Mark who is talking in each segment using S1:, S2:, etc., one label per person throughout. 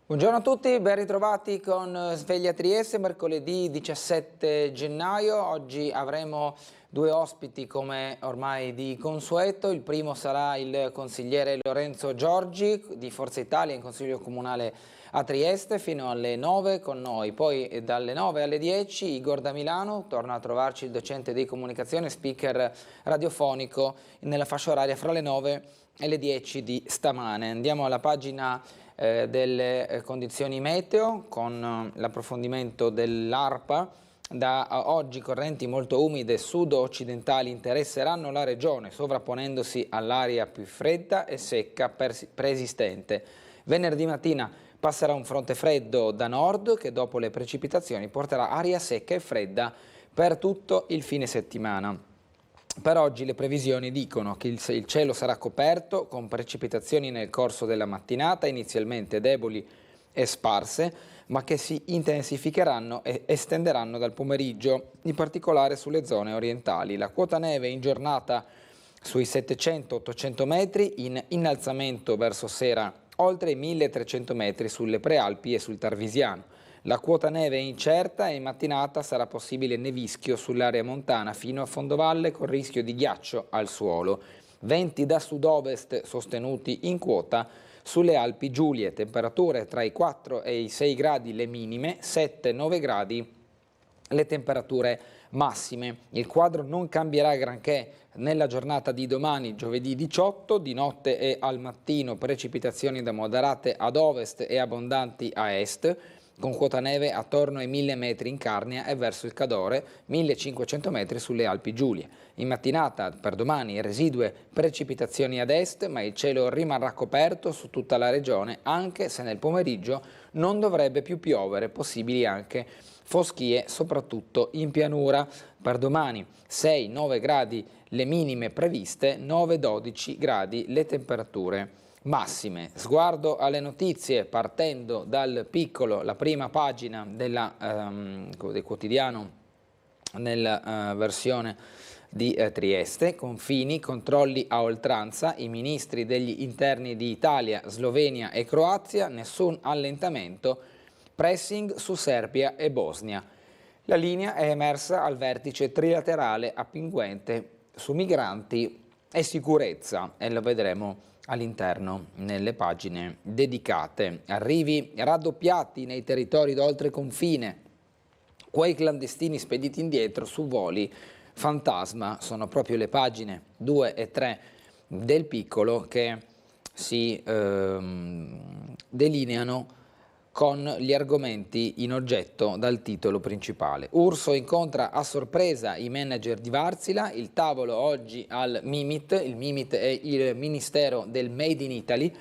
S1: Buongiorno a tutti, ben ritrovati con Sveglia Trieste, mercoledì 17 gennaio. Oggi avremo due ospiti come ormai di consueto. Il primo sarà il consigliere Lorenzo Giorgi di Forza Italia in Consiglio Comunale a Trieste fino alle 9 con noi. Poi dalle 9 alle 10 Igor da Milano, torna a trovarci il docente di comunicazione, speaker radiofonico nella fascia oraria fra le 9 e le 10 di stamane. Andiamo alla pagina delle condizioni meteo con l'approfondimento dell'ARPA. Da oggi correnti molto umide sud-occidentali interesseranno la regione, sovrapponendosi all'aria più fredda e secca preesistente. Venerdì mattina passerà un fronte freddo da nord che dopo le precipitazioni porterà aria secca e fredda per tutto il fine settimana. Per oggi le previsioni dicono che il cielo sarà coperto con precipitazioni nel corso della mattinata, inizialmente deboli e sparse, ma che si intensificheranno e estenderanno dal pomeriggio, in particolare sulle zone orientali. La quota neve in giornata sui 700-800 metri, in innalzamento verso sera oltre i 1300 metri sulle prealpi e sul Tarvisiano. La quota neve è incerta e in mattinata sarà possibile nevischio sull'area montana fino a fondovalle con rischio di ghiaccio al suolo. Venti da sud-ovest sostenuti in quota sulle Alpi Giulie, temperature tra i 4 e i 6 gradi le minime, 7-9 gradi le temperature massime. Il quadro non cambierà granché nella giornata di domani, giovedì 18, di notte e al mattino precipitazioni da moderate ad ovest e abbondanti a est, con quota neve attorno ai 1000 metri in Carnia e verso il Cadore, 1500 metri sulle Alpi Giulie. In mattinata per domani residue precipitazioni ad est, ma il cielo rimarrà coperto su tutta la regione, anche se nel pomeriggio non dovrebbe più piovere, possibili anche foschie, soprattutto in pianura. Per domani 6-9 gradi le minime previste, 9-12 gradi le temperature massime. Sguardo alle notizie partendo dal Piccolo, la prima pagina del quotidiano nella versione di Trieste. Confini, controlli a oltranza, i ministri degli interni di Italia, Slovenia e Croazia, nessun allentamento, pressing su Serbia e Bosnia. La linea è emersa al vertice trilaterale a Pinguente su migranti e sicurezza e lo vedremo all'interno nelle pagine dedicate. Arrivi raddoppiati nei territori d'oltre confine, quei clandestini spediti indietro su voli fantasma, sono proprio le pagine 2 e 3 del Piccolo che si delineano con gli argomenti in oggetto dal titolo principale. Urso incontra a sorpresa i manager di Wärtsilä, il tavolo oggi al Mimit, il Mimit è il Ministero del Made in Italy,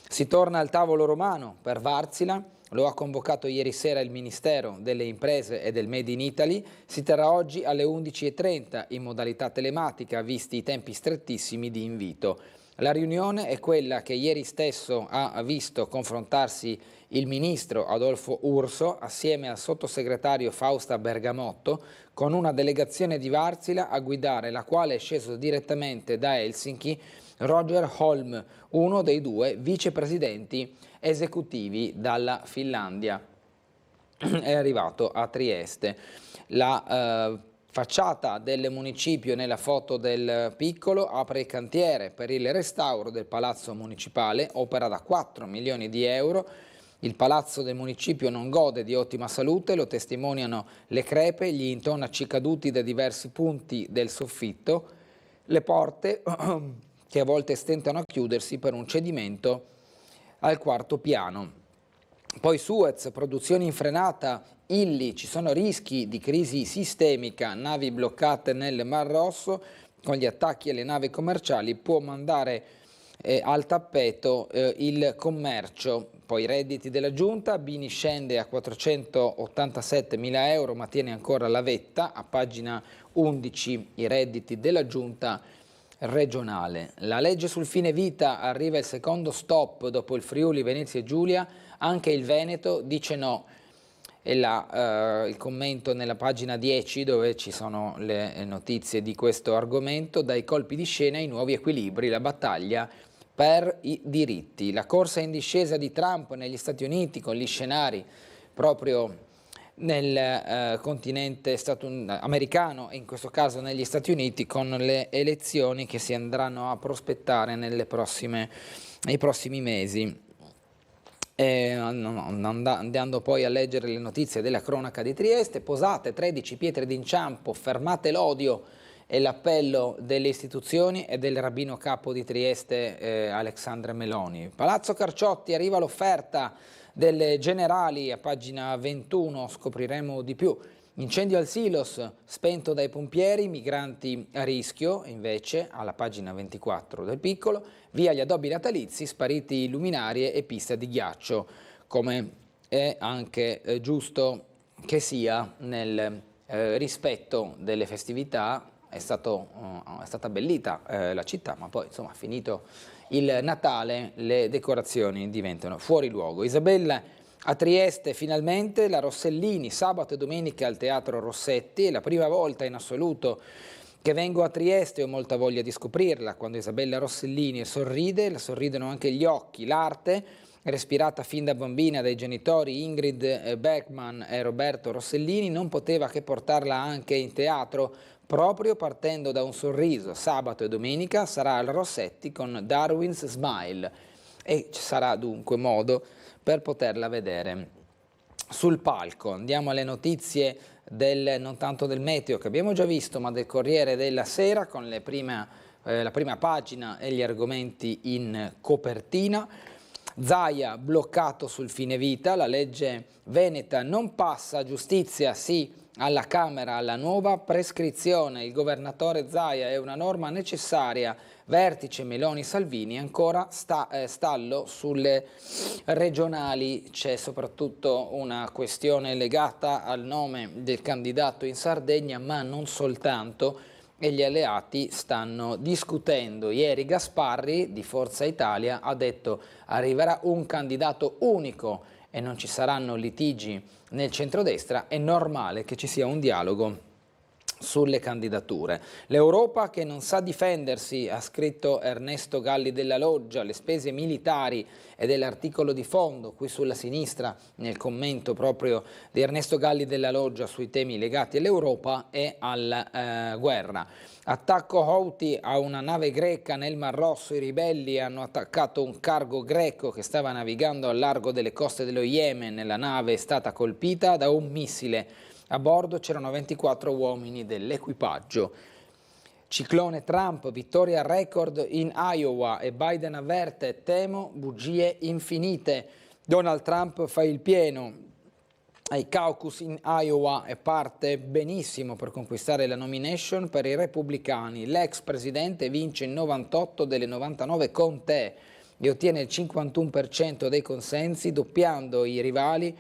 S1: si torna al tavolo romano per Wärtsilä, lo ha convocato ieri sera il Ministero delle Imprese e del Made in Italy, si terrà oggi alle 11:30 in modalità telematica, visti i tempi strettissimi di invito. La riunione è quella che ieri stesso ha visto confrontarsi il ministro Adolfo Urso assieme al sottosegretario Fausta Bergamotto con una delegazione di Wärtsilä a guidare la quale è sceso direttamente da Helsinki Roger Holm, uno dei due vicepresidenti esecutivi dalla Finlandia. È arrivato a Trieste. La facciata del municipio nella foto del Piccolo apre il cantiere per il restauro del palazzo municipale, opera da 4 milioni di euro. Il palazzo del municipio non gode di ottima salute, lo testimoniano le crepe, gli intonaci caduti da diversi punti del soffitto, le porte che a volte stentano a chiudersi per un cedimento al quarto piano. Poi Suez, produzione infrenata, Illy, ci sono rischi di crisi sistemica, navi bloccate nel Mar Rosso, con gli attacchi alle navi commerciali può mandare al tappeto il commercio. Poi redditi della giunta, Bini scende a 487 mila euro ma tiene ancora la vetta, a pagina 11 i redditi della giunta regionale. La legge sul fine vita, arriva il secondo stop dopo il Friuli, Venezia e Giulia, anche il Veneto dice no. E il commento nella pagina 10 dove ci sono le notizie di questo argomento, dai colpi di scena ai nuovi equilibri, la battaglia per i diritti. La corsa in discesa di Trump negli Stati Uniti con gli scenari proprio nel continente americano e in questo caso negli Stati Uniti, con le elezioni che si andranno a prospettare nei prossimi mesi. Andando poi a leggere le notizie della cronaca di Trieste: posate 13 pietre d'inciampo, fermate l'odio, è l'appello delle istituzioni e del rabbino capo di Trieste Alexandre Meloni. Palazzo Carciotti, arriva l'offerta delle generali, a pagina 21 scopriremo di più. Incendio al Silos, spento dai pompieri, migranti a rischio, invece, alla pagina 24 del Piccolo, via gli addobbi natalizi, spariti luminarie e pista di ghiaccio, come è anche giusto che sia nel rispetto delle festività. È stata abbellita la città, ma poi insomma finito il Natale le decorazioni diventano fuori luogo. Isabella a Trieste finalmente, la Rossellini sabato e domenica al Teatro Rossetti, è la prima volta in assoluto che vengo a Trieste e ho molta voglia di scoprirla. Quando Isabella Rossellini sorride, le sorridono anche gli occhi, l'arte respirata fin da bambina dai genitori Ingrid Bergman e Roberto Rossellini non poteva che portarla anche in teatro, proprio partendo da un sorriso. Sabato e domenica sarà al Rossetti con Darwin's Smile e ci sarà dunque modo per poterla vedere sul palco. Andiamo alle notizie non tanto del meteo che abbiamo già visto, ma del Corriere della Sera con la prima pagina e gli argomenti in copertina. Zaia bloccato sul fine vita, la legge veneta non passa, giustizia sì alla Camera, alla nuova prescrizione. Il governatore Zaia è una norma necessaria, vertice Meloni-Salvini, ancora stallo sulle regionali. C'è soprattutto una questione legata al nome del candidato in Sardegna, ma non soltanto, e gli alleati stanno discutendo. Ieri Gasparri di Forza Italia ha detto arriverà un candidato unico e non ci saranno litigi nel centrodestra, è normale che ci sia un dialogo sulle candidature. L'Europa che non sa difendersi, ha scritto Ernesto Galli della Loggia, le spese militari ed è l'articolo di fondo qui sulla sinistra nel commento proprio di Ernesto Galli della Loggia sui temi legati all'Europa e alla guerra. Attacco Houthi a una nave greca nel Mar Rosso, i ribelli hanno attaccato un cargo greco che stava navigando al largo delle coste dello Yemen, la nave è stata colpita da un missile. A bordo c'erano 24 uomini dell'equipaggio. Ciclone Trump, vittoria record in Iowa e Biden avverte, temo bugie infinite. Donald Trump fa il pieno ai caucus in Iowa e parte benissimo per conquistare la nomination per i repubblicani. L'ex presidente vince in 98 delle 99 contee e ottiene il 51% dei consensi, doppiando i rivali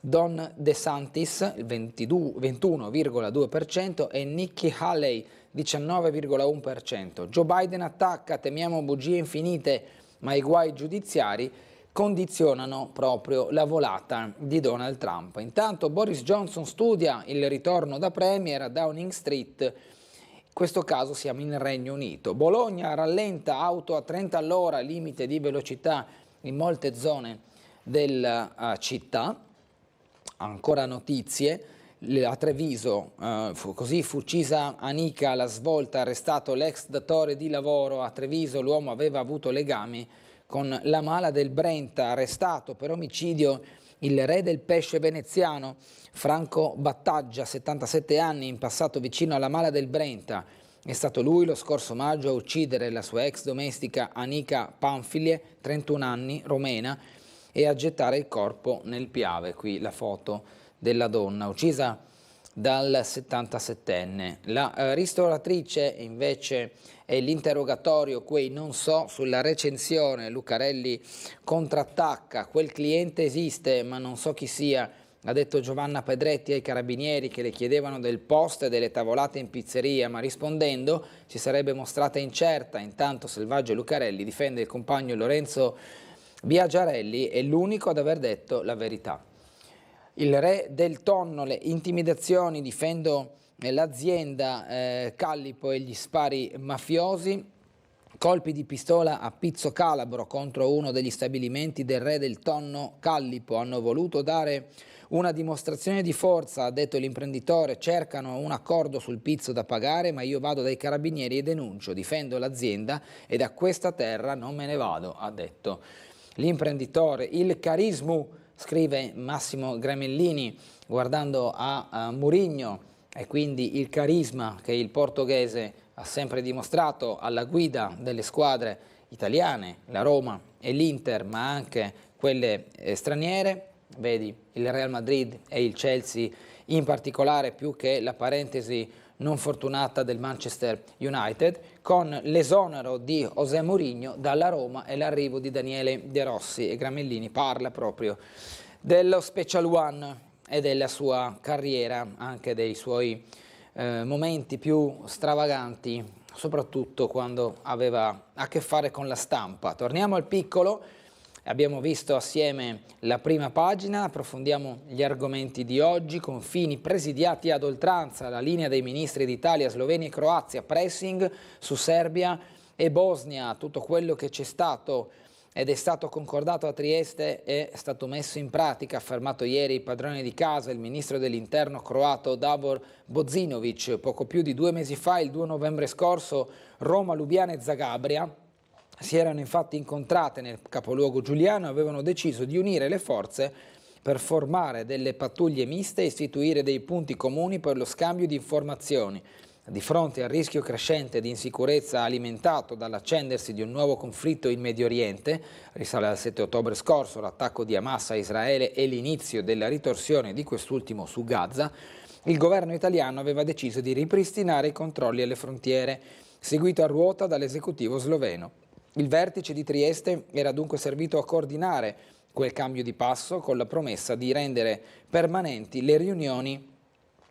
S1: Don DeSantis, il 21,2% e Nikki Haley, 19,1%. Joe Biden attacca, temiamo bugie infinite, ma i guai giudiziari condizionano proprio la volata di Donald Trump. Intanto Boris Johnson studia il ritorno da premier a Downing Street, in questo caso siamo in Regno Unito. Bologna rallenta, auto a 30 all'ora, limite di velocità in molte zone della città. Ancora notizie, a Treviso, così fu uccisa Anika alla svolta, arrestato l'ex datore di lavoro a Treviso, l'uomo aveva avuto legami con la Mala del Brenta, arrestato per omicidio il re del pesce veneziano, Franco Battaggia, 77 anni, in passato vicino alla Mala del Brenta. È stato lui lo scorso maggio a uccidere la sua ex domestica Anika Panfilie, 31 anni, romena, e a gettare il corpo nel Piave. Qui la foto della donna uccisa dal 77enne. La ristoratrice invece è l'interrogatorio, quei non so sulla recensione, Lucarelli contrattacca, quel cliente esiste ma non so chi sia, ha detto Giovanna Pedretti ai carabinieri che le chiedevano del post e delle tavolate in pizzeria, ma rispondendo si sarebbe mostrata incerta. Intanto Selvaggio Lucarelli difende il compagno Lorenzo Biagiarelli, è l'unico ad aver detto la verità. Il re del tonno, le intimidazioni, difendo l'azienda Callipo e gli spari mafiosi, Colpi di pistola a Pizzo Calabro contro uno degli stabilimenti del re del tonno Callipo. Hanno voluto dare una dimostrazione di forza, ha detto l'imprenditore. Cercano un accordo sul pizzo da pagare, ma io vado dai carabinieri e denuncio, difendo l'azienda e da questa terra non me ne vado, ha detto l'imprenditore. Il carisma, scrive Massimo Gremellini, guardando a Mourinho, e quindi il carisma che il portoghese ha sempre dimostrato alla guida delle squadre italiane, la Roma e l'Inter, ma anche quelle straniere. Vedi il Real Madrid e il Chelsea in particolare, più che la parentesi non fortunata del Manchester United, con l'esonero di José Mourinho dalla Roma e l'arrivo di Daniele De Rossi. E Gramellini parla proprio dello Special One e della sua carriera, anche dei suoi momenti più stravaganti, soprattutto quando aveva a che fare con la stampa. Torniamo al piccolo, abbiamo visto assieme la prima pagina, approfondiamo gli argomenti di oggi. Confini presidiati ad oltranza, la linea dei ministri d'Italia, Slovenia e Croazia, pressing su Serbia e Bosnia, tutto quello che c'è stato ed è stato concordato a Trieste è stato messo in pratica, ha affermato ieri il padrone di casa, il ministro dell'interno croato Davor Božinović. Poco più di 2 mesi fa, il 2 novembre scorso, Roma, Lubiana e Zagabria si erano infatti incontrate nel capoluogo giuliano e avevano deciso di unire le forze per formare delle pattuglie miste e istituire dei punti comuni per lo scambio di informazioni. Di fronte al rischio crescente di insicurezza alimentato dall'accendersi di un nuovo conflitto in Medio Oriente, risale al 7 ottobre scorso l'attacco di Hamas a Israele e l'inizio della ritorsione di quest'ultimo su Gaza, il governo italiano aveva deciso di ripristinare i controlli alle frontiere, seguito a ruota dall'esecutivo sloveno. Il vertice di Trieste era dunque servito a coordinare quel cambio di passo con la promessa di rendere permanenti le riunioni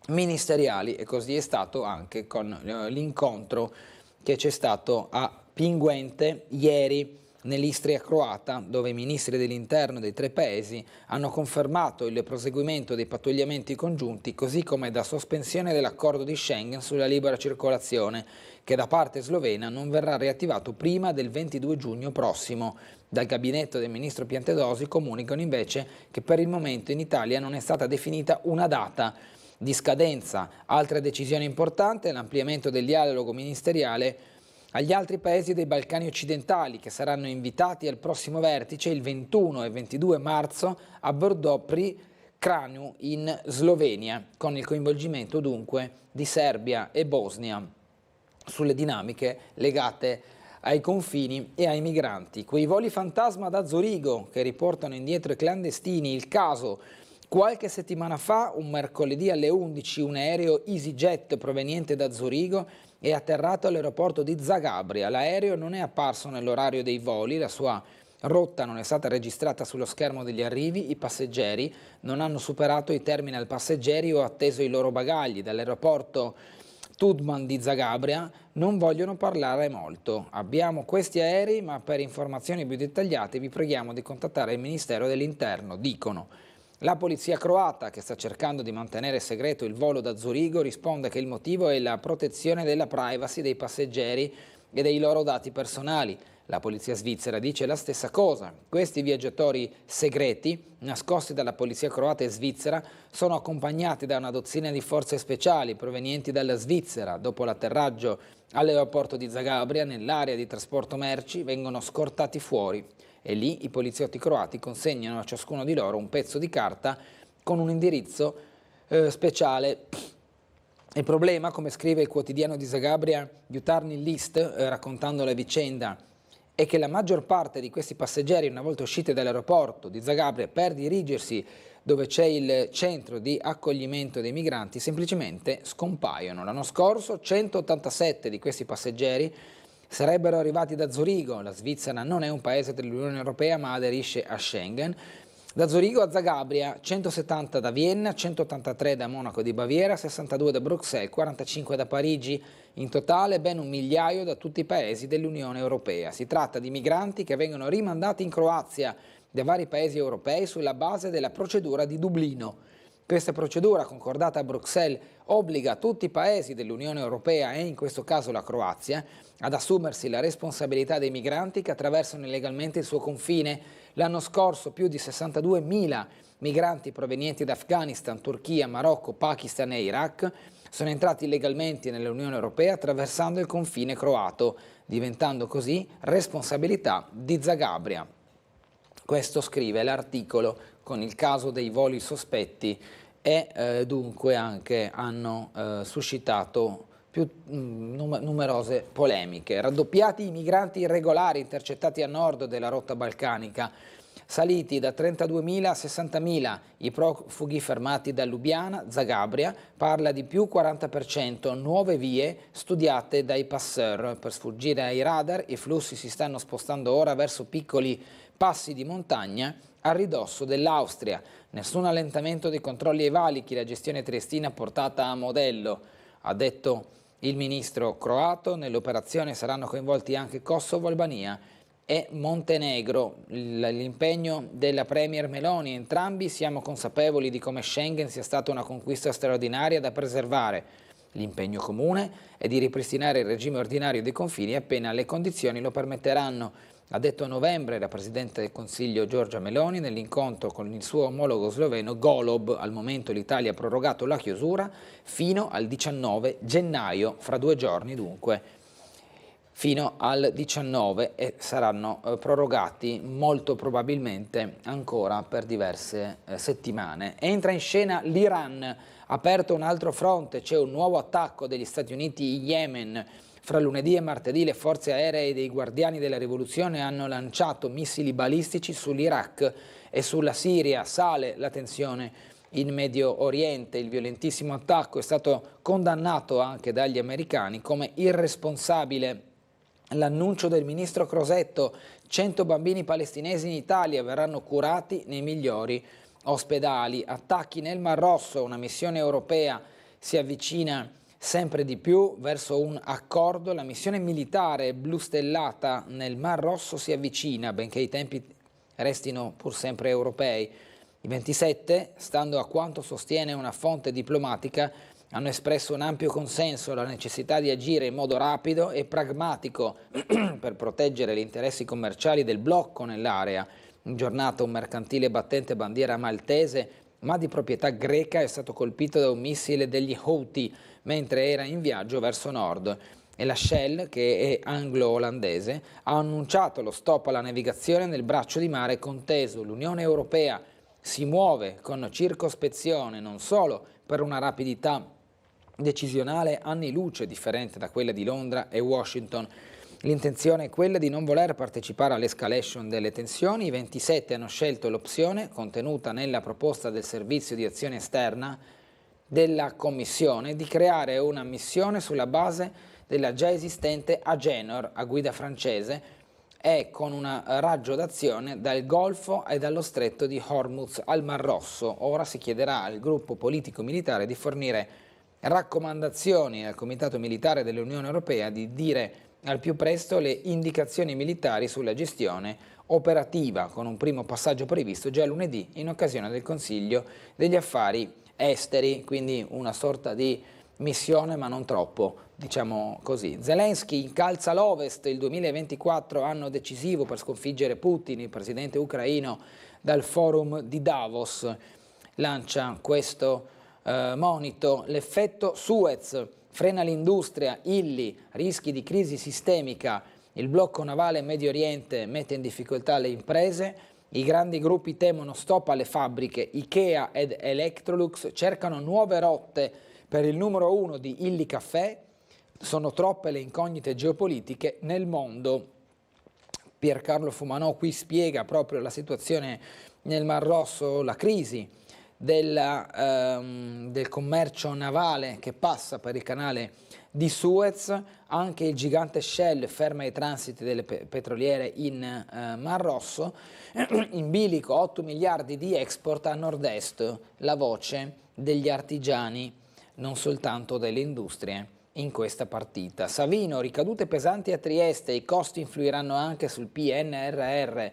S1: ministeriali, e così è stato anche con l'incontro che c'è stato a Pinguente ieri nell'Istria croata, dove i ministri dell'interno dei 3 paesi hanno confermato il proseguimento dei pattugliamenti congiunti, così come da sospensione dell'accordo di Schengen sulla libera circolazione, che da parte slovena non verrà riattivato prima del 22 giugno prossimo. Dal gabinetto del ministro Piantedosi comunicano invece che per il momento in Italia non è stata definita una data di scadenza. Altre decisioni importanti è l'ampliamento del dialogo ministeriale agli altri paesi dei Balcani occidentali, che saranno invitati al prossimo vertice il 21 e 22 marzo a Brdo pri Kranju in Slovenia, con il coinvolgimento dunque di Serbia e Bosnia sulle dinamiche legate ai confini e ai migranti. Quei voli fantasma da Zurigo che riportano indietro i clandestini. Il caso: qualche settimana fa, un mercoledì alle 11, un aereo EasyJet proveniente da Zurigo è atterrato all'aeroporto di Zagabria. L'aereo non è apparso nell'orario dei voli, la sua rotta non è stata registrata sullo schermo degli arrivi, i passeggeri non hanno superato i terminal passeggeri o atteso i loro bagagli. Dall'aeroporto Tudman di Zagabria non vogliono parlare molto. Abbiamo questi aerei, ma per informazioni più dettagliate vi preghiamo di contattare il Ministero dell'Interno, dicono. La polizia croata, che sta cercando di mantenere segreto il volo da Zurigo, risponde che il motivo è la protezione della privacy dei passeggeri e dei loro dati personali. La polizia svizzera dice la stessa cosa. Questi viaggiatori segreti, nascosti dalla polizia croata e svizzera, sono accompagnati da una dozzina di forze speciali provenienti dalla Svizzera. Dopo l'atterraggio all'aeroporto di Zagabria, nell'area di trasporto merci, vengono scortati fuori. E lì i poliziotti croati consegnano a ciascuno di loro un pezzo di carta con un indirizzo speciale. Il problema, come scrive il quotidiano di Zagabria, Jutarnji list, raccontando la vicenda, è che la maggior parte di questi passeggeri, una volta usciti dall'aeroporto di Zagabria per dirigersi dove c'è il centro di accoglimento dei migranti, semplicemente scompaiono. L'anno scorso 187 di questi passeggeri sarebbero arrivati da Zurigo. La Svizzera non è un paese dell'Unione Europea ma aderisce a Schengen. Da Zurigo a Zagabria 170 da Vienna, 183 da Monaco di Baviera, 62 da Bruxelles, 45 da Parigi, in totale ben 1 migliaio da tutti i paesi dell'Unione Europea. Si tratta di migranti che vengono rimandati in Croazia da vari paesi europei sulla base della procedura di Dublino. Questa procedura, concordata a Bruxelles, obbliga tutti i paesi dell'Unione Europea, e in questo caso la Croazia, ad assumersi la responsabilità dei migranti che attraversano illegalmente il suo confine. L'anno scorso più di 62.000 migranti provenienti da Afghanistan, Turchia, Marocco, Pakistan e Iraq sono entrati illegalmente nell'Unione Europea attraversando il confine croato, diventando così responsabilità di Zagabria. Questo scrive l'articolo con il caso dei voli sospetti e dunque anche hanno suscitato più numerose polemiche. Raddoppiati i migranti irregolari intercettati a nord della rotta balcanica, saliti da 32.000 a 60.000 i profughi fermati da Lubiana. Zagabria parla di più 40%, nuove vie studiate dai passeur. Per sfuggire ai radar i flussi si stanno spostando ora verso piccoli passi di montagna a ridosso dell'Austria. Nessun allentamento dei controlli ai valichi, la gestione triestina portata a modello, ha detto il ministro croato. Nell'operazione saranno coinvolti anche Kosovo, Albania e Montenegro. L'impegno della Premier Meloni: entrambi siamo consapevoli di come Schengen sia stata una conquista straordinaria da preservare. L'impegno comune è di ripristinare il regime ordinario dei confini appena le condizioni lo permetteranno, ha detto a novembre la Presidente del Consiglio Giorgia Meloni nell'incontro con il suo omologo sloveno Golob. Al momento l'Italia ha prorogato la chiusura fino al 19 gennaio, fra 2 giorni dunque, fino al 19, e saranno prorogati molto probabilmente ancora per diverse settimane. Entra in scena l'Iran, aperto un altro fronte, c'è un nuovo attacco degli Stati Uniti in Yemen. Fra lunedì e martedì le forze aeree dei Guardiani della Rivoluzione hanno lanciato missili balistici sull'Iraq e sulla Siria. Sale la tensione in Medio Oriente. Il violentissimo attacco è stato condannato anche dagli americani come irresponsabile. L'annuncio del ministro Crosetto: 100 bambini palestinesi in Italia verranno curati nei migliori ospedali. Attacchi nel Mar Rosso, una missione europea si avvicina sempre di più verso un accordo. La missione militare blustellata nel Mar Rosso si avvicina, benché i tempi restino pur sempre europei. I 27, stando a quanto sostiene una fonte diplomatica, hanno espresso un ampio consenso alla necessità di agire in modo rapido e pragmatico per proteggere gli interessi commerciali del blocco nell'area. In giornata un mercantile battente bandiera maltese, ma di proprietà greca, è stato colpito da un missile degli Houthi mentre era in viaggio verso nord. E la Shell, che è anglo-olandese, ha annunciato lo stop alla navigazione nel braccio di mare conteso. L'Unione Europea si muove con circospezione, non solo per una rapidità decisionale anni luce differente da quella di Londra e Washington. L'intenzione è quella di non voler partecipare all'escalation delle tensioni. I 27 hanno scelto l'opzione contenuta nella proposta del Servizio di Azione Esterna della Commissione di creare una missione sulla base della già esistente Agenor a guida francese e con un raggio d'azione dal Golfo e dallo Stretto di Hormuz al Mar Rosso. Ora si chiederà al gruppo politico-militare di fornire raccomandazioni al Comitato Militare dell'Unione Europea di dire al più presto le indicazioni militari sulla gestione operativa, con un primo passaggio previsto già lunedì in occasione del Consiglio degli Affari Esteri, quindi una sorta di missione ma non troppo, diciamo così. Zelensky incalza l'Ovest, il 2024 anno decisivo per sconfiggere Putin. Il presidente ucraino dal forum di Davos lancia questo monito. L'effetto Suez frena l'industria, Illy, rischi di crisi sistemica, il blocco navale in Medio Oriente mette in difficoltà le imprese, i grandi gruppi temono stop alle fabbriche, Ikea ed Electrolux cercano nuove rotte per il numero 1 di Illy Caffè, sono troppe le incognite geopolitiche nel mondo. Piercarlo Fumanò qui spiega proprio la situazione nel Mar Rosso, la crisi del commercio navale che passa per il canale di Suez. Anche il gigante Shell ferma i transiti delle petroliere in Mar Rosso. In bilico 8 miliardi di export a nord-est, la voce degli artigiani, non soltanto delle industrie in questa partita. Savino, ricadute pesanti a Trieste, i costi influiranno anche sul PNRR.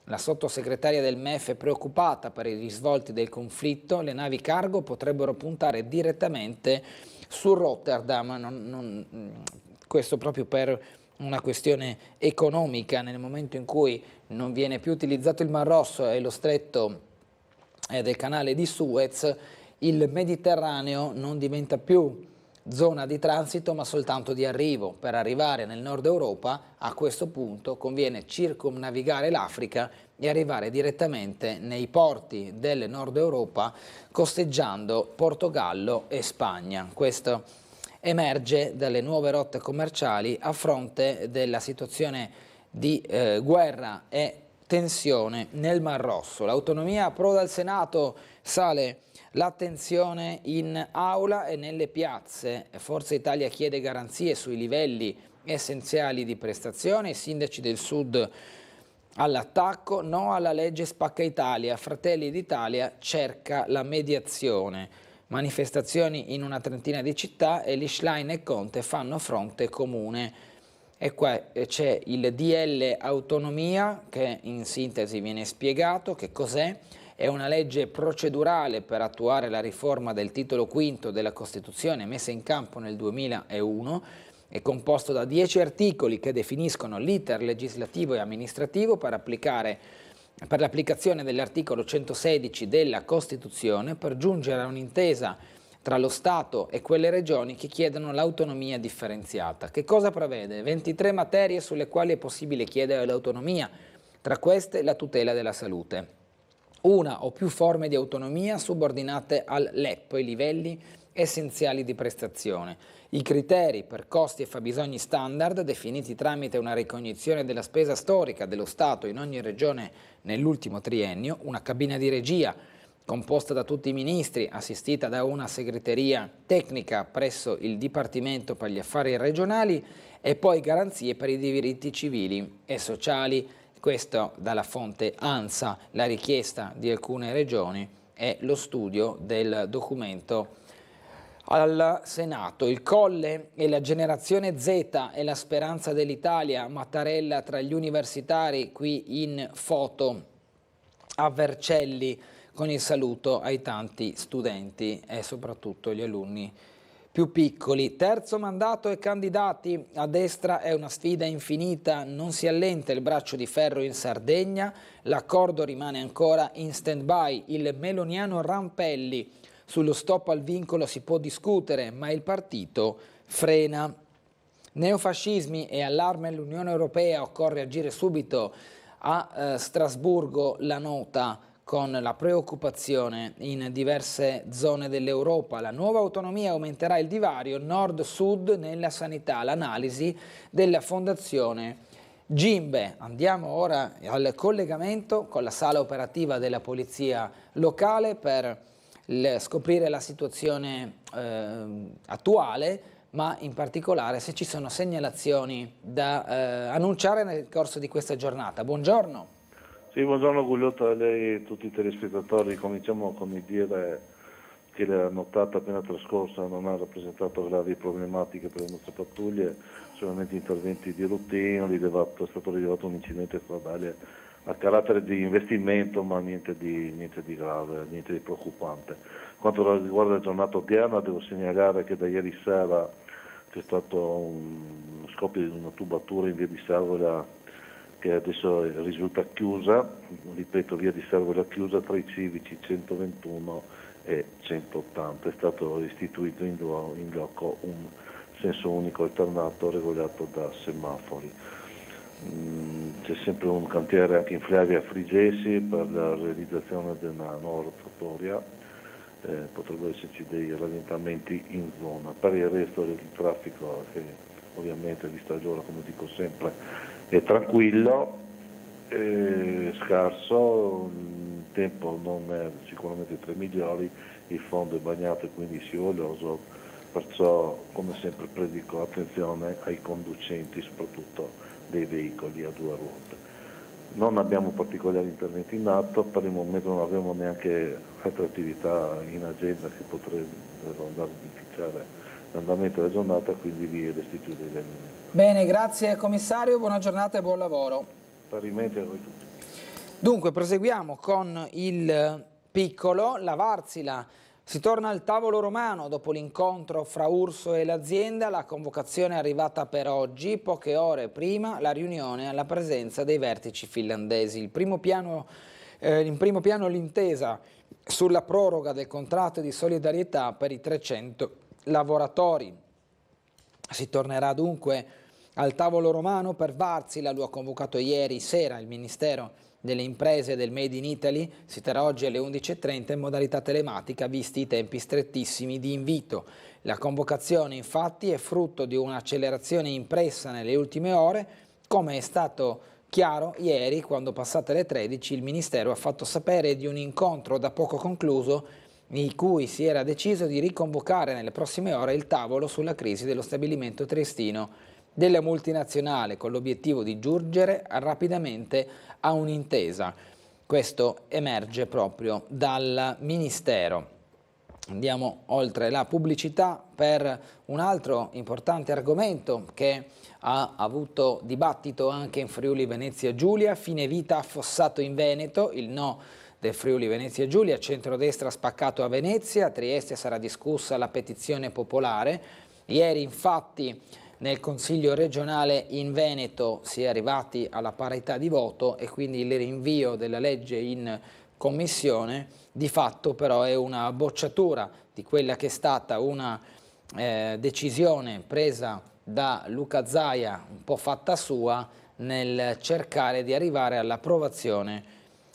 S1: La sottosegretaria del MEF è preoccupata per i risvolti del conflitto, le navi cargo potrebbero puntare direttamente su Rotterdam, questo proprio per una questione economica. Nel momento in cui non viene più utilizzato il Mar Rosso e lo stretto del canale di Suez, il Mediterraneo non diventa più zona di transito ma soltanto di arrivo. Per arrivare nel nord Europa a questo punto conviene circumnavigare l'Africa e arrivare direttamente nei porti del nord Europa costeggiando Portogallo e Spagna. Questo emerge dalle nuove rotte commerciali a fronte della situazione di guerra e tensione nel Mar Rosso. L'autonomia approda al Senato, sale l'attenzione in aula e nelle piazze. Forza Italia chiede garanzie sui livelli essenziali di prestazione, i sindaci del Sud all'attacco, no alla legge Spacca Italia, Fratelli d'Italia cerca la mediazione. Manifestazioni in una trentina di città e Schlein e Conte fanno fronte comune. E qua c'è il DL Autonomia che in sintesi viene spiegato che cos'è. È una legge procedurale per attuare la riforma del titolo V della Costituzione messa in campo nel 2001. È composto da 10 articoli che definiscono l'iter legislativo e amministrativo per l'applicazione dell'articolo 116 della Costituzione per giungere a un'intesa tra lo Stato e quelle regioni che chiedono l'autonomia differenziata. Che cosa prevede? 23 materie sulle quali è possibile chiedere l'autonomia, tra queste la tutela della salute. Una o più forme di autonomia subordinate al LEP, i livelli essenziali di prestazione. I criteri per costi e fabbisogni standard definiti tramite una ricognizione della spesa storica dello Stato in ogni regione nell'ultimo triennio, una cabina di regia composta da tutti i ministri, assistita da una segreteria tecnica presso il Dipartimento per gli Affari Regionali e poi garanzie per i diritti civili e sociali. Questo dalla fonte ANSA, la richiesta di alcune regioni e lo studio del documento al Senato. Il Colle e la generazione Z è la speranza dell'Italia. Mattarella tra gli universitari qui in foto a Vercelli con il saluto ai tanti studenti e soprattutto gli alunni più piccoli. Terzo mandato e candidati, a destra è una sfida infinita, non si allenta il braccio di ferro in Sardegna, l'accordo rimane ancora in stand-by, il meloniano Rampelli, sullo stop al vincolo si può discutere, ma il partito frena. Neofascismi e allarme all'Unione Europea, occorre agire subito. A Strasburgo la nota con la preoccupazione in diverse zone dell'Europa. La nuova autonomia aumenterà il divario nord-sud nella sanità. L'analisi della Fondazione Gimbe. Andiamo ora al collegamento con la sala operativa della Polizia Locale per scoprire la situazione attuale, ma in particolare se ci sono segnalazioni da annunciare nel corso di questa giornata. Buongiorno.
S2: Sì, buongiorno Guglielmo a lei e tutti i telespettatori. Cominciamo con il dire che la nottata appena trascorsa non ha rappresentato gravi problematiche per le nostre pattuglie, solamente interventi di routine, è stato rilevato un incidente stradale a carattere di investimento, ma niente di grave, niente di preoccupante. Quanto riguarda la giornata odierna, devo segnalare che da ieri sera c'è stato uno scoppio di una tubatura in via di Servola che adesso risulta chiusa, ripeto, via di Servola chiusa tra i civici 121 e 180. È stato istituito in loco un senso unico alternato regolato da semafori. C'è sempre un cantiere anche in Flavia Frigesi per la realizzazione di una nuova rotatoria, potrebbero esserci dei rallentamenti in zona. Per il resto del traffico, che ovviamente vista l'ora, come dico sempre, è tranquillo, scarso, il tempo non è sicuramente tra i migliori, il fondo è bagnato e quindi scivoloso, perciò come sempre predico attenzione ai conducenti, soprattutto dei veicoli a due ruote. Non abbiamo particolari interventi in atto, per il momento non abbiamo neanche altre attività in agenda che potrebbero andare a inficiare l'andamento della giornata, quindi vi restituire gli elementi.
S1: Bene, grazie commissario, buona giornata e buon lavoro.
S2: Parimenti a voi tutti.
S1: Dunque, proseguiamo con il piccolo. La Varsila si torna al tavolo romano dopo l'incontro fra Urso e l'azienda. La convocazione è arrivata per oggi, poche ore prima la riunione alla presenza dei vertici finlandesi. In primo piano l'intesa sulla proroga del contratto di solidarietà per i 300 lavoratori. Si tornerà dunque al tavolo romano per Varsila, lo ha convocato ieri sera il Ministero delle Imprese del Made in Italy, si terrà oggi alle 11:30 in modalità telematica, visti i tempi strettissimi di invito. La convocazione infatti è frutto di un'accelerazione impressa nelle ultime ore, come è stato chiaro ieri quando passate le 13 il Ministero ha fatto sapere di un incontro da poco concluso in cui si era deciso di riconvocare nelle prossime ore il tavolo sulla crisi dello stabilimento triestino della multinazionale con l'obiettivo di giungere rapidamente a un'intesa. Questo emerge proprio dal Ministero. Andiamo oltre la pubblicità per un altro importante argomento che ha avuto dibattito anche in Friuli Venezia Giulia. Fine vita affossato in Veneto, il no del Friuli Venezia Giulia, centrodestra spaccato a Venezia, a Trieste sarà discussa la petizione popolare. Ieri infatti nel Consiglio regionale in Veneto si è arrivati alla parità di voto e quindi il rinvio della legge in commissione di fatto però è una bocciatura di quella che è stata una decisione presa da Luca Zaia, un po' fatta sua, nel cercare di arrivare all'approvazione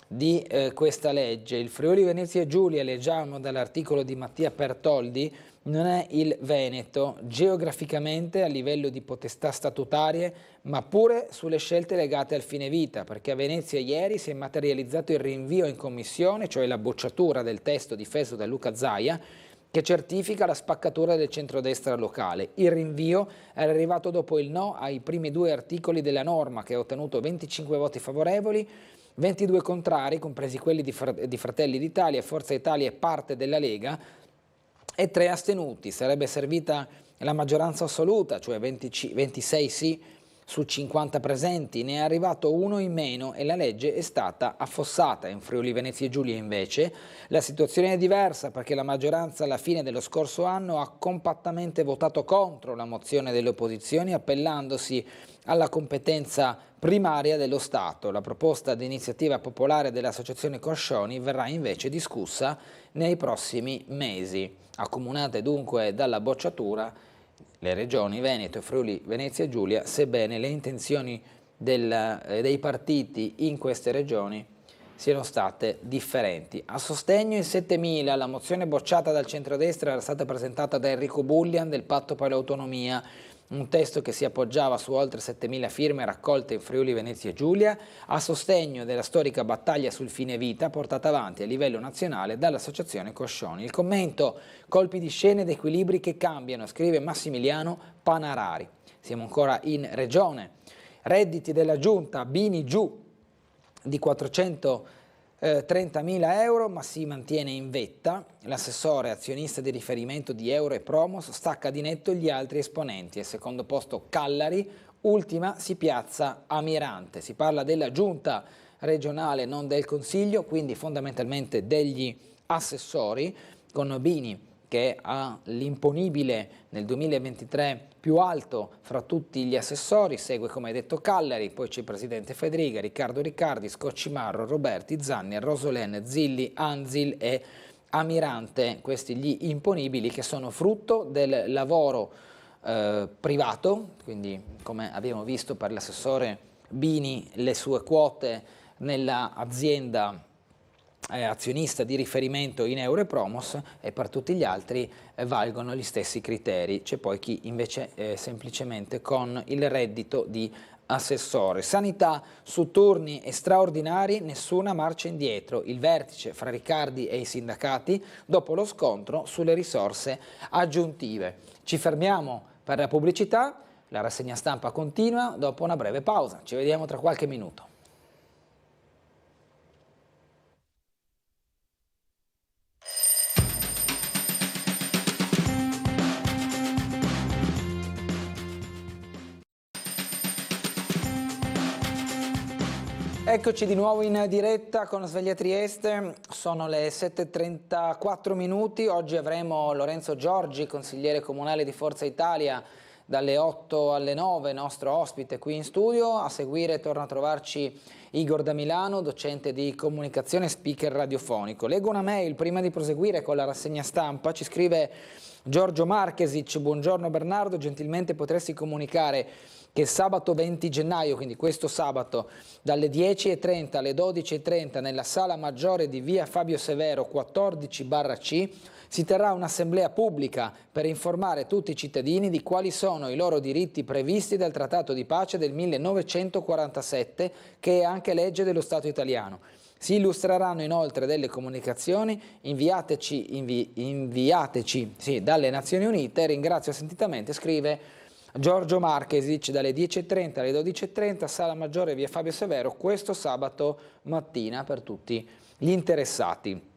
S1: di questa legge. Il Friuli Venezia Giulia, leggiamo dall'articolo di Mattia Pertoldi, non è il Veneto geograficamente a livello di potestà statutarie, ma pure sulle scelte legate al fine vita, perché a Venezia ieri si è materializzato il rinvio in commissione, cioè la bocciatura del testo difeso da Luca Zaia, che certifica la spaccatura del centrodestra locale. Il rinvio era arrivato dopo il no ai primi 2 articoli della norma, che ha ottenuto 25 voti favorevoli, 22 contrari, compresi quelli di Fratelli d'Italia, Forza Italia e parte della Lega, e 3 astenuti. Sarebbe servita la maggioranza assoluta, cioè 26 sì su 50 presenti, ne è arrivato uno in meno e la legge è stata affossata. In Friuli Venezia Giulia invece la situazione è diversa, perché la maggioranza alla fine dello scorso anno ha compattamente votato contro la mozione delle opposizioni, appellandosi alla competenza primaria dello Stato. La proposta di iniziativa popolare dell'Associazione Coscioni verrà invece discussa nei prossimi mesi. Accomunate dunque dalla bocciatura le regioni Veneto e Friuli Venezia Giulia, sebbene le intenzioni dei partiti in queste regioni siano state differenti. A sostegno in 7.000, la mozione bocciata dal centrodestra era stata presentata da Enrico Bullian del Patto per l'Autonomia, un testo che si appoggiava su oltre 7.000 firme raccolte in Friuli Venezia Giulia, a sostegno della storica battaglia sul fine vita portata avanti a livello nazionale dall'Associazione Coscioni. Il commento: colpi di scena ed equilibri che cambiano, scrive Massimiliano Panarari. Siamo ancora in regione. Redditi della giunta, Bini giù di 430.000 euro, ma si mantiene in vetta. L'assessore azionista di riferimento di Euro e Promos stacca di netto gli altri esponenti. Al secondo posto Callari, ultima si piazza Amirante. Si parla della giunta regionale, non del Consiglio, quindi fondamentalmente degli assessori, con Bini che ha l'imponibile nel 2023 più alto fra tutti gli assessori, segue come detto Callari, poi c'è il presidente Fedriga, Riccardo Riccardi, Scoccimarro, Roberti, Zanni, Rosolen, Zilli, Anzil e Amirante, questi gli imponibili che sono frutto del lavoro privato, quindi come abbiamo visto per l'assessore Bini le sue quote nell'azienda azionista di riferimento in Euro e Promos, e per tutti gli altri valgono gli stessi criteri. C'è poi chi invece semplicemente con il reddito di assessore. Sanità, su turni e straordinari nessuna marcia indietro, il vertice fra Riccardi e i sindacati dopo lo scontro sulle risorse aggiuntive. Ci fermiamo per la pubblicità, la rassegna stampa continua dopo una breve pausa, ci vediamo tra qualche minuto. Eccoci di nuovo in diretta con Sveglia Trieste, sono le 7:34 minuti, oggi avremo Lorenzo Giorgi, consigliere comunale di Forza Italia, dalle 8 alle 9, nostro ospite qui in studio. A seguire torna a trovarci Igor da Milano, docente di comunicazione e speaker radiofonico. Leggo una mail prima di proseguire con la rassegna stampa, ci scrive Giorgio Marchesic: buongiorno Bernardo, gentilmente potresti comunicare che sabato 20 gennaio, quindi questo sabato, dalle 10:30 alle 12:30 nella sala maggiore di via Fabio Severo 14/C si terrà un'assemblea pubblica per informare tutti i cittadini di quali sono i loro diritti previsti dal Trattato di pace del 1947, che è anche legge dello Stato italiano. Si illustreranno inoltre delle comunicazioni inviateci dalle Nazioni Unite. Ringrazio sentitamente, scrive Giorgio Marchesic, dalle 10:30 alle 12:30, sala maggiore via Fabio Severo, questo sabato mattina per tutti gli interessati.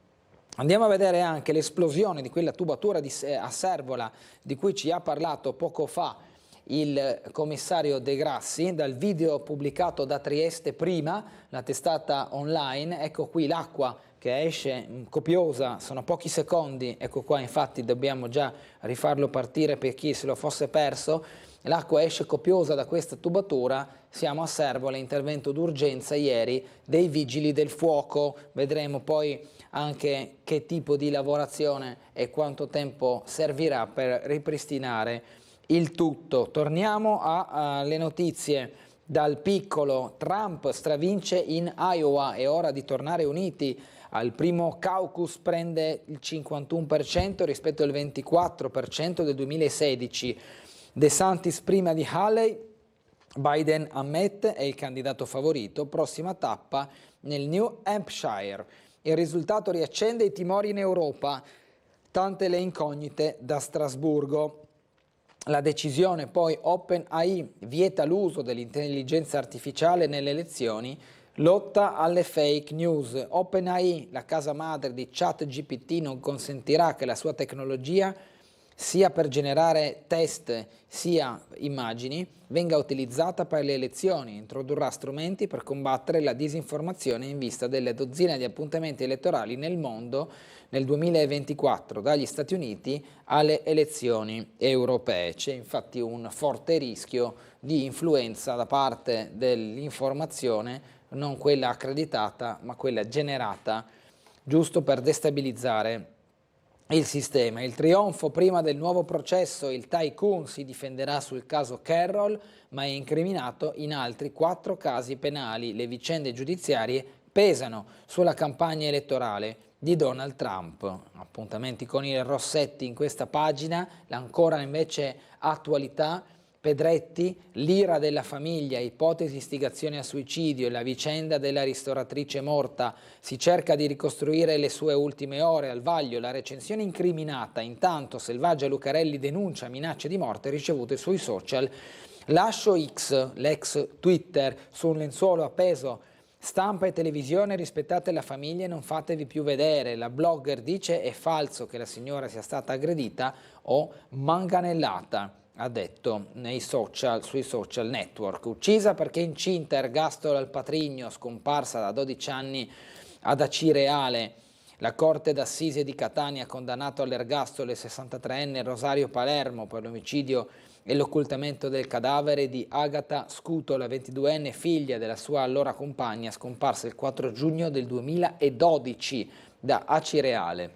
S1: Andiamo a vedere anche l'esplosione di quella tubatura a Servola di cui ci ha parlato poco fa il commissario De Grassi, dal video pubblicato da Trieste Prima, la testata online. Ecco qui l'acqua che esce copiosa, sono pochi secondi, ecco qua, infatti dobbiamo già rifarlo partire per chi se lo fosse perso. L'acqua esce copiosa da questa tubatura, siamo a Servola, intervento d'urgenza ieri dei vigili del fuoco, vedremo poi anche che tipo di lavorazione e quanto tempo servirà per ripristinare il tutto. Torniamo alle notizie dal piccolo. Trump stravince in Iowa, è ora di tornare uniti. Al primo caucus prende il 51% rispetto al 24% del 2016. DeSantis prima di Haley, Biden ammette è il candidato favorito, prossima tappa nel New Hampshire. Il risultato riaccende i timori in Europa, tante le incognite da Strasburgo. La decisione poi OpenAI vieta l'uso dell'intelligenza artificiale nelle elezioni, lotta alle fake news. OpenAI, la casa madre di ChatGPT, non consentirà che la sua tecnologia, sia per generare test sia immagini, venga utilizzata per le elezioni. Introdurrà strumenti per combattere la disinformazione in vista delle dozzine di appuntamenti elettorali nel mondo nel 2024, dagli Stati Uniti alle elezioni europee. C'è infatti un forte rischio di influenza da parte dell'informazione, non quella accreditata, ma quella generata, giusto per destabilizzare il sistema. Il trionfo prima del nuovo processo, il tycoon si difenderà sul caso Carroll, ma è incriminato in altri 4 casi penali. Le vicende giudiziarie pesano sulla campagna elettorale di Donald Trump. Appuntamenti con il Rossetti in questa pagina, ancora invece attualità. Pedretti, l'ira della famiglia, ipotesi istigazione a suicidio e la vicenda della ristoratrice morta. Si cerca di ricostruire le sue ultime ore. Al vaglio la recensione incriminata. Intanto Selvaggia Lucarelli denuncia minacce di morte ricevute sui social. Lascio X, l'ex Twitter, su un lenzuolo appeso. Stampa e televisione, rispettate la famiglia e non fatevi più vedere. La blogger dice è falso che la signora sia stata aggredita o manganellata, ha detto sui social network. Uccisa perché incinta, ergastolo al patrigno, scomparsa da 12 anni ad Acireale. La Corte d'Assise di Catania ha condannato all'ergastolo il 63enne Rosario Palermo per l'omicidio e l'occultamento del cadavere di Agata Scuto, la 22enne figlia della sua allora compagna, scomparsa il 4 giugno del 2012 da Acireale.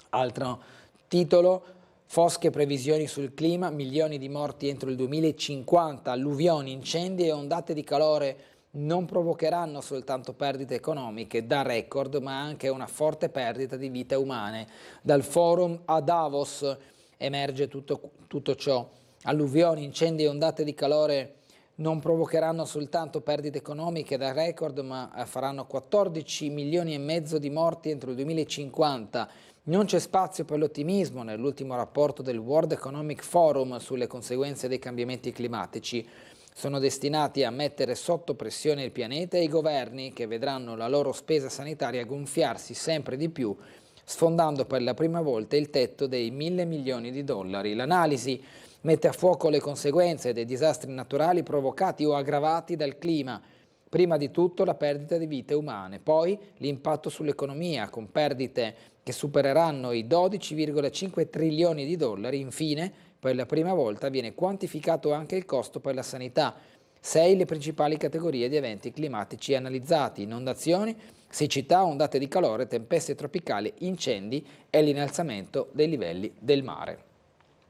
S1: Altro titolo: fosche previsioni sul clima, milioni di morti entro il 2050, alluvioni, incendi e ondate di calore non provocheranno soltanto perdite economiche da record, ma anche una forte perdita di vite umane. Dal forum a Davos emerge tutto ciò. Alluvioni, incendi e ondate di calore non provocheranno soltanto perdite economiche da record, ma faranno 14 milioni e mezzo di morti entro il 2050. Non c'è spazio per l'ottimismo nell'ultimo rapporto del World Economic Forum sulle conseguenze dei cambiamenti climatici. Sono destinati a mettere sotto pressione il pianeta e i governi, che vedranno la loro spesa sanitaria gonfiarsi sempre di più, sfondando per la prima volta il tetto dei 1.000 milioni di dollari. L'analisi mette a fuoco le conseguenze dei disastri naturali provocati o aggravati dal clima. Prima di tutto la perdita di vite umane, poi l'impatto sull'economia con perdite che supereranno i 12,5 trilioni di dollari. Infine, per la prima volta viene quantificato anche il costo per la sanità. 6 le principali categorie di eventi climatici analizzati: inondazioni, siccità, ondate di calore, tempeste tropicali, incendi e l'innalzamento dei livelli del mare.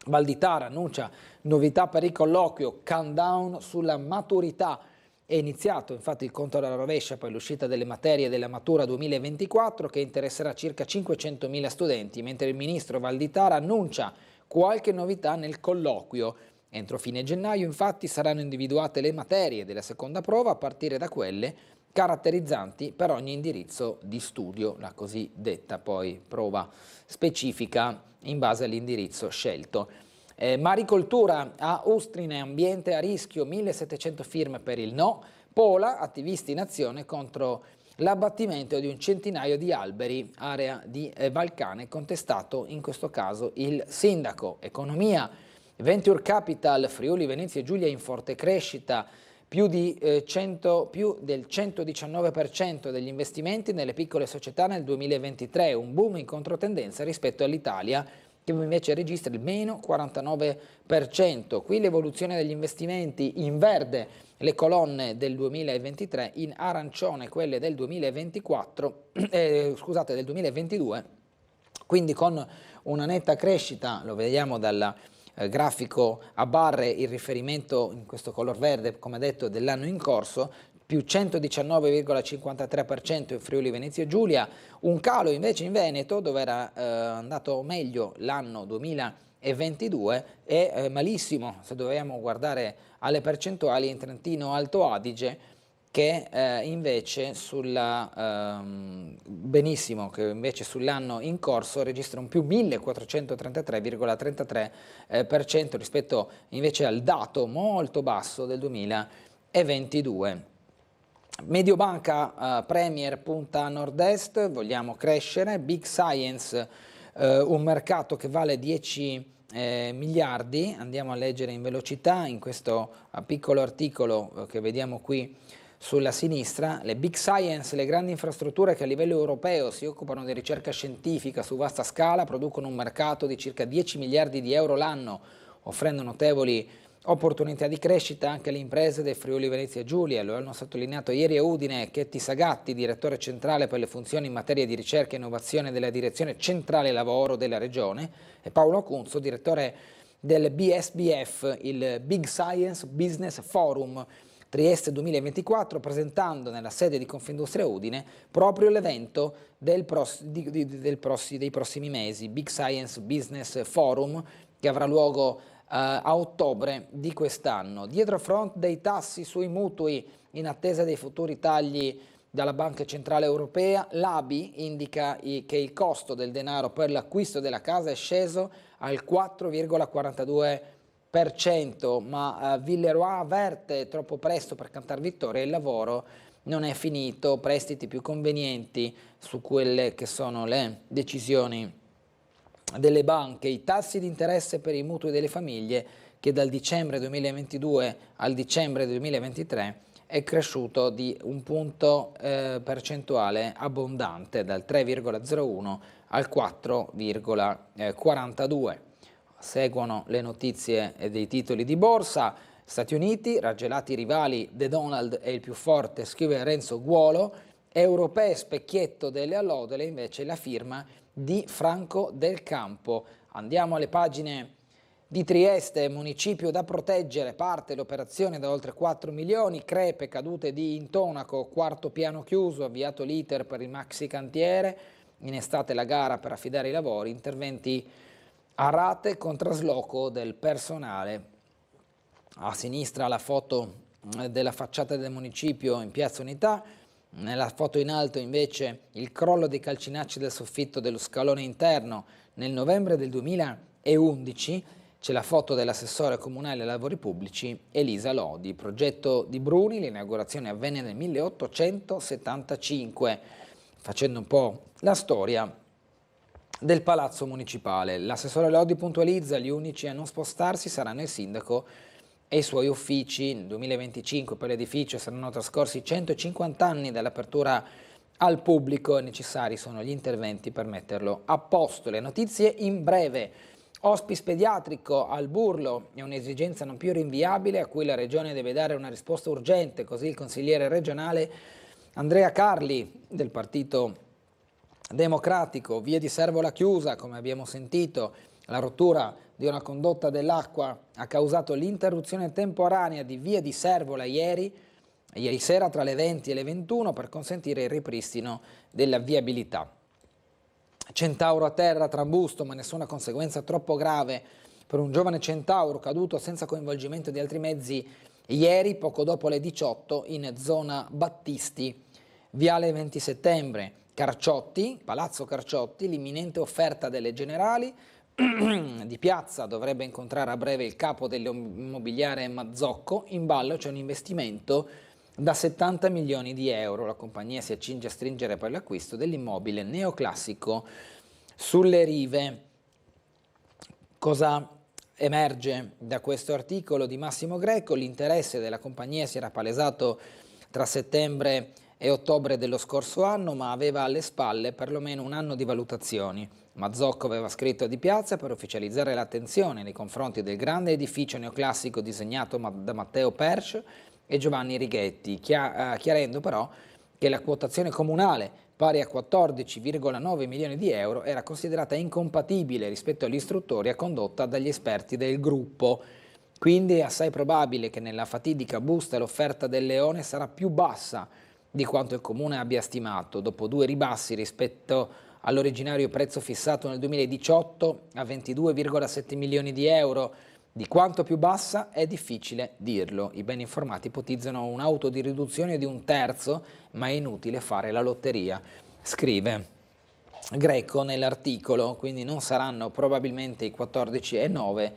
S1: Valditara annuncia novità per il colloquio, countdown sulla maturità. È iniziato infatti il conto alla rovescia per l'uscita delle materie della Matura 2024 che interesserà circa 500.000 studenti, mentre il ministro Valditara annuncia qualche novità nel colloquio. Entro fine gennaio infatti saranno individuate le materie della seconda prova a partire da quelle caratterizzanti per ogni indirizzo di studio, la cosiddetta poi prova specifica in base all'indirizzo scelto. Maricoltura a Ustrine, ambiente a rischio, 1700 firme per il no. Pola, attivisti in azione contro l'abbattimento di un centinaio di alberi, area di Valcane, contestato in questo caso il sindaco. Economia, Venture Capital, Friuli Venezia Giulia in forte crescita, più del 119% degli investimenti nelle piccole società nel 2023, un boom in controtendenza rispetto all'Italia, che invece registra il meno 49%. Qui l'evoluzione degli investimenti in verde, le colonne del 2023, in arancione quelle del 2024, del 2022, quindi con una netta crescita, lo vediamo dal grafico a barre, il riferimento in questo color verde, come detto, dell'anno in corso, più 119,53% in Friuli Venezia Giulia, un calo invece in Veneto dove era andato meglio l'anno 2022 e malissimo se dovevamo guardare alle percentuali in Trentino Alto Adige che invece benissimo che invece sull'anno in corso registra un più 1433,33% rispetto invece al dato molto basso del 2022. Mediobanca Premier punta a nord-est, vogliamo crescere. Big Science, un mercato che vale 10 miliardi, andiamo a leggere in velocità in questo piccolo articolo che vediamo qui sulla sinistra. Le Big Science, le grandi infrastrutture che a livello europeo si occupano di ricerca scientifica su vasta scala, producono un mercato di circa 10 miliardi di euro l'anno, offrendo notevoli opportunità di crescita anche alle imprese del Friuli Venezia Giulia. Lo hanno sottolineato ieri a Udine Chetti Sagatti, direttore centrale per le funzioni in materia di ricerca e innovazione della Direzione Centrale Lavoro della Regione, e Paolo Cunzo, direttore del BSBF, il Big Science Business Forum Trieste 2024, presentando nella sede di Confindustria Udine proprio l'evento dei prossimi mesi, Big Science Business Forum, che avrà luogo a ottobre di quest'anno. Dietro front dei tassi sui mutui in attesa dei futuri tagli dalla Banca Centrale Europea, l'ABI indica che il costo del denaro per l'acquisto della casa è sceso al 4,42%, ma Villeroy avverte troppo presto per cantar vittoria, il lavoro non è finito, prestiti più convenienti su quelle che sono le decisioni delle banche. I tassi di interesse per i mutui delle famiglie, che dal dicembre 2022 al dicembre 2023 è cresciuto di un punto percentuale abbondante, dal 3,01 al 4,42. Seguono le notizie dei titoli di borsa. Stati Uniti, raggelati rivali, The Donald è il più forte, scrive Renzo Guolo. Europee, specchietto delle allodole, invece la firma di Franco Del Campo. Andiamo alle pagine di Trieste, municipio da proteggere, parte l'operazione da oltre 4 milioni, crepe, cadute di intonaco, quarto piano chiuso, avviato l'iter per il maxi cantiere, in estate la gara per affidare i lavori, interventi a rate con trasloco del personale. A sinistra la foto della facciata del municipio in Piazza Unità. Nella foto in alto invece il crollo dei calcinacci del soffitto dello scalone interno nel novembre del 2011, c'è la foto dell'assessore comunale ai lavori pubblici Elisa Lodi. Progetto di Bruni, l'inaugurazione avvenne nel 1875, facendo un po' la storia del palazzo municipale. L'assessore Lodi puntualizza: gli unici a non spostarsi saranno il sindaco e i suoi uffici. Nel 2025 per l'edificio saranno trascorsi 150 anni dall'apertura al pubblico e necessari sono gli interventi per metterlo a posto. Le notizie in breve. Hospice pediatrico al Burlo è un'esigenza non più rinviabile a cui la Regione deve dare una risposta urgente, così il consigliere regionale Andrea Carli del Partito Democratico. Via di Servola chiusa, come abbiamo sentito, la rottura di una condotta dell'acqua ha causato l'interruzione temporanea di Via di Servola ieri sera tra le 20 e le 21 per consentire il ripristino della viabilità. Centauro a terra, trambusto, ma nessuna conseguenza troppo grave per un giovane centauro caduto senza coinvolgimento di altri mezzi ieri, poco dopo le 18, in zona Battisti, Viale 20 Settembre, Carciotti, Palazzo Carciotti, l'imminente offerta delle Generali di Piazza dovrebbe incontrare a breve il capo dell'immobiliare Mazzocco. In ballo c'è un investimento da 70 milioni di euro. La compagnia si accinge a stringere per l'acquisto dell'immobile neoclassico sulle rive. Cosa emerge da questo articolo di Massimo Greco? L'interesse della compagnia si era palesato tra settembre e ottobre dello scorso anno, ma aveva alle spalle perlomeno un anno di valutazioni. Mazzocco aveva scritto a Di Piazza per ufficializzare l'attenzione nei confronti del grande edificio neoclassico disegnato da Matteo Persch e Giovanni Righetti, chiarendo però che la quotazione comunale, pari a 14,9 milioni di euro, era considerata incompatibile rispetto all'istruttoria condotta dagli esperti del gruppo. Quindi è assai probabile che nella fatidica busta l'offerta del Leone sarà più bassa di quanto il Comune abbia stimato, dopo 2 ribassi rispetto all'originario prezzo fissato nel 2018 a 22,7 milioni di euro. Di quanto più bassa è difficile dirlo. I ben informati ipotizzano un'auto di riduzione di 1/3, ma è inutile fare la lotteria, scrive Greco nell'articolo. Quindi non saranno probabilmente i 14,9,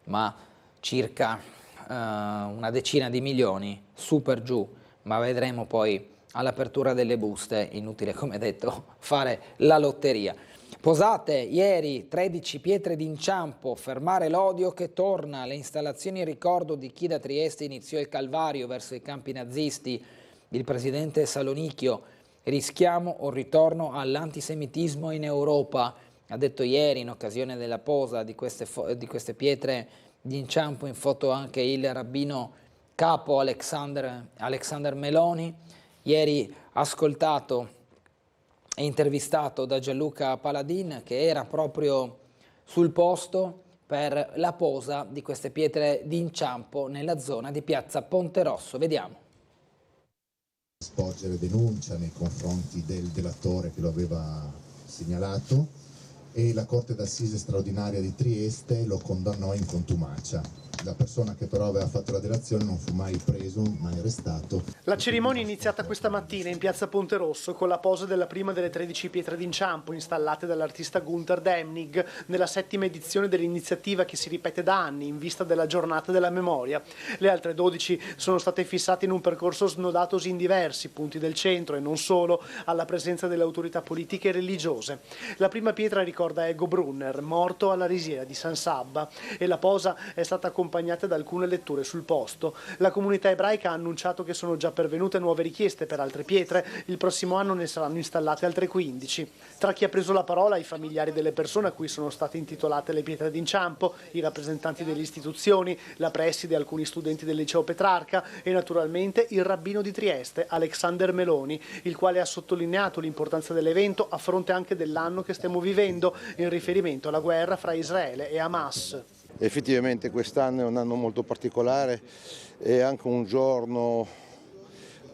S1: ma circa una decina di milioni, su per giù, ma vedremo poi all'apertura delle buste, inutile come detto fare la lotteria. Posate, ieri 13 pietre d'inciampo, fermare l'odio che torna, le installazioni in ricordo di chi da Trieste iniziò il calvario verso i campi nazisti, il presidente Salonicchio, rischiamo un ritorno all'antisemitismo in Europa, ha detto ieri in occasione della posa di queste pietre d'inciampo, in foto anche il rabbino capo Alexander Meloni, ieri ascoltato e intervistato da Gianluca Paladin, che era proprio sul posto per la posa di queste pietre d'inciampo nella zona di piazza Ponte Rosso. Vediamo.
S3: Sporgere denuncia nei confronti del delatore che lo aveva segnalato e la Corte d'Assise straordinaria di Trieste lo condannò in contumacia. La persona che però aveva fatto la delazione non fu mai preso, mai arrestato.
S4: La cerimonia è iniziata questa mattina in piazza Ponte Rosso con la posa della prima delle 13 pietre d'inciampo installate dall'artista Gunther Demnig nella 7ª edizione dell'iniziativa che si ripete da anni in vista della giornata della memoria. Le altre 12 sono state fissate in un percorso snodatosi in diversi punti del centro e non solo, alla presenza delle autorità politiche e religiose. La prima pietra ricorda Ego Brunner, morto alla risiera di San Sabba, e la posa è stata accompagnata da alcune letture sul posto. La comunità ebraica ha annunciato che sono già pervenute nuove richieste per altre pietre, il prossimo anno ne saranno installate altre 15. Tra chi ha preso la parola, i familiari delle persone a cui sono state intitolate le pietre d'inciampo, i rappresentanti delle istituzioni, la preside, alcuni studenti del liceo Petrarca e naturalmente il rabbino di Trieste, Alexander Meloni, il quale ha sottolineato l'importanza dell'evento a fronte anche dell'anno che stiamo vivendo in riferimento alla guerra fra Israele e Hamas.
S5: Effettivamente quest'anno è un anno molto particolare e anche un giorno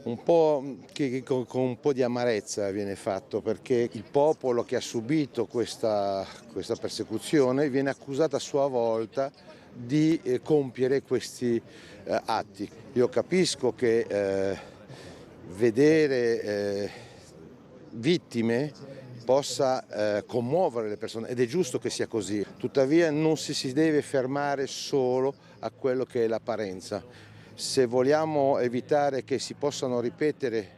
S5: un po' che con un po' di amarezza viene fatto, perché il popolo che ha subito questa persecuzione viene accusato a sua volta di compiere questi atti. Io capisco che vedere vittime possa commuovere le persone ed è giusto che sia così, tuttavia non si deve fermare solo a quello che è l'apparenza. Se vogliamo evitare che si possano ripetere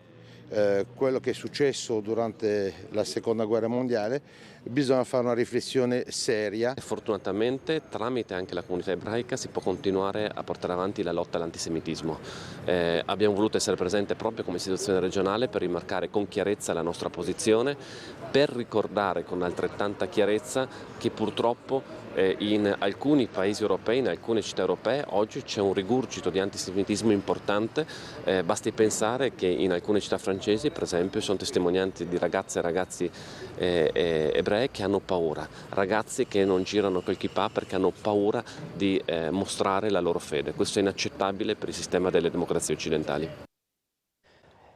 S5: quello che è successo durante la Seconda Guerra Mondiale, bisogna fare una riflessione seria.
S6: Fortunatamente tramite anche la comunità ebraica si può continuare a portare avanti la lotta all'antisemitismo. Abbiamo voluto essere presente proprio come istituzione regionale per rimarcare con chiarezza la nostra posizione, per ricordare con altrettanta chiarezza che purtroppo in alcuni paesi europei, in alcune città europee, oggi c'è un rigurgito di antisemitismo importante. Basti pensare che in alcune città francesi, per esempio, sono testimonianze di ragazze e ragazzi ebrei che hanno paura, ragazzi che non girano col kippah perché hanno paura di mostrare la loro fede. Questo è inaccettabile per il sistema delle democrazie occidentali.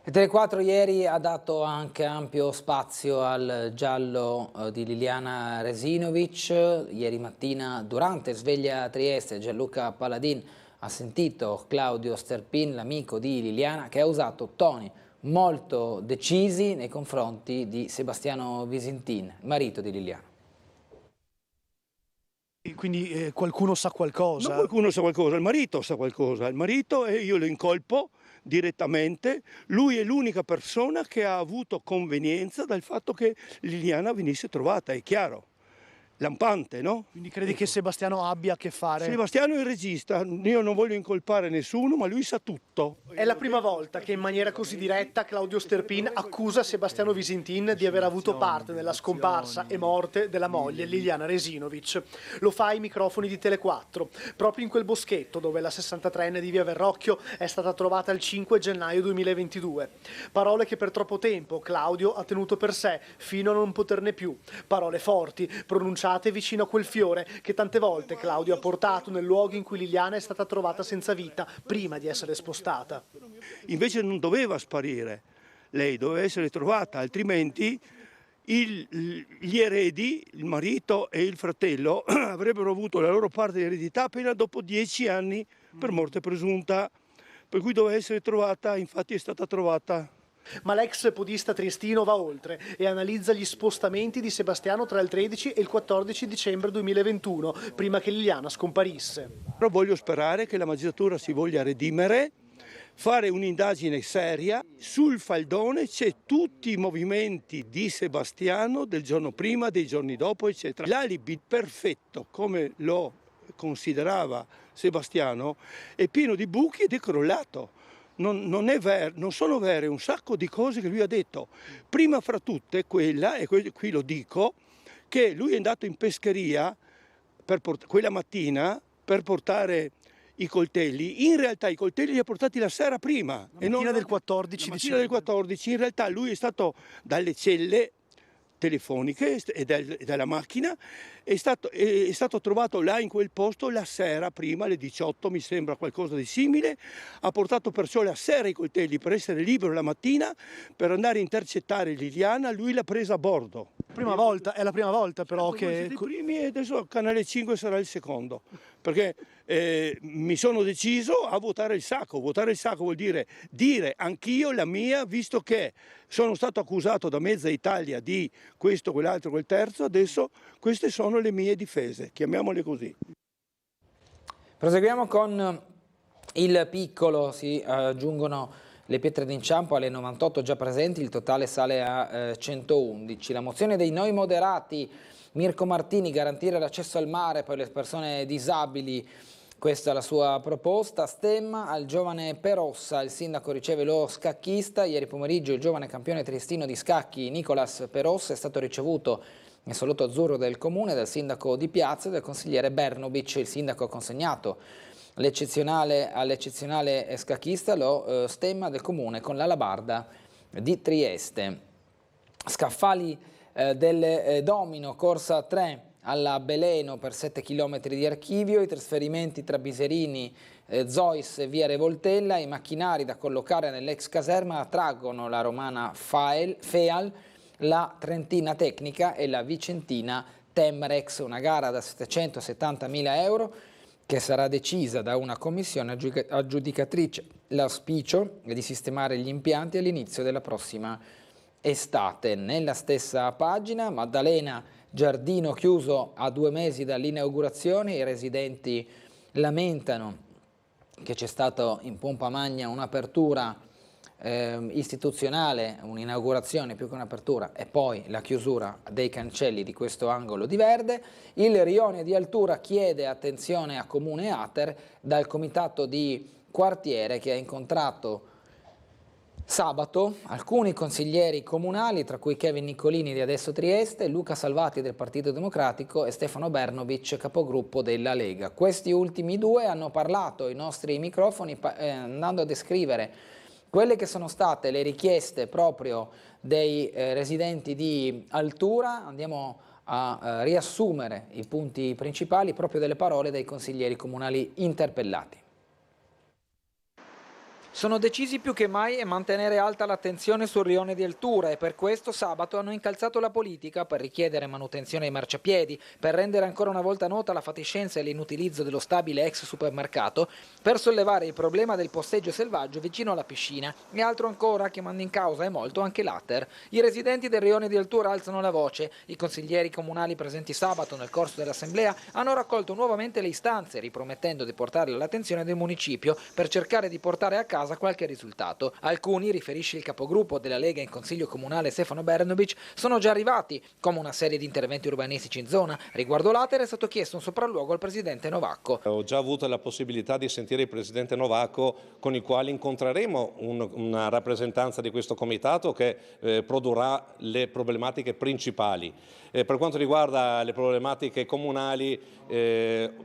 S1: Il Tele4 ieri ha dato anche ampio spazio al giallo di Liliana Resinovic. Ieri mattina, durante Sveglia a Trieste, Gianluca Paladin ha sentito Claudio Sterpin, l'amico di Liliana, che ha usato toni molto decisi nei confronti di Sebastiano Visintin, marito di Liliana.
S4: Quindi qualcuno sa qualcosa?
S7: No, qualcuno sa qualcosa, il marito sa qualcosa, il marito, e io lo incolpo direttamente. Lui è l'unica persona che ha avuto convenienza dal fatto che Liliana venisse trovata, è chiaro, lampante, no?
S4: Quindi credi che Sebastiano abbia a che fare?
S7: Sebastiano è il regista, io non voglio incolpare nessuno, ma lui sa tutto.
S4: È la prima volta che in maniera così diretta Claudio Sterpin accusa Sebastiano Visintin di aver avuto parte nella scomparsa e morte della moglie Liliana Resinovic. Lo fa ai microfoni di Tele4, proprio in quel boschetto dove la 63enne di Via Verrocchio è stata trovata il 5 gennaio 2022. Parole che per troppo tempo Claudio ha tenuto per sé fino a non poterne più. Parole forti, pronunciate vicino a quel fiore che tante volte Claudio ha portato nel luogo in cui Liliana è stata trovata senza vita prima di essere spostata.
S7: Invece non doveva sparire, lei doveva essere trovata, altrimenti gli eredi, il marito e il fratello, avrebbero avuto la loro parte di eredità appena dopo 10 anni per morte presunta, per cui doveva essere trovata, infatti è stata trovata.
S4: Ma l'ex podista triestino va oltre e analizza gli spostamenti di Sebastiano tra il 13 e il 14 dicembre 2021, prima che Liliana scomparisse.
S7: Però voglio sperare che la magistratura si voglia redimere, fare un'indagine seria. Sul faldone c'è tutti i movimenti di Sebastiano del giorno prima, dei giorni dopo, eccetera. L'alibi perfetto, come lo considerava Sebastiano, è pieno di buchi ed è crollato. Non sono vere un sacco di cose che lui ha detto. Prima fra tutte quella, e qui lo dico, che lui è andato in pescheria quella mattina per portare i coltelli. In realtà i coltelli li ha portati la sera prima.
S4: La mattina del 14
S7: dicembre. Del 14, in realtà lui è stato dalle celle telefoniche e dalla macchina, è stato trovato là in quel posto la sera prima, alle 18, mi sembra qualcosa di simile. Ha portato perciò la sera i coltelli per essere libero la mattina per andare a intercettare Liliana. Lui l'ha presa a bordo.
S4: È la prima volta però che...
S7: I primi, e adesso Canale 5 sarà il secondo, perché mi sono deciso a votare il sacco. Votare il sacco vuol dire anch'io la mia, visto che sono stato accusato da mezza Italia di questo, quell'altro, quel terzo, adesso queste sono le mie difese, chiamiamole così.
S1: Proseguiamo con il piccolo, si aggiungono le pietre d'inciampo alle 98 già presenti, il totale sale a 111. La mozione dei Noi Moderati, Mirko Martini, garantire l'accesso al mare per le persone disabili, questa è la sua proposta. Stemma al giovane Perossa, il sindaco riceve lo scacchista. Ieri pomeriggio il giovane campione triestino di scacchi Nicolas Perossa è stato ricevuto nel salotto azzurro del comune dal sindaco di Piazza e dal consigliere Bernobic. Il sindaco ha consegnato all'eccezionale scacchista lo stemma del comune con l'alabarda di Trieste. Scaffali del Domino, corsa 3 alla Beleno per 7 km di archivio, i trasferimenti tra Biserini, Zois e via Revoltella, i macchinari da collocare nell'ex caserma attraggono la romana Feal, la trentina Tecnica e la vicentina Temrex, una gara da 770.000 euro che sarà decisa da una commissione aggiudicatrice. L'auspicio è di sistemare gli impianti all'inizio della prossima estate. Nella stessa pagina, Maddalena, giardino chiuso a 2 mesi dall'inaugurazione, i residenti lamentano che c'è stato in pompa magna un'apertura istituzionale, un'inaugurazione più che un'apertura e poi la chiusura dei cancelli di questo angolo di verde. Il rione di Altura chiede attenzione a Comune Ater dal comitato di quartiere che ha incontrato sabato alcuni consiglieri comunali, tra cui Kevin Niccolini di Adesso Trieste, Luca Salvati del Partito Democratico e Stefano Bernovic, capogruppo della Lega. Questi ultimi due hanno parlato ai nostri microfoni andando a descrivere quelle che sono state le richieste proprio dei residenti di Altura. Andiamo a riassumere i punti principali proprio delle parole dei consiglieri comunali interpellati. Sono decisi più che mai a mantenere alta l'attenzione sul rione di Altura e per questo sabato hanno incalzato la politica per richiedere manutenzione ai marciapiedi, per rendere ancora una volta nota la fatiscenza e l'inutilizzo dello stabile ex supermercato, per sollevare il problema del posteggio selvaggio vicino alla piscina e altro ancora che manda in causa e molto anche l'Ater. I residenti del rione di Altura alzano la voce. I consiglieri comunali presenti sabato nel corso dell'assemblea hanno raccolto nuovamente le istanze, ripromettendo di portarle all'attenzione del municipio per cercare di portare a casa qualche risultato. Alcuni, riferisce il capogruppo della Lega in Consiglio Comunale Stefano Bernovic, sono già arrivati, come una serie di interventi urbanistici in zona. Riguardo l'Ater è stato chiesto un sopralluogo al presidente Novacco.
S8: Ho già avuto la possibilità di sentire il presidente Novacco, con il quale incontreremo una rappresentanza di questo comitato che produrrà le problematiche principali. Per quanto riguarda le problematiche comunali,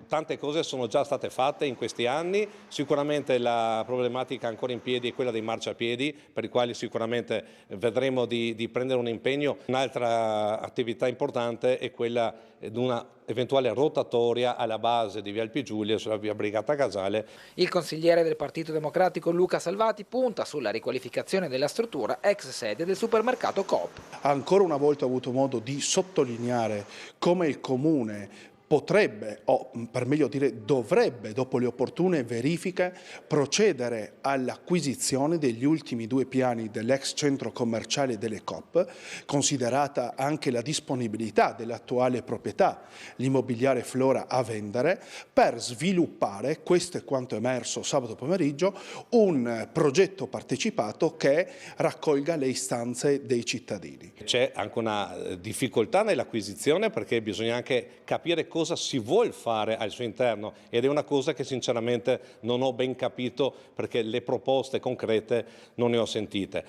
S8: tante cose sono già state fatte in questi anni. Sicuramente la problematica ancora in piedi è quella dei marciapiedi, per i quali sicuramente vedremo di prendere un impegno. Un'altra attività importante è quella di una eventuale rotatoria alla base di Via Alpi Giulia sulla via Brigata Casale.
S1: Il consigliere del Partito Democratico Luca Salvati punta sulla riqualificazione della struttura ex sede del supermercato Coop.
S9: Ancora una volta ho avuto modo di sottolineare come il Comune potrebbe, o per meglio dire dovrebbe, dopo le opportune verifiche, procedere all'acquisizione degli ultimi 2 piani dell'ex centro commerciale delle Coop, considerata anche la disponibilità dell'attuale proprietà, l'immobiliare Flora a vendere, per sviluppare, questo è quanto emerso sabato pomeriggio, un progetto partecipato che raccolga le istanze dei cittadini.
S8: C'è anche una difficoltà nell'acquisizione perché bisogna anche capire cosa si vuol fare al suo interno ed è una cosa che sinceramente non ho ben capito perché le proposte concrete non ne ho sentite.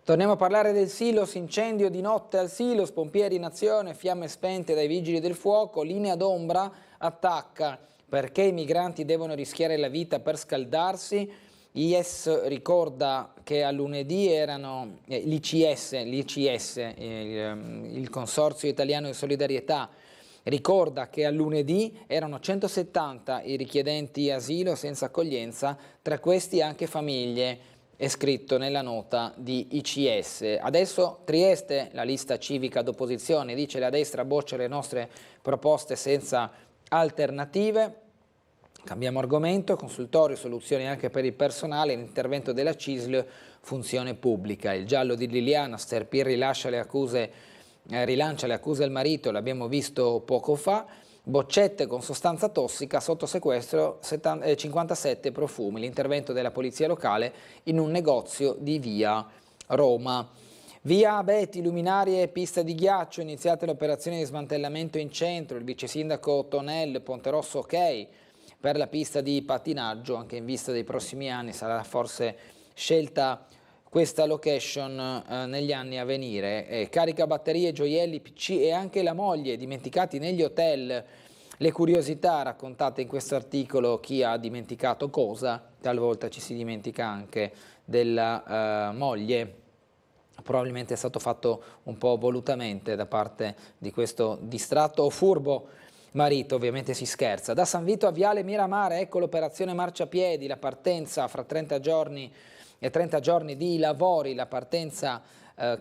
S1: Torniamo a parlare del Silos, incendio di notte al Silos, pompieri in azione, fiamme spente dai vigili del fuoco, linea d'ombra attacca perché i migranti devono rischiare la vita per scaldarsi. IS ricorda che a lunedì erano l'ICS, il Consorzio Italiano di Solidarietà, ricorda che a lunedì erano 170 i richiedenti asilo senza accoglienza, tra questi anche famiglie, è scritto nella nota di ICS. Adesso Trieste, la lista civica d'opposizione, dice la destra boccia le nostre proposte senza alternative. Cambiamo argomento, consultorio, soluzioni anche per il personale, l'intervento della CISL, funzione pubblica. Il giallo di Liliana, Sterpir rilancia le accuse al marito, l'abbiamo visto poco fa. Boccette con sostanza tossica, sotto sequestro 57 profumi, l'intervento della polizia locale in un negozio di via Roma. Via Abeti, luminarie e pista di ghiaccio, iniziate le operazioni di smantellamento in centro, il vice sindaco Tonel, Ponterosso ok. Per la pista di pattinaggio, anche in vista dei prossimi anni, sarà forse scelta questa location negli anni a venire. Carica batterie, gioielli, PC e anche la moglie dimenticati negli hotel. Le curiosità raccontate in questo articolo, chi ha dimenticato cosa, talvolta ci si dimentica anche della moglie. Probabilmente è stato fatto un po' volutamente da parte di questo distratto o furbo marito, ovviamente si scherza. Da San Vito a Viale Miramare, ecco l'operazione marciapiedi, la partenza fra 30 giorni di lavori, la partenza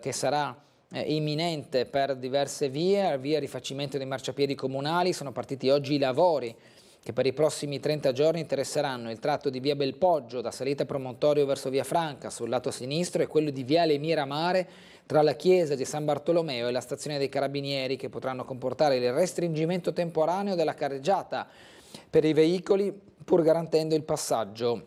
S1: che sarà imminente per diverse vie rifacimento dei marciapiedi comunali. Sono partiti oggi i lavori che per i prossimi 30 giorni interesseranno il tratto di via Belpoggio da Salita Promontorio verso via Franca sul lato sinistro e quello di Viale Miramare tra la chiesa di San Bartolomeo e la stazione dei Carabinieri, che potranno comportare il restringimento temporaneo della carreggiata per i veicoli pur garantendo il passaggio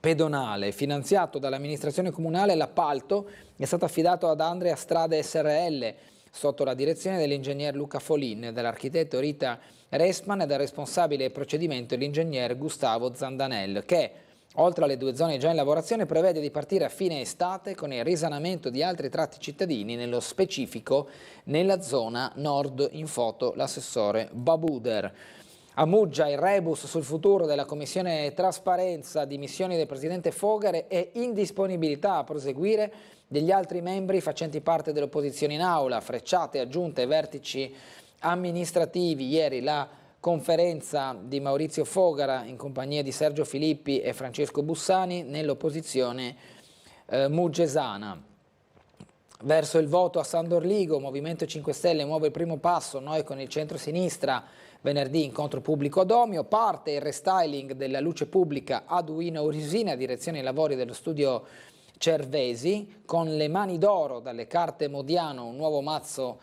S1: pedonale finanziato dall'amministrazione comunale. L'appalto è stato affidato ad Andrea Strade SRL sotto la direzione dell'ingegner Luca Folin, dell'architetto Rita Resman e del responsabile procedimento l'ingegner Gustavo Zandanel, che oltre alle 2 zone già in lavorazione prevede di partire a fine estate con il risanamento di altri tratti cittadini, nello specifico nella zona nord. In foto l'assessore Babuder. A Muggia il rebus sul futuro della commissione trasparenza, dimissioni del presidente Fogare e indisponibilità a proseguire degli altri membri facenti parte dell'opposizione in aula, frecciate aggiunte ai vertici amministrativi. Ieri la conferenza di Maurizio Fogara in compagnia di Sergio Filippi e Francesco Bussani nell'opposizione muggesana. Verso il voto a San Dorligo, Movimento 5 Stelle muove il primo passo, noi con il centro-sinistra. Venerdì incontro pubblico ad Omio, parte il restyling della luce pubblica a Duino Urisina, direzione ai lavori dello studio Cervesi, con le mani d'oro dalle carte Modiano, un nuovo mazzo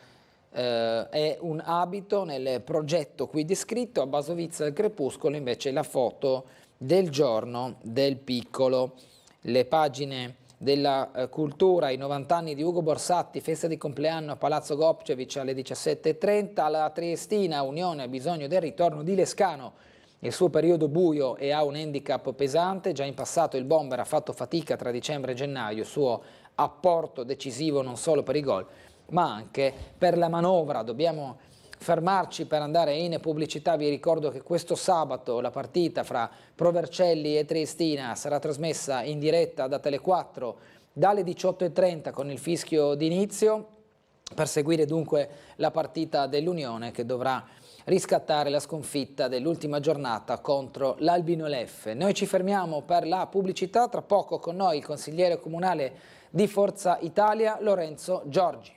S1: e un abito nel progetto qui descritto. A Basovizza del Crepuscolo invece la foto del giorno del piccolo. Le pagine della cultura, i 90 anni di Ugo Borsatti, festa di compleanno a Palazzo Gopcevic alle 17:30, la Triestina Unione ha bisogno del ritorno di Lescano, il suo periodo buio e ha un handicap pesante, già in passato il bomber ha fatto fatica tra dicembre e gennaio, il suo apporto decisivo non solo per i gol ma anche per la manovra. Dobbiamo fermarci per andare in pubblicità. Vi ricordo che questo sabato la partita fra Provercelli e Triestina sarà trasmessa in diretta da Tele4 dalle 18:30 con il fischio d'inizio, per seguire dunque la partita dell'Unione che dovrà riscattare la sconfitta dell'ultima giornata contro l'Albino Leffe. Noi ci fermiamo per la pubblicità, tra poco con noi il consigliere comunale di Forza Italia Lorenzo Giorgi.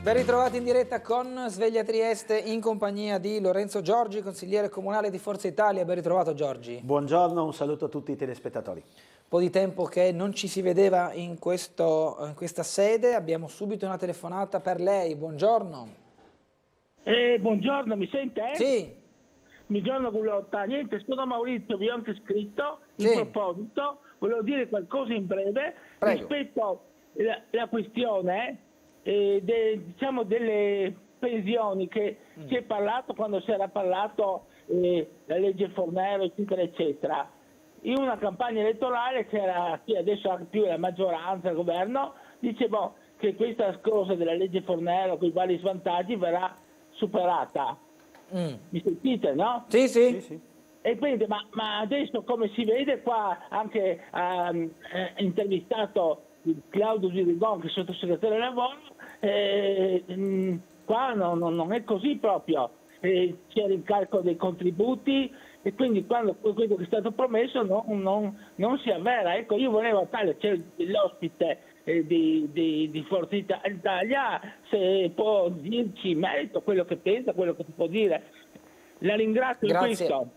S1: Ben ritrovati in diretta con Sveglia Trieste in compagnia di Lorenzo Giorgi, consigliere comunale di Forza Italia. Ben ritrovato Giorgi.
S10: Buongiorno, un saluto a tutti i telespettatori.
S1: Un po' di tempo che non ci si vedeva in questa sede, abbiamo subito una telefonata per lei. Buongiorno.
S11: Buongiorno, mi sente?
S1: Sì.
S11: Buongiorno Gulotta, niente, sono Maurizio, vi ho anche scritto. In
S1: Sì.
S11: proposito, volevo dire qualcosa in breve.
S1: Prego.
S11: Rispetto alla questione diciamo delle pensioni che si è parlato quando si era parlato la legge Fornero eccetera eccetera. In una campagna elettorale c'era chi adesso ha più la maggioranza, il governo, dicevo che questa cosa della legge Fornero con i vari svantaggi verrà superata. Mi sentite, no?
S1: Sì, sì.
S11: E quindi, ma adesso come si vede qua anche ha intervistato Claudio Zirigon, che è sottosegretario del lavoro, qua non è così proprio. C'è l'incalco dei contributi e quindi quando quello che è stato promesso non si avvera. Ecco, io volevo c'è l'ospite di Forza Italia, se può dirci in merito quello che pensa, quello che può dire. La ringrazio di questo.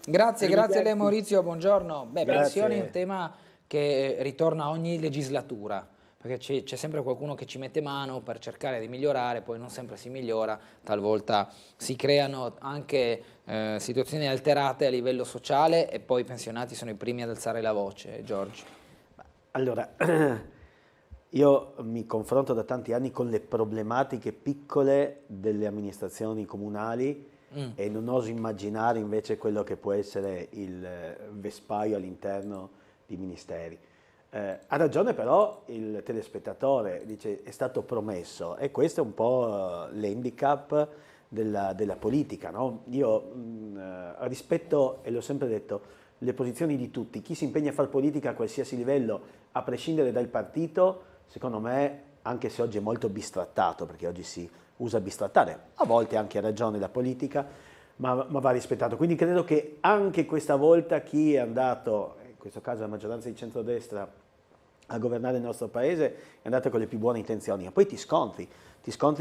S1: Grazie a lei Maurizio, buongiorno. Pensioni è un tema che ritorna ogni legislatura, perché c'è sempre qualcuno che ci mette mano per cercare di migliorare, poi non sempre si migliora, talvolta si creano anche situazioni alterate a livello sociale e poi i pensionati sono i primi ad alzare la voce. Giorgi.
S10: Allora, io mi confronto da tanti anni con le problematiche piccole delle amministrazioni comunali e non oso immaginare invece quello che può essere il vespaio all'interno di ministeri. Ha ragione però il telespettatore, dice è stato promesso e questo è un po' l'handicap della politica, no? Io rispetto, e l'ho sempre detto, le posizioni di tutti, chi si impegna a fare politica a qualsiasi livello, a prescindere dal partito, secondo me, anche se oggi è molto bistrattato, perché oggi si usa bistrattare, a volte anche ha ragione la politica, ma va rispettato. Quindi credo che anche questa volta chi è andato, in questo caso la maggioranza di centrodestra, a governare il nostro paese è andata con le più buone intenzioni, e poi ti scontri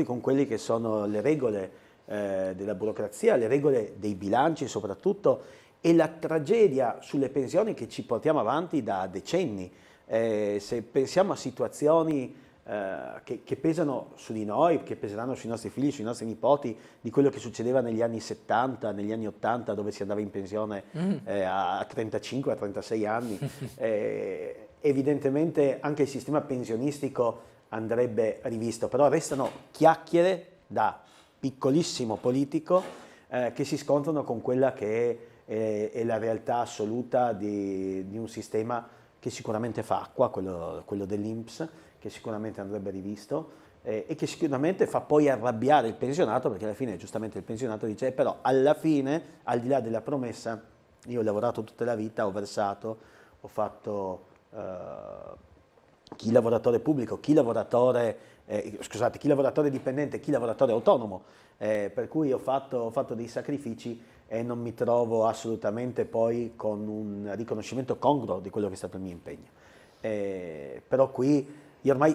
S10: con quelle che sono le regole della burocrazia, le regole dei bilanci soprattutto, e la tragedia sulle pensioni che ci portiamo avanti da decenni. Se pensiamo a situazioni che pesano su di noi, che peseranno sui nostri figli, sui nostri nipoti, di quello che succedeva negli anni 70, negli anni 80, dove si andava in pensione a 35, a 36 anni, evidentemente anche il sistema pensionistico andrebbe rivisto, però restano chiacchiere da piccolissimo politico che si scontrano con quella che è la realtà assoluta di un sistema che sicuramente fa acqua, quello dell'INPS, che sicuramente andrebbe rivisto e che sicuramente fa poi arrabbiare il pensionato, perché alla fine giustamente il pensionato dice però alla fine, al di là della promessa, io ho lavorato tutta la vita, ho versato, ho fatto chi lavoratore pubblico, chi lavoratore dipendente, chi lavoratore autonomo, per cui ho fatto dei sacrifici e non mi trovo assolutamente poi con un riconoscimento congruo di quello che è stato il mio impegno. Però qui io ormai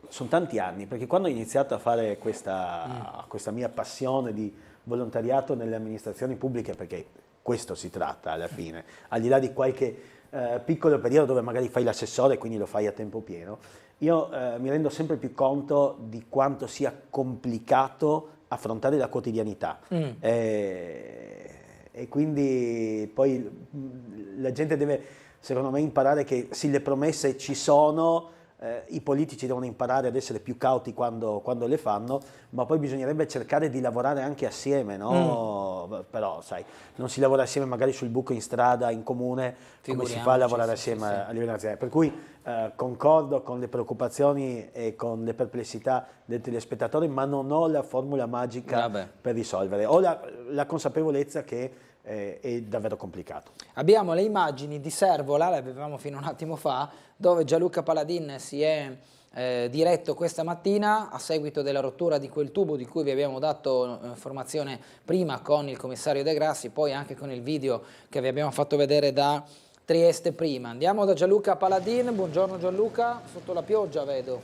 S10: sono tanti anni, perché quando ho iniziato a fare questa mia passione di volontariato nelle amministrazioni pubbliche, perché questo si tratta alla fine, al di là di qualche piccolo periodo dove magari fai l'assessore e quindi lo fai a tempo pieno, io mi rendo sempre più conto di quanto sia complicato affrontare la quotidianità. E quindi poi la gente deve, secondo me, imparare che sì, le promesse ci sono, i politici devono imparare ad essere più cauti quando le fanno, ma poi bisognerebbe cercare di lavorare anche assieme, no? Però sai, non si lavora assieme magari sul buco in strada, in comune, come si fa a lavorare assieme a livello nazionale. Per cui concordo con le preoccupazioni e con le perplessità del telespettatore, ma non ho la formula magica per risolvere. Ho la consapevolezza che è davvero complicato.
S1: Abbiamo le immagini di Servola, le avevamo fino a un attimo fa, dove Gianluca Paladin si è diretto questa mattina a seguito della rottura di quel tubo di cui vi abbiamo dato informazione prima con il commissario De Grassi, poi anche con il video che vi abbiamo fatto vedere da Trieste prima. Andiamo da Gianluca Paladin. Buongiorno Gianluca, sotto la pioggia vedo.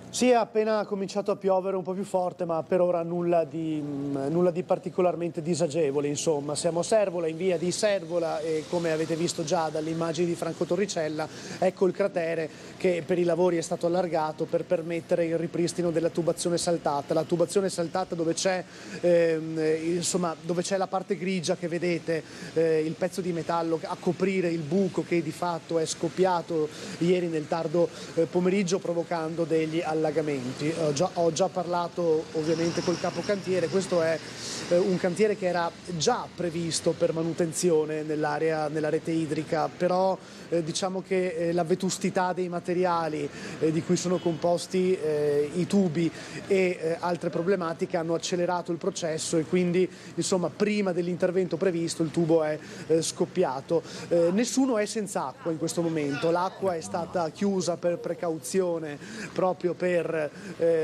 S4: Sì, è appena cominciato a piovere un po' più forte, ma per ora nulla di particolarmente disagevole, insomma. Siamo a Servola, in via di Servola, e come avete visto già dalle immagini di Franco Torricella, ecco il cratere che per i lavori è stato allargato per permettere il ripristino della tubazione saltata. La tubazione saltata dove c'è la parte grigia che vedete, il pezzo di metallo a coprire il buco che di fatto è scoppiato ieri nel tardo pomeriggio, provocando degli allagamenti. Ho già parlato ovviamente col capocantiere. Questo è un cantiere che era già previsto per manutenzione nella rete idrica, però diciamo che la vetustità dei materiali di cui sono composti i tubi e altre problematiche hanno accelerato il processo, e quindi insomma prima dell'intervento previsto il tubo è scoppiato. Nessuno è senza acqua in questo momento, l'acqua è stata chiusa per precauzione proprio per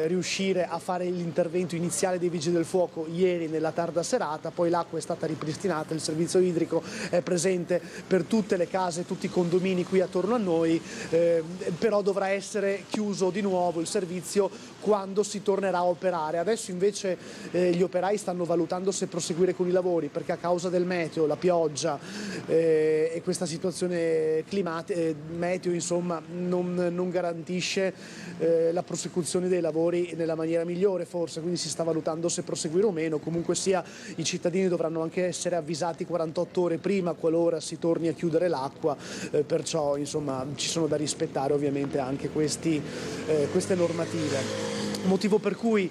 S4: riuscire a fare l'intervento iniziale dei Vigili del Fuoco ieri nella tarda serata. Poi l'acqua è stata ripristinata, il servizio idrico è presente per tutte le case, tutti i condomini qui attorno a noi, però dovrà essere chiuso di nuovo il servizio quando si tornerà a operare. Adesso invece gli operai stanno valutando se proseguire con i lavori, perché a causa del meteo, la pioggia e questa situazione meteo insomma non garantisce la prosecuzione dei lavori nella maniera migliore forse, quindi si sta valutando se proseguire o meno. Comunque sia, i cittadini dovranno anche essere avvisati 48 ore prima qualora si torni a chiudere l'acqua, perciò insomma ci sono da rispettare ovviamente anche queste normative. Motivo per cui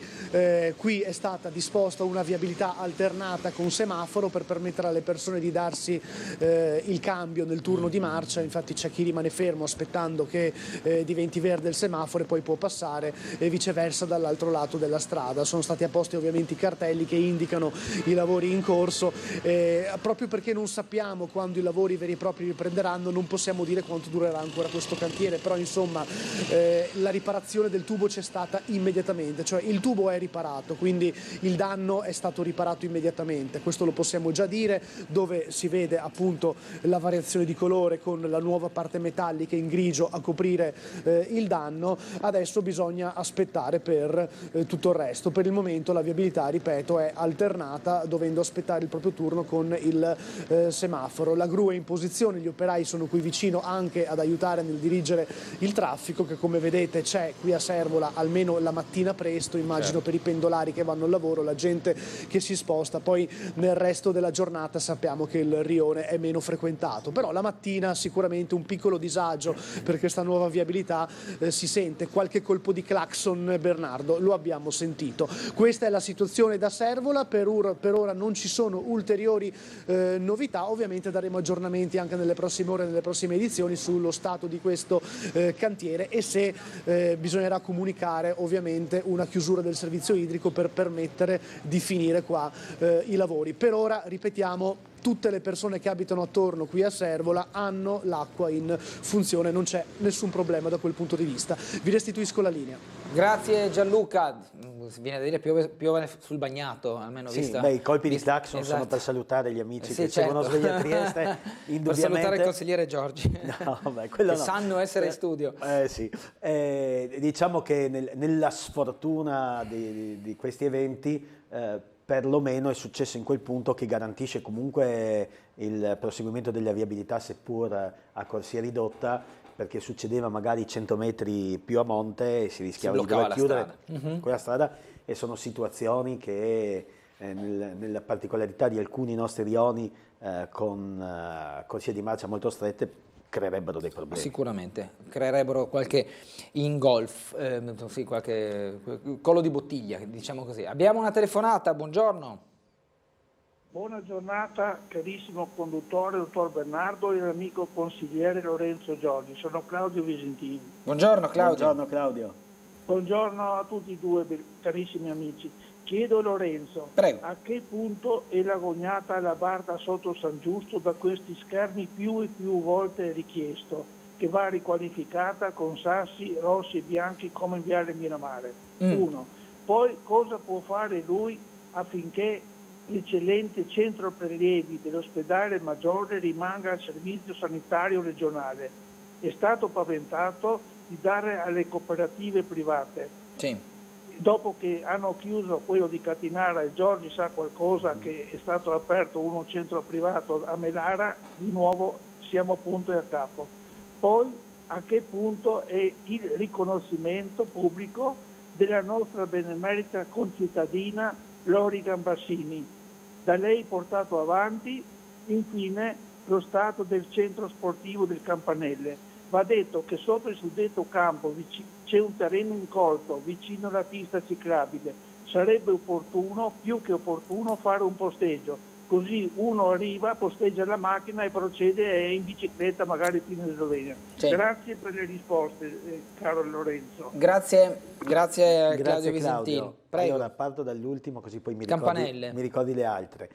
S4: qui è stata disposta una viabilità alternata con semaforo per permettere alle persone di darsi il cambio nel turno di marcia. Infatti c'è chi rimane fermo aspettando che diventi verde il semaforo e poi può passare, e viceversa dall'altro lato della strada. Sono stati apposti ovviamente i cartelli che indicano i lavori in corso, proprio perché non sappiamo quando i lavori veri e propri riprenderanno. Non possiamo dire quanto durerà ancora questo cantiere, però insomma la riparazione del tubo c'è stata immediatamente immediatamente, cioè il tubo è riparato, quindi il danno è stato riparato immediatamente, questo lo possiamo già dire, dove si vede appunto la variazione di colore con la nuova parte metallica in grigio a coprire il danno. Adesso bisogna aspettare per tutto il resto. Per il momento la viabilità, ripeto, è alternata, dovendo aspettare il proprio turno con il semaforo. La gru è in posizione, gli operai sono qui vicino anche ad aiutare nel dirigere il traffico, che come vedete c'è qui a Servola almeno la mattina presto, immagino per i pendolari che vanno al lavoro, la gente che si sposta. Poi nel resto della giornata sappiamo che il rione è meno frequentato, però la mattina sicuramente un piccolo disagio per questa nuova viabilità si sente. Qualche colpo di clacson, Bernardo, lo abbiamo sentito. Questa è la situazione da Servola, per ora non ci sono ulteriori novità, ovviamente daremo aggiornamenti anche nelle prossime ore, nelle prossime edizioni sullo stato di questo cantiere e se bisognerà comunicare ovviamente una chiusura del servizio idrico per permettere di finire qua i lavori. Per ora, ripetiamo, tutte le persone che abitano attorno qui a Servola hanno l'acqua in funzione, non c'è nessun problema da quel punto di vista. Vi restituisco la linea.
S1: Grazie Gianluca, viene da dire piove sul bagnato, almeno
S10: sì,
S1: vista.
S10: Beh, i colpi di clacson
S1: esatto.
S10: sono per salutare gli amici
S1: sì,
S10: che seguono
S1: certo.
S10: Sveglia Trieste, indubbiamente.
S1: Per salutare il consigliere Giorgi,
S10: no, beh, quello
S1: che
S10: no.
S1: sanno essere in studio.
S10: Sì. Diciamo che nella sfortuna di questi eventi, perlomeno è successo in quel punto che garantisce comunque il proseguimento della viabilità, seppur a corsia ridotta, perché succedeva magari 100 metri più a monte e si rischiava di dover chiudere quella strada, e sono situazioni che nella particolarità di alcuni nostri rioni con corsie di marcia molto strette creerebbero dei problemi.
S1: Sicuramente, creerebbero qualche ingolf, sì, qualche collo di bottiglia, diciamo così. Abbiamo una telefonata, buongiorno.
S12: Buona giornata carissimo conduttore, dottor Bernardo, e l'amico consigliere Lorenzo Giorgi. Sono Claudio Visentini.
S1: Buongiorno Claudio.
S10: Buongiorno Claudio.
S12: Buongiorno a tutti e due carissimi amici. Chiedo Lorenzo,
S1: prego,
S12: a che punto è l'agognata la barda sotto San Giusto da questi schermi più e più volte richiesto, che va riqualificata con sassi rossi e bianchi come in Viale Miramare? Uno. Poi cosa può fare lui affinché l'eccellente centro prelievi dell'ospedale Maggiore rimanga al servizio sanitario regionale? È stato paventato di dare alle cooperative private.
S1: Sì.
S12: Dopo che hanno chiuso quello di Catinara, e Giorgi sa qualcosa, che è stato aperto uno centro privato a Melara, di nuovo siamo punto e a capo. Poi a che punto è il riconoscimento pubblico della nostra benemerita concittadina Lori Gambassini, da lei portato avanti? Infine lo stato del centro sportivo del Campanelle. Va detto che sopra il suddetto campo c'è un terreno incolto vicino alla pista ciclabile. Sarebbe opportuno, più che opportuno, fare un posteggio. Così uno arriva, posteggia la macchina e procede in bicicletta magari fino in Slovenia. Sì. Grazie per le risposte, caro Lorenzo.
S1: Grazie Claudio Visentini. Prego.
S10: Allora parto dall'ultimo, così poi mi ricordi le altre.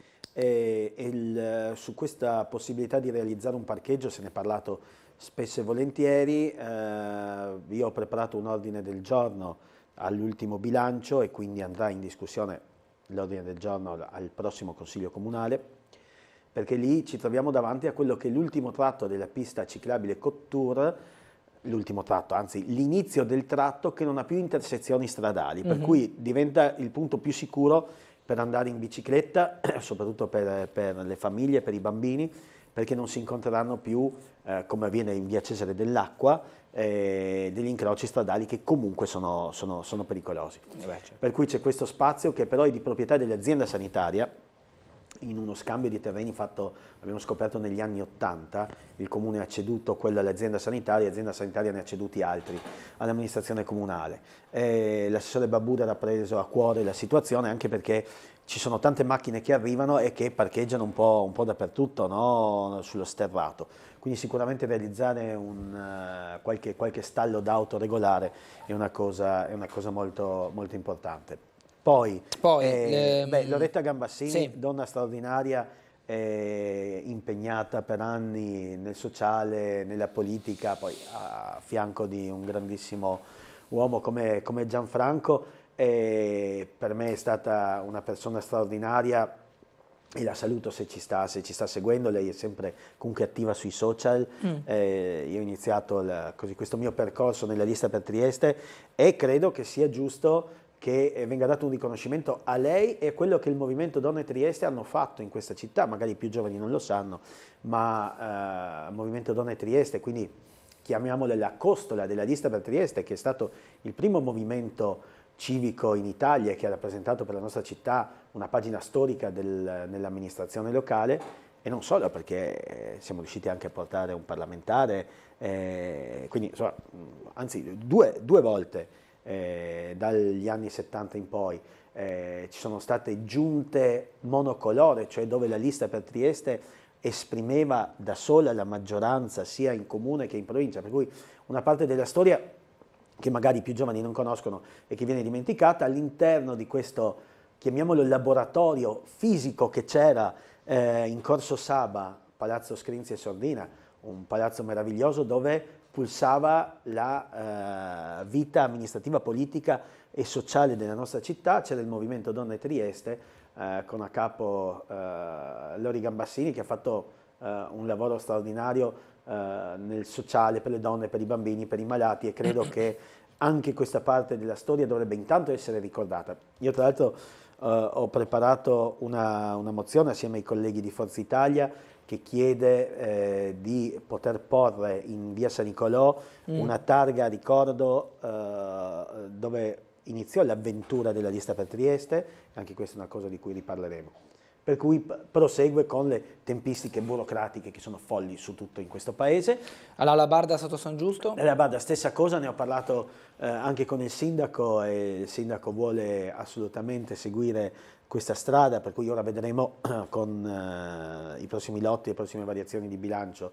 S10: Su questa possibilità di realizzare un parcheggio se ne è parlato spesso e volentieri. Io ho preparato un ordine del giorno all'ultimo bilancio e quindi andrà in discussione l'ordine del giorno al prossimo Consiglio Comunale, perché lì ci troviamo davanti a quello che è l'ultimo tratto della pista ciclabile Cottour, l'ultimo tratto, anzi l'inizio del tratto che non ha più intersezioni stradali, per cui diventa il punto più sicuro per andare in bicicletta, soprattutto per le famiglie, per i bambini, perché non si incontreranno più, come avviene in via Cesare dell'Acqua, degli incroci stradali che comunque sono pericolosi. Per cui c'è questo spazio che però è di proprietà dell'azienda sanitaria, in uno scambio di terreni fatto, abbiamo scoperto negli anni '80, il comune ha ceduto quello all'azienda sanitaria, l'azienda sanitaria ne ha ceduti altri all'amministrazione comunale. L'assessore Babbuda ha preso a cuore la situazione, anche perché ci sono tante macchine che arrivano e che parcheggiano un po' dappertutto, no? Sullo sterrato. Quindi sicuramente realizzare qualche stallo d'auto regolare è una cosa molto, molto importante. Poi Loretta Gambassini, sì, donna straordinaria, impegnata per anni nel sociale, nella politica, poi a fianco di un grandissimo uomo come Gianfranco. e per me è stata una persona straordinaria e la saluto se ci sta seguendo. Lei è sempre comunque attiva sui social. Io ho iniziato questo mio percorso nella lista per Trieste e credo che sia giusto che venga dato un riconoscimento a lei e a quello che il Movimento Donne Trieste hanno fatto in questa città. Magari i più giovani non lo sanno, ma il Movimento Donne Trieste, quindi chiamiamole la costola della lista per Trieste, che è stato il primo movimento civico in Italia e che ha rappresentato per la nostra città una pagina storica nell'amministrazione locale, e non solo, perché siamo riusciti anche a portare un parlamentare, quindi insomma, anzi due volte dagli anni 70 in poi ci sono state giunte monocolore, cioè dove la lista per Trieste esprimeva da sola la maggioranza sia in comune che in provincia, per cui una parte della storia che magari i più giovani non conoscono e che viene dimenticata all'interno di questo, chiamiamolo laboratorio fisico che c'era in Corso Saba, Palazzo Scrinzi e Sordina, un palazzo meraviglioso dove pulsava la vita amministrativa, politica e sociale della nostra città. C'era il Movimento Donne Trieste con a capo Lori Gambassini, che ha fatto un lavoro straordinario nel sociale, per le donne, per i bambini, per i malati, e credo che anche questa parte della storia dovrebbe intanto essere ricordata. Io tra l'altro ho preparato una mozione assieme ai colleghi di Forza Italia che chiede di poter porre in via San Nicolò una targa a ricordo dove iniziò l'avventura della lista per Trieste, anche questa è una cosa di cui riparleremo. Per cui prosegue con le tempistiche burocratiche che sono folli su tutto in questo paese.
S1: All'Alabarda sotto San Giusto?
S10: All'Alabarda stessa cosa, ne ho parlato anche con il sindaco e il sindaco vuole assolutamente seguire questa strada, per cui ora vedremo con i prossimi lotti e le prossime variazioni di bilancio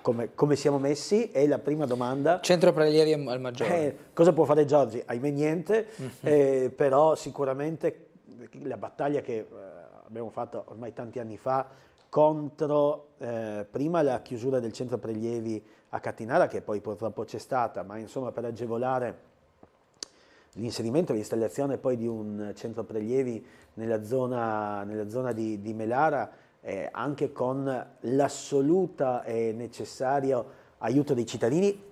S10: come siamo messi. E la prima domanda...
S1: Centro prelievi al Maggiore.
S10: Cosa può fare Giorgi? Ahimè niente, però sicuramente la battaglia che abbiamo fatto ormai tanti anni fa contro prima la chiusura del centro prelievi a Catinara, che poi purtroppo c'è stata, ma insomma per agevolare l'inserimento e l'installazione poi di un centro prelievi nella zona di Melara, anche con l'assoluta e necessario aiuto dei cittadini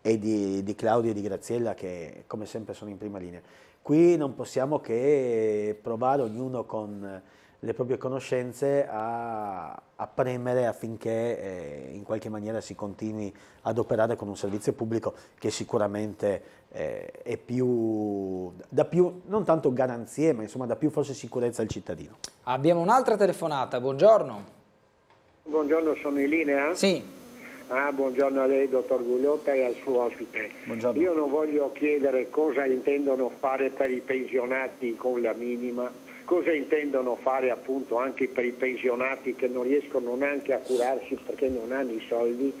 S10: e di Claudio e di Graziella, che come sempre sono in prima linea. Qui non possiamo che provare ognuno con le proprie conoscenze a premere affinché in qualche maniera si continui ad operare con un servizio pubblico che sicuramente è dà più, non tanto garanzie, ma insomma dà più forse sicurezza al cittadino.
S1: Abbiamo un'altra telefonata, buongiorno.
S13: Buongiorno, sono in linea?
S1: Sì.
S13: Buongiorno a lei, dottor Gullotta, e al suo ospite.
S10: Buongiorno.
S13: Io non voglio chiedere cosa intendono fare per i pensionati con la minima, cosa intendono fare appunto anche per i pensionati che non riescono neanche a curarsi perché non hanno i soldi.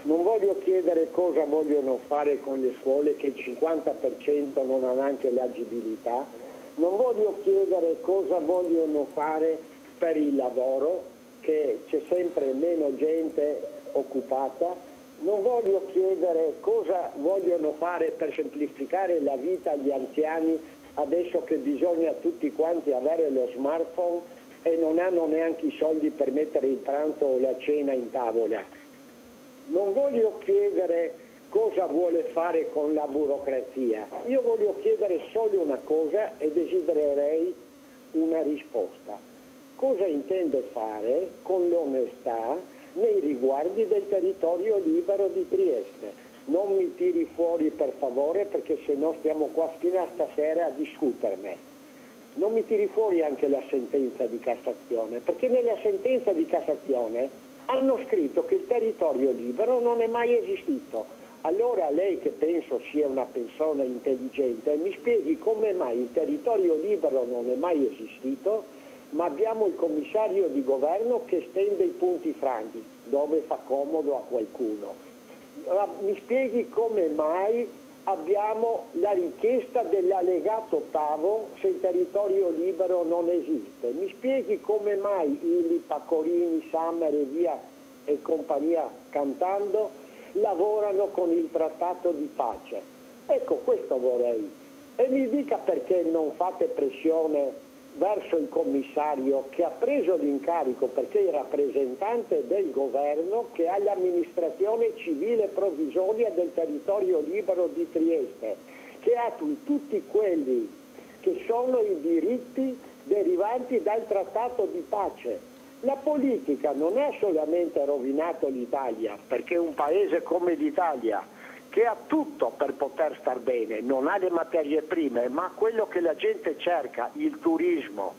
S13: Non voglio chiedere cosa vogliono fare con le scuole, che il 50% non ha neanche l'agibilità. Non voglio chiedere cosa vogliono fare per il lavoro, che c'è sempre meno gente occupata. Non voglio chiedere cosa vogliono fare per semplificare la vita agli anziani, adesso che bisogna tutti quanti avere lo smartphone e non hanno neanche i soldi per mettere il pranzo o la cena in tavola. Non voglio chiedere cosa vuole fare con la burocrazia. Io voglio chiedere solo una cosa e desidererei una risposta. Cosa intende fare con l'onestà nei riguardi del territorio libero di Trieste? Non mi tiri fuori per favore, perché se no stiamo qua fino a stasera a discuterne. Non mi tiri fuori anche la sentenza di Cassazione, perché nella sentenza di Cassazione hanno scritto che il territorio libero non è mai esistito. Allora lei, che penso sia una persona intelligente, mi spieghi come mai il territorio libero non è mai esistito, ma abbiamo il commissario di governo che stende i punti franchi dove fa comodo a qualcuno. Mi spieghi come mai abbiamo la richiesta dell'allegato ottavo se il territorio libero non esiste. Mi spieghi come mai Ili, Pacorini, Sammer e via e compagnia cantando lavorano con il trattato di pace. Ecco, questo vorrei. E mi dica perché non fate pressione verso il commissario che ha preso l'incarico, perché è il rappresentante del governo che ha l'amministrazione civile provvisoria del territorio libero di Trieste, che ha tutti quelli che sono i diritti derivanti dal trattato di pace. La politica non ha solamente rovinato l'Italia, perché un paese come l'Italia, che ha tutto per poter star bene, non ha le materie prime, ma quello che la gente cerca, il turismo,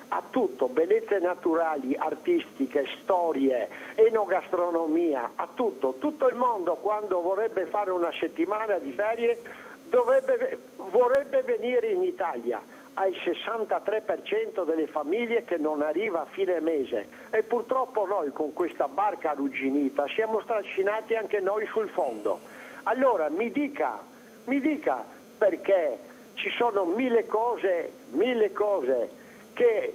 S13: ha tutto, bellezze naturali, artistiche, storie, enogastronomia, ha tutto. Tutto il mondo, quando vorrebbe fare una settimana di ferie, vorrebbe venire in Italia. Ha il 63% delle famiglie che non arriva a fine mese e purtroppo noi con questa barca arrugginita siamo strascinati anche noi sul fondo. Allora mi dica perché ci sono mille cose che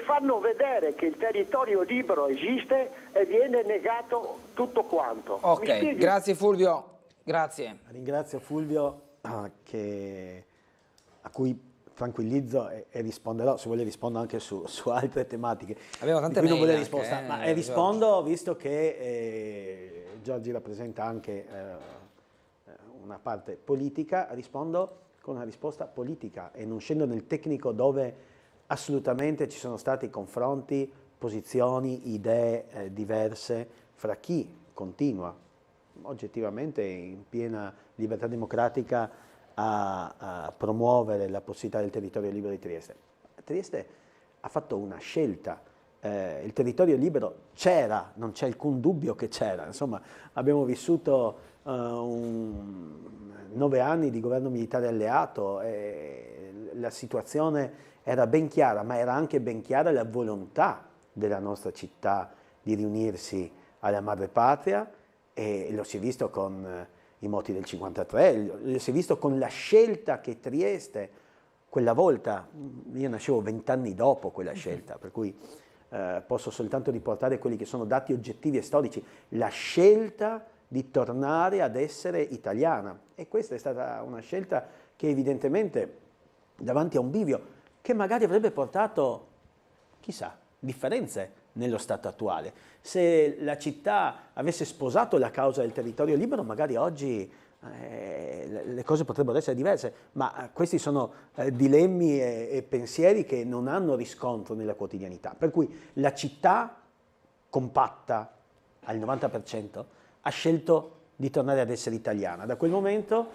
S13: fanno vedere che il territorio libero esiste e viene negato tutto quanto.
S1: Ok, grazie Fulvio, grazie.
S10: Ringrazio Fulvio a cui tranquillizzo e risponderò, se vuole rispondo anche su altre tematiche.
S1: Abbiamo tante
S10: non vuole
S1: mail
S10: risposta,
S1: anche,
S10: ma rispondo visto che Giorgi rappresenta anche una parte politica, rispondo con una risposta politica e non scendo nel tecnico dove assolutamente ci sono stati confronti, posizioni, idee diverse fra chi continua oggettivamente in piena libertà democratica a promuovere la possibilità del territorio libero di Trieste. Trieste ha fatto una scelta, il territorio libero c'era, non c'è alcun dubbio che c'era, insomma abbiamo vissuto 9 anni di governo militare alleato, la situazione era ben chiara, ma era anche ben chiara la volontà della nostra città di riunirsi alla madrepatria e lo si è visto con i moti del 53, lo si è visto con la scelta che Trieste, quella volta, io nascevo 20 anni dopo quella scelta, per cui posso soltanto riportare quelli che sono dati oggettivi e storici, la scelta di tornare ad essere italiana. E questa è stata una scelta che evidentemente davanti a un bivio che magari avrebbe portato, chissà, differenze nello stato attuale. Se la città avesse sposato la causa del territorio libero, magari oggi le cose potrebbero essere diverse, ma questi sono dilemmi e pensieri che non hanno riscontro nella quotidianità. Per cui la città compatta al 90% ha scelto di tornare ad essere italiana. Da quel momento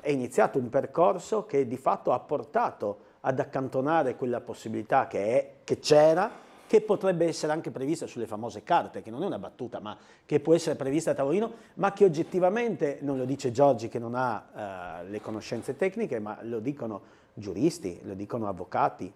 S10: è iniziato un percorso che di fatto ha portato ad accantonare quella possibilità che c'era, che potrebbe essere anche prevista sulle famose carte, che non è una battuta, ma che può essere prevista a tavolino, ma che oggettivamente, non lo dice Giorgi che non ha le conoscenze tecniche, ma lo dicono giuristi, lo dicono avvocati,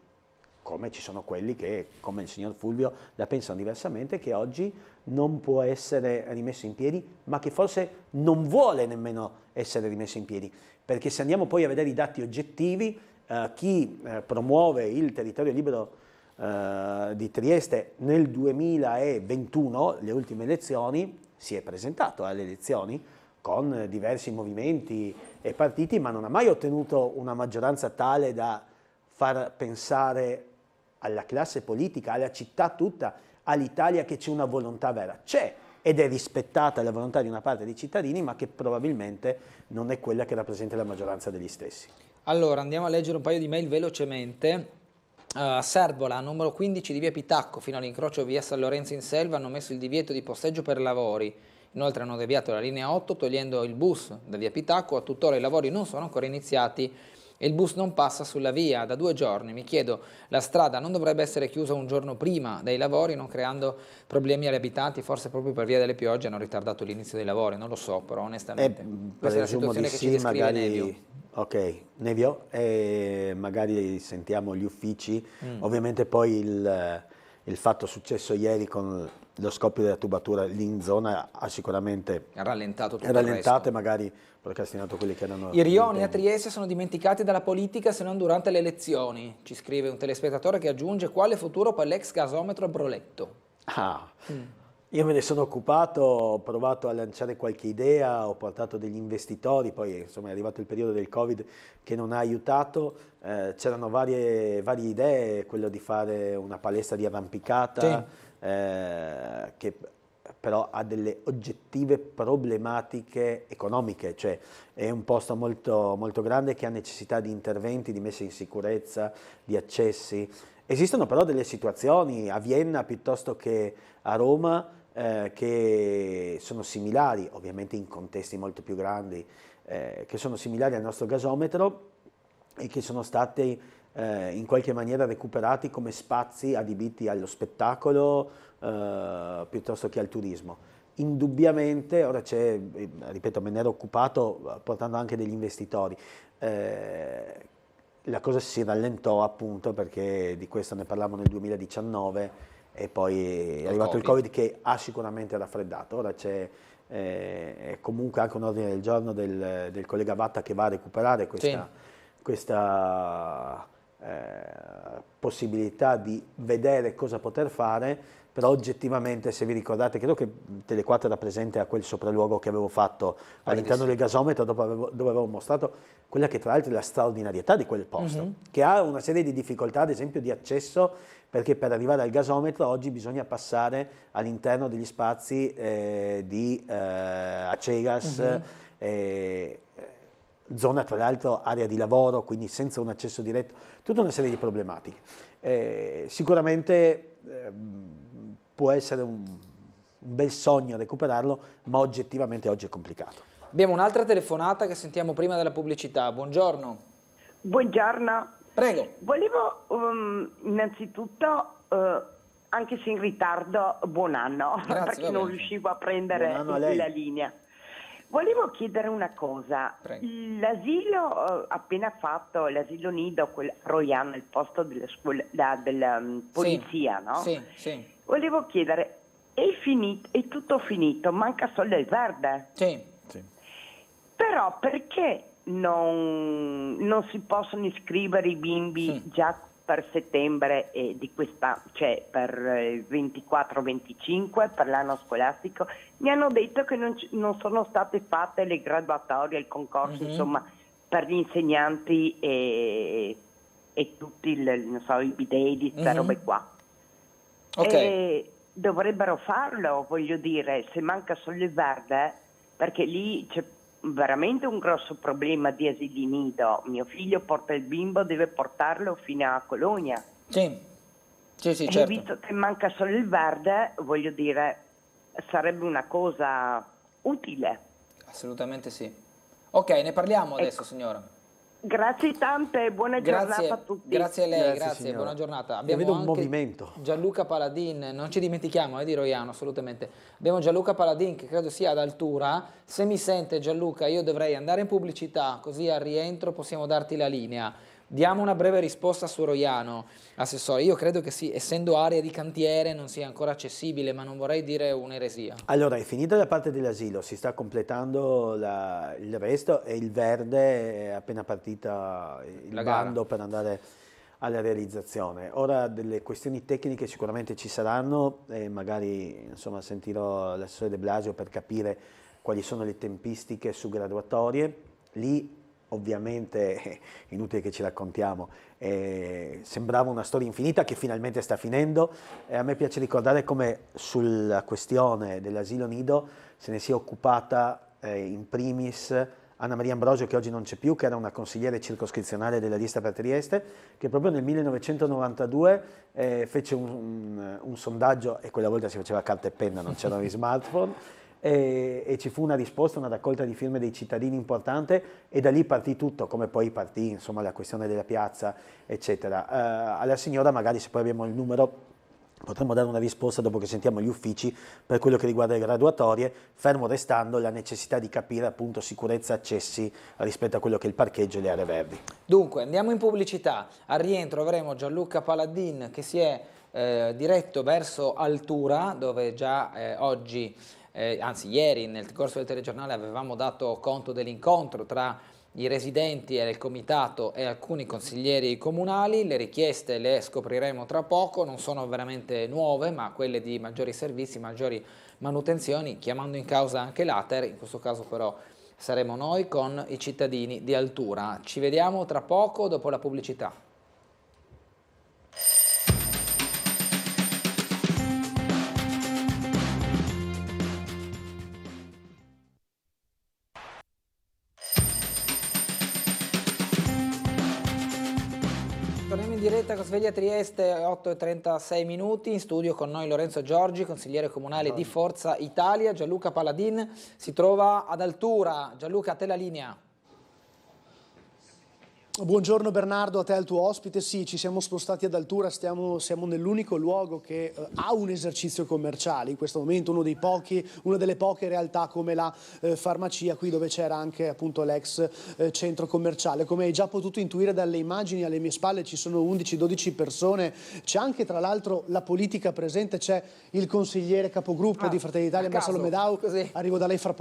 S10: come ci sono quelli che, come il signor Fulvio, la pensano diversamente, che oggi non può essere rimesso in piedi, ma che forse non vuole nemmeno essere rimesso in piedi, perché se andiamo poi a vedere i dati oggettivi, chi promuove il territorio libero di Trieste nel 2021, le ultime elezioni, si è presentato alle elezioni con diversi movimenti e partiti, ma non ha mai ottenuto una maggioranza tale da far pensare alla classe politica, alla città tutta, all'Italia che c'è una volontà vera. C'è ed è rispettata la volontà di una parte dei cittadini, ma che probabilmente non è quella che rappresenta la maggioranza degli stessi.
S1: Allora, andiamo a leggere un paio di mail velocemente. Servola, numero 15 di via Pitacco, fino all'incrocio via San Lorenzo in Selva, hanno messo il divieto di posteggio per lavori. Inoltre hanno deviato la linea 8 togliendo il bus da via Pitacco. A tuttora i lavori non sono ancora iniziati e il bus non passa sulla via da 2 giorni. Mi chiedo, la strada non dovrebbe essere chiusa un giorno prima dei lavori, non creando problemi agli abitanti? Forse proprio per via delle piogge hanno ritardato l'inizio dei lavori, non lo so, però onestamente questa è la situazione che ci descrive Nevio.
S10: Ok, Nevio, magari sentiamo gli uffici, ovviamente poi il fatto successo ieri con lo scoppio della tubatura lì in zona ha sicuramente
S1: rallentato tutto
S10: e magari procrastinato quelli che erano...
S1: I rioni a Trieste sono dimenticati dalla politica se non durante le elezioni, ci scrive un telespettatore che aggiunge: quale futuro per l'ex gasometro Broletto?
S10: Io me ne sono occupato, ho provato a lanciare qualche idea, ho portato degli investitori, poi insomma è arrivato il periodo del Covid che non ha aiutato, c'erano varie idee, quello di fare una palestra di arrampicata, che però ha delle oggettive problematiche economiche, cioè è un posto molto, molto grande che ha necessità di interventi, di messa in sicurezza, di accessi. Esistono però delle situazioni a Vienna piuttosto che a Roma che sono similari, ovviamente in contesti molto più grandi, che sono similari al nostro gasometro e che sono stati in qualche maniera recuperati come spazi adibiti allo spettacolo piuttosto che al turismo. Indubbiamente, ora c'è, ripeto, me ne ero occupato portando anche degli investitori, la cosa si rallentò appunto perché di questo ne parlavamo nel 2019 e poi è arrivato il Covid che ha sicuramente raffreddato. Ora c'è comunque anche un ordine del giorno del collega Vatta che va a recuperare questa possibilità di vedere cosa poter fare, però oggettivamente, se vi ricordate, credo che Tele4 era presente a quel sopralluogo che avevo fatto all'interno del gasometro dove avevo mostrato quella che tra l'altro è la straordinarietà di quel posto, che ha una serie di difficoltà, ad esempio di accesso, perché per arrivare al gasometro oggi bisogna passare all'interno degli spazi di Acegas, zona tra l'altro area di lavoro, quindi senza un accesso diretto, tutta una serie di problematiche. Sicuramente può essere un bel sogno recuperarlo, ma oggettivamente oggi è complicato.
S1: Abbiamo un'altra telefonata che sentiamo prima della pubblicità. Buongiorno.
S14: Buongiorno.
S1: Prego.
S14: Volevo innanzitutto, anche se in ritardo, buon anno, perché non riuscivo a prendere la linea. Volevo chiedere una cosa. L'asilo appena fatto, l'asilo nido, a Roiano, il posto della scuola, della polizia, no?
S1: Sì, sì.
S14: Volevo chiedere, è tutto finito, manca solo il verde?
S1: Sì.
S14: Però perché non si possono iscrivere i bimbi già per settembre di cioè per il 24-25 per l'anno scolastico? Mi hanno detto che non sono state fatte le graduatorie, il concorso, insomma, per gli insegnanti e tutti non so, i bidei, queste robe qua. E dovrebbero farlo, voglio dire, se manca solo il verde, perché lì c'è veramente un grosso problema di asili nido. Mio figlio porta il bimbo, deve portarlo fino a Cologna.
S1: Sì, certo.
S14: E visto che manca solo il verde, voglio dire, sarebbe una cosa utile.
S1: Assolutamente sì. Ok, ne parliamo adesso, signora.
S14: Grazie tante, buona giornata a tutti.
S1: Grazie a lei, grazie buona giornata. Abbiamo
S10: vedo un
S1: anche
S10: movimento.
S1: Gianluca Paladin, non ci dimentichiamo di Roiano, assolutamente. Abbiamo Gianluca Paladin che credo sia ad altura. Se mi sente Gianluca, io dovrei andare in pubblicità, così al rientro possiamo darti la linea. Diamo una breve risposta su Roiano, Assessore. Io credo che sì, essendo area di cantiere non sia ancora accessibile, ma non vorrei dire un'eresia.
S10: Allora, è finita la parte dell'asilo, si sta completando il resto e il verde è appena partita il bando per andare alla realizzazione. Ora delle questioni tecniche sicuramente ci saranno e magari insomma, sentirò l'assessore De Blasio per capire quali sono le tempistiche su graduatorie. Lì ovviamente, inutile che ci raccontiamo, sembrava una storia infinita che finalmente sta finendo. A me piace ricordare come sulla questione dell'asilo nido se ne sia occupata in primis Anna Maria Ambrosio, che oggi non c'è più, che era una consigliere circoscrizionale della lista per Trieste, che proprio nel 1992 fece un sondaggio, e quella volta si faceva carta e penna, non c'erano gli smartphone, e ci fu una risposta, una raccolta di firme dei cittadini importante e da lì partì tutto, come poi partì insomma la questione della piazza eccetera. Alla signora magari, se poi abbiamo il numero, potremmo dare una risposta dopo che sentiamo gli uffici per quello che riguarda le graduatorie, fermo restando la necessità di capire appunto sicurezza, accessi rispetto a quello che è il parcheggio e le aree verdi.
S1: Dunque andiamo in pubblicità, al rientro avremo Gianluca Paladin che si è diretto verso Altura, dove già oggi anzi ieri nel corso del telegiornale avevamo dato conto dell'incontro tra i residenti e il comitato e alcuni consiglieri comunali. Le richieste le scopriremo tra poco, non sono veramente nuove, ma quelle di maggiori servizi, maggiori manutenzioni, chiamando in causa anche l'Ater. In questo caso però saremo noi con i cittadini di Altura. Ci vediamo tra poco dopo la pubblicità. Torniamo in diretta con Sveglia Trieste, 8:36 minuti, in studio con noi Lorenzo Giorgi, consigliere comunale di Forza Italia. Gianluca Paladin si trova ad Altura. Gianluca, a te la linea.
S4: Buongiorno Bernardo, a te e al tuo ospite. Sì, ci siamo spostati ad Altura, siamo nell'unico luogo che ha un esercizio commerciale in questo momento, una delle poche realtà come la farmacia, qui dove c'era anche appunto l'ex centro commerciale. Come hai già potuto intuire dalle immagini, alle mie spalle ci sono 11-12 persone, c'è anche tra l'altro la politica presente, c'è il consigliere capogruppo di Fratelli d'Italia, Marcello Medau. Arrivo da lei fra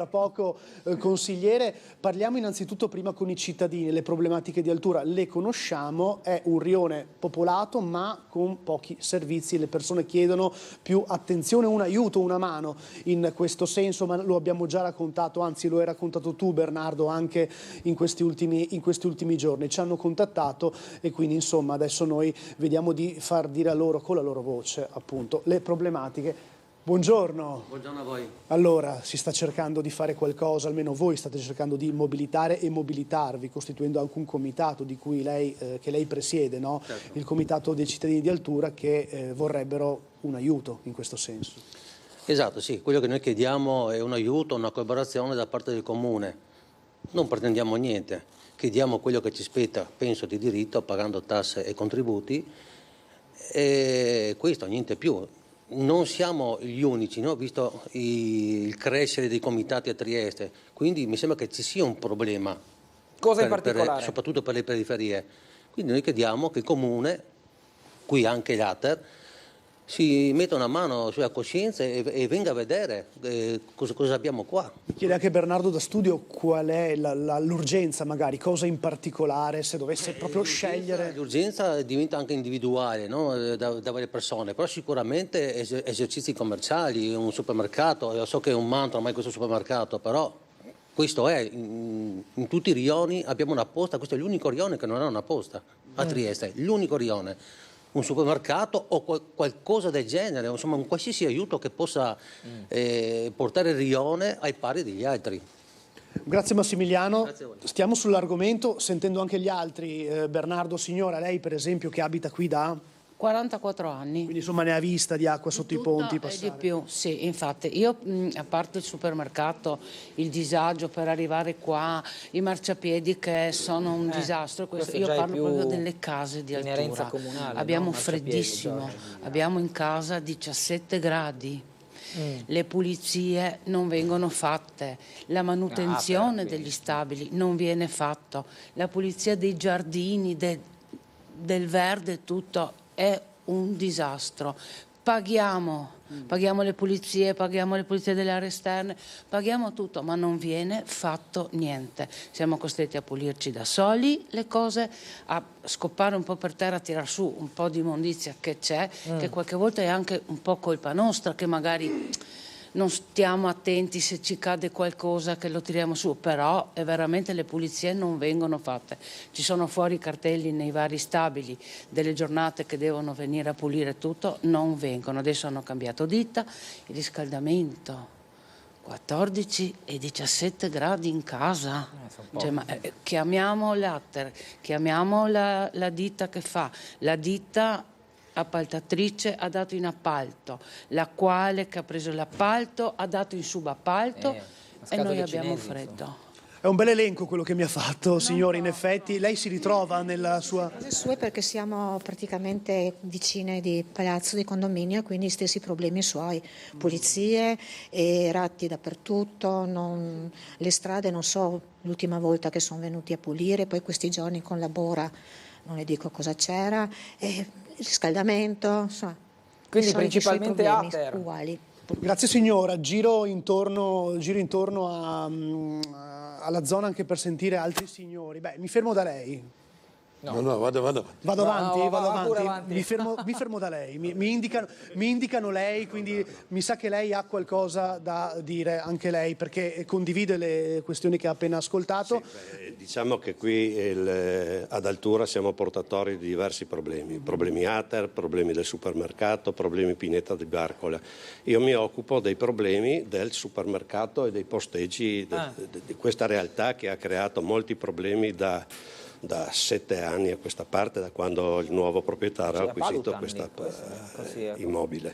S4: poco, consigliere. Parliamo innanzitutto prima con i cittadini. Le problematiche di Altura le conosciamo, è un rione popolato ma con pochi servizi, le persone chiedono più attenzione, un aiuto, una mano in questo senso, ma lo abbiamo già raccontato, anzi lo hai raccontato tu Bernardo anche in questi ultimi giorni, ci hanno contattato e quindi insomma adesso noi vediamo di far dire a loro con la loro voce appunto le problematiche. Buongiorno.
S15: Buongiorno a voi.
S4: Allora, si sta cercando di fare qualcosa, almeno voi state cercando di mobilitare e mobilitarvi, costituendo anche un comitato di cui che lei presiede, no? Certo. Il comitato dei cittadini di Altura che vorrebbero un aiuto in questo senso.
S15: Esatto, sì. Quello che noi chiediamo è un aiuto, una collaborazione da parte del Comune. Non pretendiamo niente, chiediamo quello che ci spetta, penso di diritto, pagando tasse e contributi, e questo, niente più. Non siamo gli unici, no? Visto il crescere dei comitati a Trieste, quindi mi sembra che ci sia un problema.
S1: Cosa in particolare?
S15: Soprattutto per le periferie. Quindi noi chiediamo che il Comune, qui anche l'Ater, si metta una mano sulla coscienza e venga a vedere cosa abbiamo qua.
S4: Chiede anche Bernardo da studio qual è l'urgenza magari, cosa in particolare, se dovesse proprio scegliere.
S15: L'urgenza diventa anche individuale, no? da varie persone, però sicuramente esercizi commerciali, un supermercato, io so che è un mantra ormai questo supermercato, però questo è, in tutti i rioni abbiamo una posta, questo è l'unico rione che non ha una posta a Trieste, l'unico rione. Un supermercato o qualcosa del genere, insomma un qualsiasi aiuto che possa portare il rione ai pari degli altri.
S4: Grazie Massimiliano. Grazie a voi. Stiamo sull'argomento sentendo anche gli altri. Bernardo Signora, lei per esempio che abita qui da
S16: 44 anni.
S4: Quindi insomma ne ha vista di acqua sotto i ponti passare.
S16: E di più, sì, infatti. Io, a parte il supermercato, il disagio per arrivare qua, i marciapiedi che sono un disastro, io parlo proprio delle case di Altura.
S1: Comunale,
S16: abbiamo freddissimo, abbiamo in casa 17 gradi. Le pulizie non vengono fatte, la manutenzione degli stabili non viene fatta, la pulizia dei giardini, del verde, tutto è un disastro. Paghiamo le pulizie delle aree esterne, paghiamo tutto, ma non viene fatto niente. Siamo costretti a pulirci da soli le cose, a scoppare un po' per terra, a tirar su un po' di immondizia che c'è, che qualche volta è anche un po' colpa nostra, che magari non stiamo attenti se ci cade qualcosa che lo tiriamo su, però veramente le pulizie non vengono fatte. Ci sono fuori cartelli nei vari stabili delle giornate che devono venire a pulire tutto, non vengono. Adesso hanno cambiato ditta, il riscaldamento 14 e 17 gradi in casa. Cioè, chiamiamo l'Ater, chiamiamo la ditta che fa, la ditta appaltatrice ha dato in appalto, la quale che ha preso l'appalto ha dato in subappalto e noi abbiamo freddo.
S4: È un bel elenco quello che mi ha fatto, signore, in effetti. Lei si ritrova nella sua...
S17: Le sue perché siamo praticamente vicine di palazzo, di condominio, quindi gli stessi problemi suoi. Pulizie e ratti dappertutto, le strade non so l'ultima volta che sono venuti a pulire, poi questi giorni con la bora non le dico cosa c'era, il riscaldamento, insomma.
S1: Quindi principalmente Ater.
S17: Uguali.
S4: Grazie signora, giro intorno alla zona anche per sentire altri signori. Beh, mi fermo da lei.
S18: No, vado avanti.
S4: Vado avanti.
S1: Avanti.
S4: Mi fermo da lei. Mi indicano lei, quindi mi sa che lei ha qualcosa da dire anche lei, perché condivide le questioni che ha appena ascoltato.
S18: Sì, diciamo che qui ad Altura siamo portatori di diversi problemi Ater, problemi del supermercato, problemi Pineta di Barcola. Io mi occupo dei problemi del supermercato e dei posteggi di questa realtà che ha creato molti problemi da 7 anni a questa parte, da quando il nuovo proprietario ha acquisito questo immobile.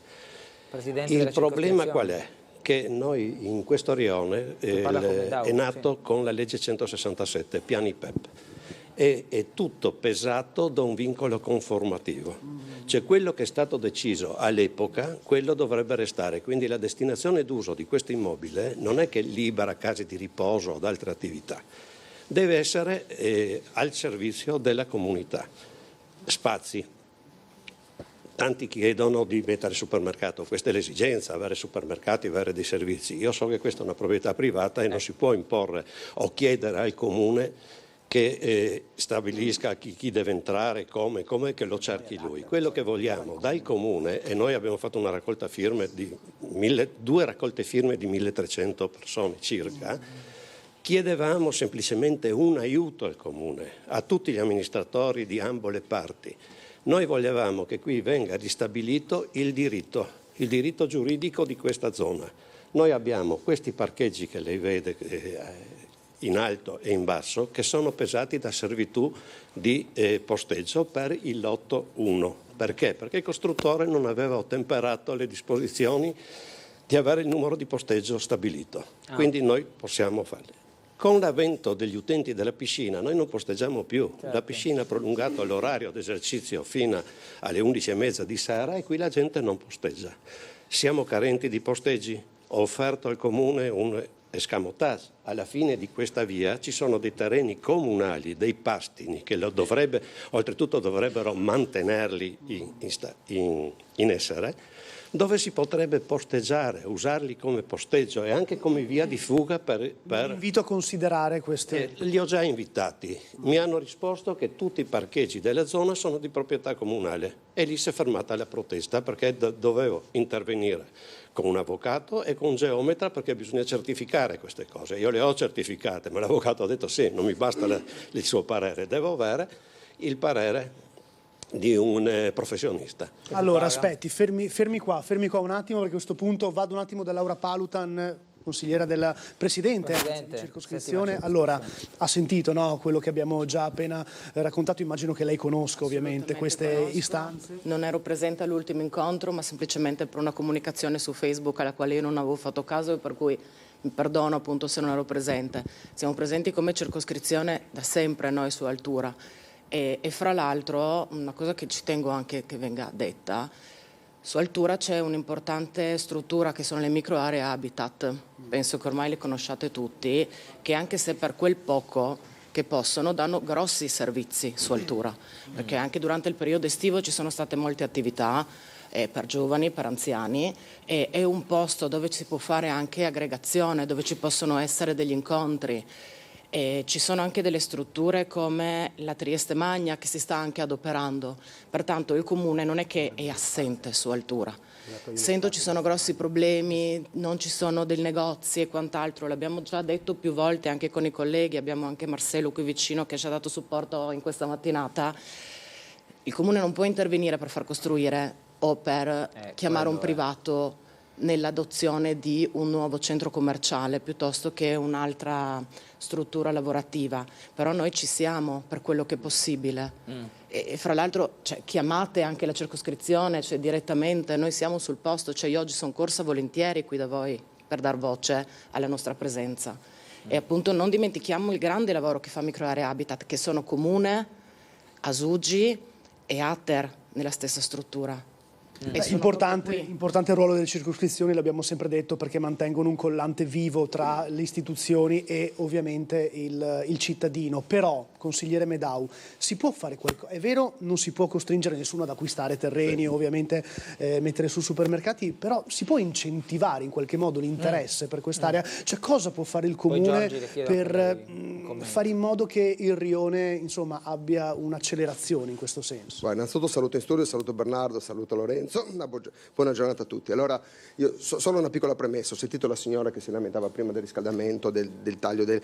S18: Il problema qual è? Che noi in questo rione è nato con la legge 167, piani PEP, e è tutto pesato da un vincolo conformativo. Cioè quello che è stato deciso all'epoca, quello dovrebbe restare. Quindi la destinazione d'uso di questo immobile non è che libera case di riposo o altre attività, deve essere al servizio della comunità. Spazi. Tanti chiedono di mettere supermercato, questa è l'esigenza, avere supermercati, avere dei servizi. Io so che questa è una proprietà privata e non si può imporre o chiedere al comune che stabilisca chi deve entrare, come che lo cerchi lui. Quello che vogliamo dal comune, e noi abbiamo fatto una raccolta firme due raccolte firme di 1300 persone circa. Chiedevamo semplicemente un aiuto al Comune, a tutti gli amministratori di ambo le parti. Noi volevamo che qui venga ristabilito il diritto giuridico di questa zona. Noi abbiamo questi parcheggi che lei vede in alto e in basso, che sono pesati da servitù di posteggio per il lotto 1. Perché? Perché il costruttore non aveva ottemperato alle disposizioni di avere il numero di posteggio stabilito. Quindi noi possiamo farlo. Con l'avvento degli utenti della piscina noi non posteggiamo più, La piscina ha prolungato l'orario d'esercizio fino alle 11:30 di sera e qui la gente non posteggia. Siamo carenti di posteggi? Ho offerto al Comune un escamotage. Alla fine di questa via ci sono dei terreni comunali, dei pastini che oltretutto dovrebbero mantenerli in essere, dove si potrebbe posteggiare, usarli come posteggio e anche come via di fuga per...
S4: Invito a considerare queste...
S18: Li ho già invitati. Mi hanno risposto che tutti i parcheggi della zona sono di proprietà comunale e lì si è fermata la protesta perché dovevo intervenire con un avvocato e con un geometra perché bisogna certificare queste cose. Io le ho certificate, ma l'avvocato ha detto sì, non mi basta il suo parere, devo avere il parere di un professionista.
S4: Allora aspetti, fermi qua un attimo, perché a questo punto vado un attimo da Laura Palutan, consigliera della Presidente di circoscrizione. Allora, ha sentito, no, quello che abbiamo già appena raccontato, immagino che lei conosca ovviamente queste istanze.
S19: Non ero presente all'ultimo incontro, ma semplicemente per una comunicazione su Facebook alla quale io non avevo fatto caso e per cui mi perdono appunto se non ero presente. Siamo presenti come circoscrizione da sempre noi su Altura. E fra l'altro una cosa che ci tengo anche che venga detta, su Altura c'è un'importante struttura che sono le micro aree habitat, penso che ormai le conosciate tutti, che anche se per quel poco che possono danno grossi servizi su Altura, perché anche durante il periodo estivo ci sono state molte attività per giovani, per anziani, e è un posto dove si può fare anche aggregazione, dove ci possono essere degli incontri. E ci sono anche delle strutture come la Trieste Magna che si sta anche adoperando, pertanto il Comune non è che è assente su Altura. Sento ci sono grossi problemi, non ci sono dei negozi e quant'altro, l'abbiamo già detto più volte anche con i colleghi, abbiamo anche Marcello qui vicino che ci ha dato supporto in questa mattinata. Il Comune non può intervenire per far costruire o per chiamare un privato nell'adozione di un nuovo centro commerciale piuttosto che un'altra struttura lavorativa, però noi ci siamo per quello che è possibile e fra l'altro chiamate anche la circoscrizione, direttamente, noi siamo sul posto, io oggi sono corsa volentieri qui da voi per dar voce alla nostra presenza e appunto non dimentichiamo il grande lavoro che fa Microaree Habitat, che sono Comune, Asugi e Ater nella stessa struttura.
S4: Importante il ruolo delle circoscrizioni, l'abbiamo sempre detto, perché mantengono un collante vivo tra le istituzioni e ovviamente il cittadino. Però, consigliere Medau, si può fare qualcosa? È vero, non si può costringere nessuno ad acquistare terreni, ovviamente mettere su supermercati, però si può incentivare in qualche modo l'interesse per quest'area? Cioè, cosa può fare il Comune per fare in modo che il Rione, insomma, abbia un'accelerazione in questo senso?
S20: Innanzitutto saluto in studio, saluto Bernardo, saluto Lorenzo. Buona giornata a tutti. Allora, io solo una piccola premessa. Ho sentito la signora che si lamentava prima del riscaldamento, del taglio delle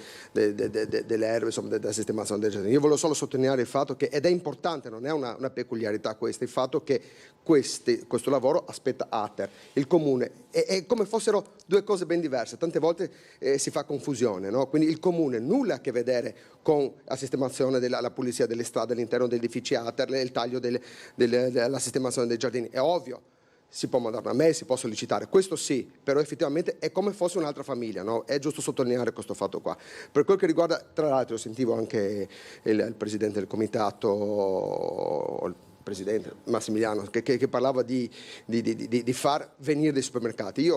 S20: erbe, insomma, della sistemazione del giardino. Io volevo solo sottolineare il fatto che, ed è importante, non è una peculiarità questa, il fatto che questo lavoro aspetta ATER, il Comune. È come fossero due cose ben diverse. Tante volte si fa confusione, no? Quindi il Comune nulla a che vedere con la sistemazione la pulizia delle strade all'interno degli edifici ATER, il taglio della sistemazione dei giardini. È ovvio, si può mandare una mail, si può sollecitare, questo sì, però effettivamente è come fosse un'altra famiglia, no? È giusto sottolineare questo fatto qua. Per quel che riguarda, tra l'altro, sentivo anche il presidente del comitato, il presidente Massimiliano, che parlava di far venire dei supermercati.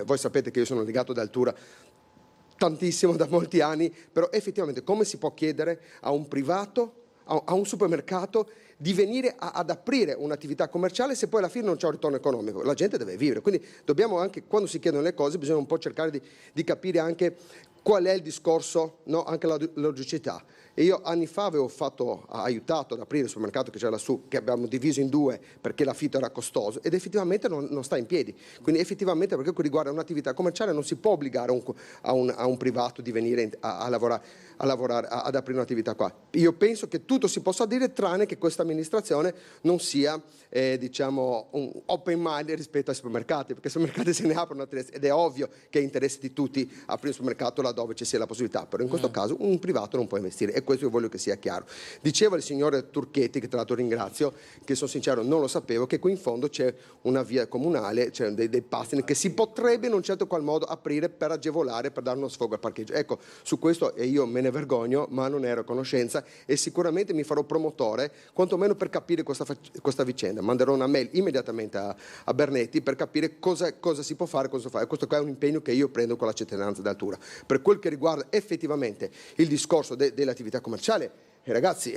S20: Voi sapete che io sono legato ad Altura tantissimo da molti anni, però effettivamente come si può chiedere a un privato, a un supermercato, di venire ad aprire un'attività commerciale se poi alla fine non c'è un ritorno economico? La gente deve vivere, quindi dobbiamo anche, quando si chiedono le cose, bisogna un po' cercare di capire anche qual è il discorso, no? Anche la logicità. E io anni fa avevo aiutato ad aprire il supermercato che c'era lassù, che abbiamo diviso in due perché l'affitto era costoso, ed effettivamente non sta in piedi. Quindi effettivamente, per quel che riguarda un'attività commerciale, non si può obbligare a un privato di venire a lavorare, ad aprire un'attività qua. Io penso che tutto si possa dire, tranne che questa amministrazione non sia diciamo un open mind rispetto ai supermercati, perché i supermercati se ne aprono ed è ovvio che è interesse di tutti aprire un supermercato laddove ci sia la possibilità, però in questo caso un privato non può investire, e questo io voglio che sia chiaro. Diceva il signore Turchetti, che tra l'altro ringrazio, che sono sincero non lo sapevo, che qui in fondo c'è una via comunale, c'è dei pastini che si potrebbe in un certo qual modo aprire per agevolare, per dare uno sfogo al parcheggio. Ecco, su questo io me ne vergogno, ma non ero a conoscenza, e sicuramente mi farò promotore, quantomeno per capire questa vicenda. Manderò una mail immediatamente a Bernetti per capire cosa si può fare, cosa fare. Questo qua è un impegno che io prendo con la cittadinanza d'Altura. Per quel che riguarda effettivamente il discorso dell'attività commerciale, ragazzi,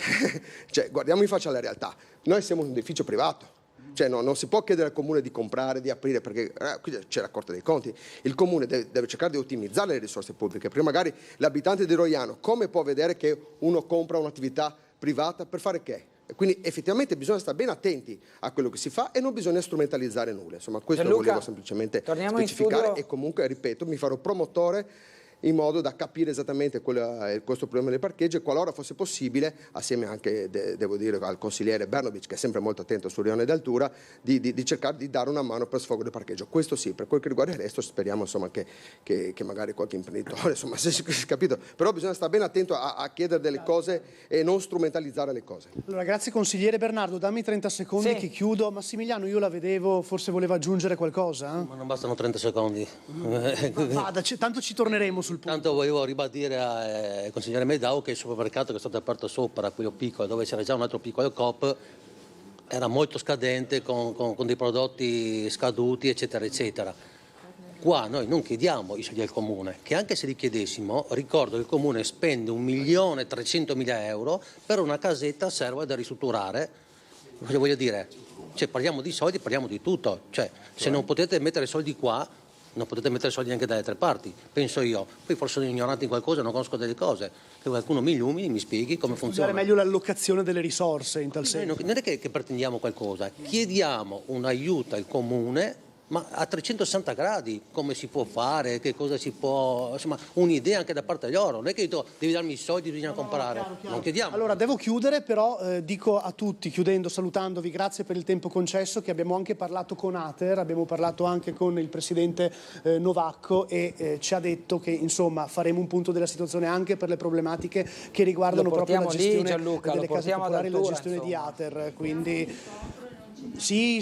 S20: cioè, guardiamo in faccia la realtà. Noi siamo un edificio privato. Cioè, non si può chiedere al Comune di comprare, di aprire, perché qui c'è la Corte dei Conti. Il Comune deve cercare di ottimizzare le risorse pubbliche, perché magari l'abitante di Roiano come può vedere che uno compra un'attività privata per fare che? Quindi effettivamente bisogna stare ben attenti a quello che si fa e non bisogna strumentalizzare nulla. Insomma, questo lo volevo semplicemente specificare, e comunque, ripeto, mi farò promotore in modo da capire esattamente questo problema del parcheggio, e qualora fosse possibile, assieme anche, devo dire, al consigliere Bernovic, che è sempre molto attento sul Rione d'Altura, di cercare di dare una mano per sfogo del parcheggio. Questo sì. Per quel che riguarda il resto, speriamo, insomma, che magari qualche imprenditore, insomma, se si capito, però bisogna stare ben attento a chiedere delle cose e non strumentalizzare le cose.
S4: Allora, grazie consigliere. Bernardo, dammi 30 secondi che chiudo. Massimiliano, io la vedevo, forse voleva aggiungere qualcosa?
S15: Ma non bastano 30 secondi.
S4: Vada, tanto ci torneremo sul punto.
S15: Tanto volevo ribadire al consigliere Medau che il supermercato che è stato aperto sopra, quello piccolo, dove c'era già un altro piccolo Coop, era molto scadente, con dei prodotti scaduti, eccetera, eccetera. Qua noi non chiediamo i soldi al Comune, che anche se li chiedessimo, ricordo che il Comune spende 1.300.000 euro per una casetta serva da ristrutturare. Voglio dire, cioè, parliamo di soldi, parliamo di tutto. Cioè, se non potete mettere soldi qua, non potete mettere soldi anche dalle altre parti, penso io. Poi forse sono ignorante in qualcosa, non conosco delle cose. Che qualcuno mi illumini, mi spieghi come funziona.
S4: È meglio l'allocazione delle risorse in tal senso.
S15: Non è che pretendiamo qualcosa, chiediamo un aiuto al Comune, ma a 360 gradi, come si può fare, che cosa si può, insomma, un'idea anche da parte di loro. Non è che devi darmi i soldi, bisogna comprare. Chiaro. Non chiediamo.
S4: Allora, devo chiudere, però dico a tutti, chiudendo, salutandovi, grazie per il tempo concesso, che abbiamo anche parlato con ATER, abbiamo parlato anche con il presidente Novacco, e ci ha detto che, insomma, faremo un punto della situazione anche per le problematiche che riguardano proprio la gestione delle case popolari, la gestione di ATER. Quindi Sì,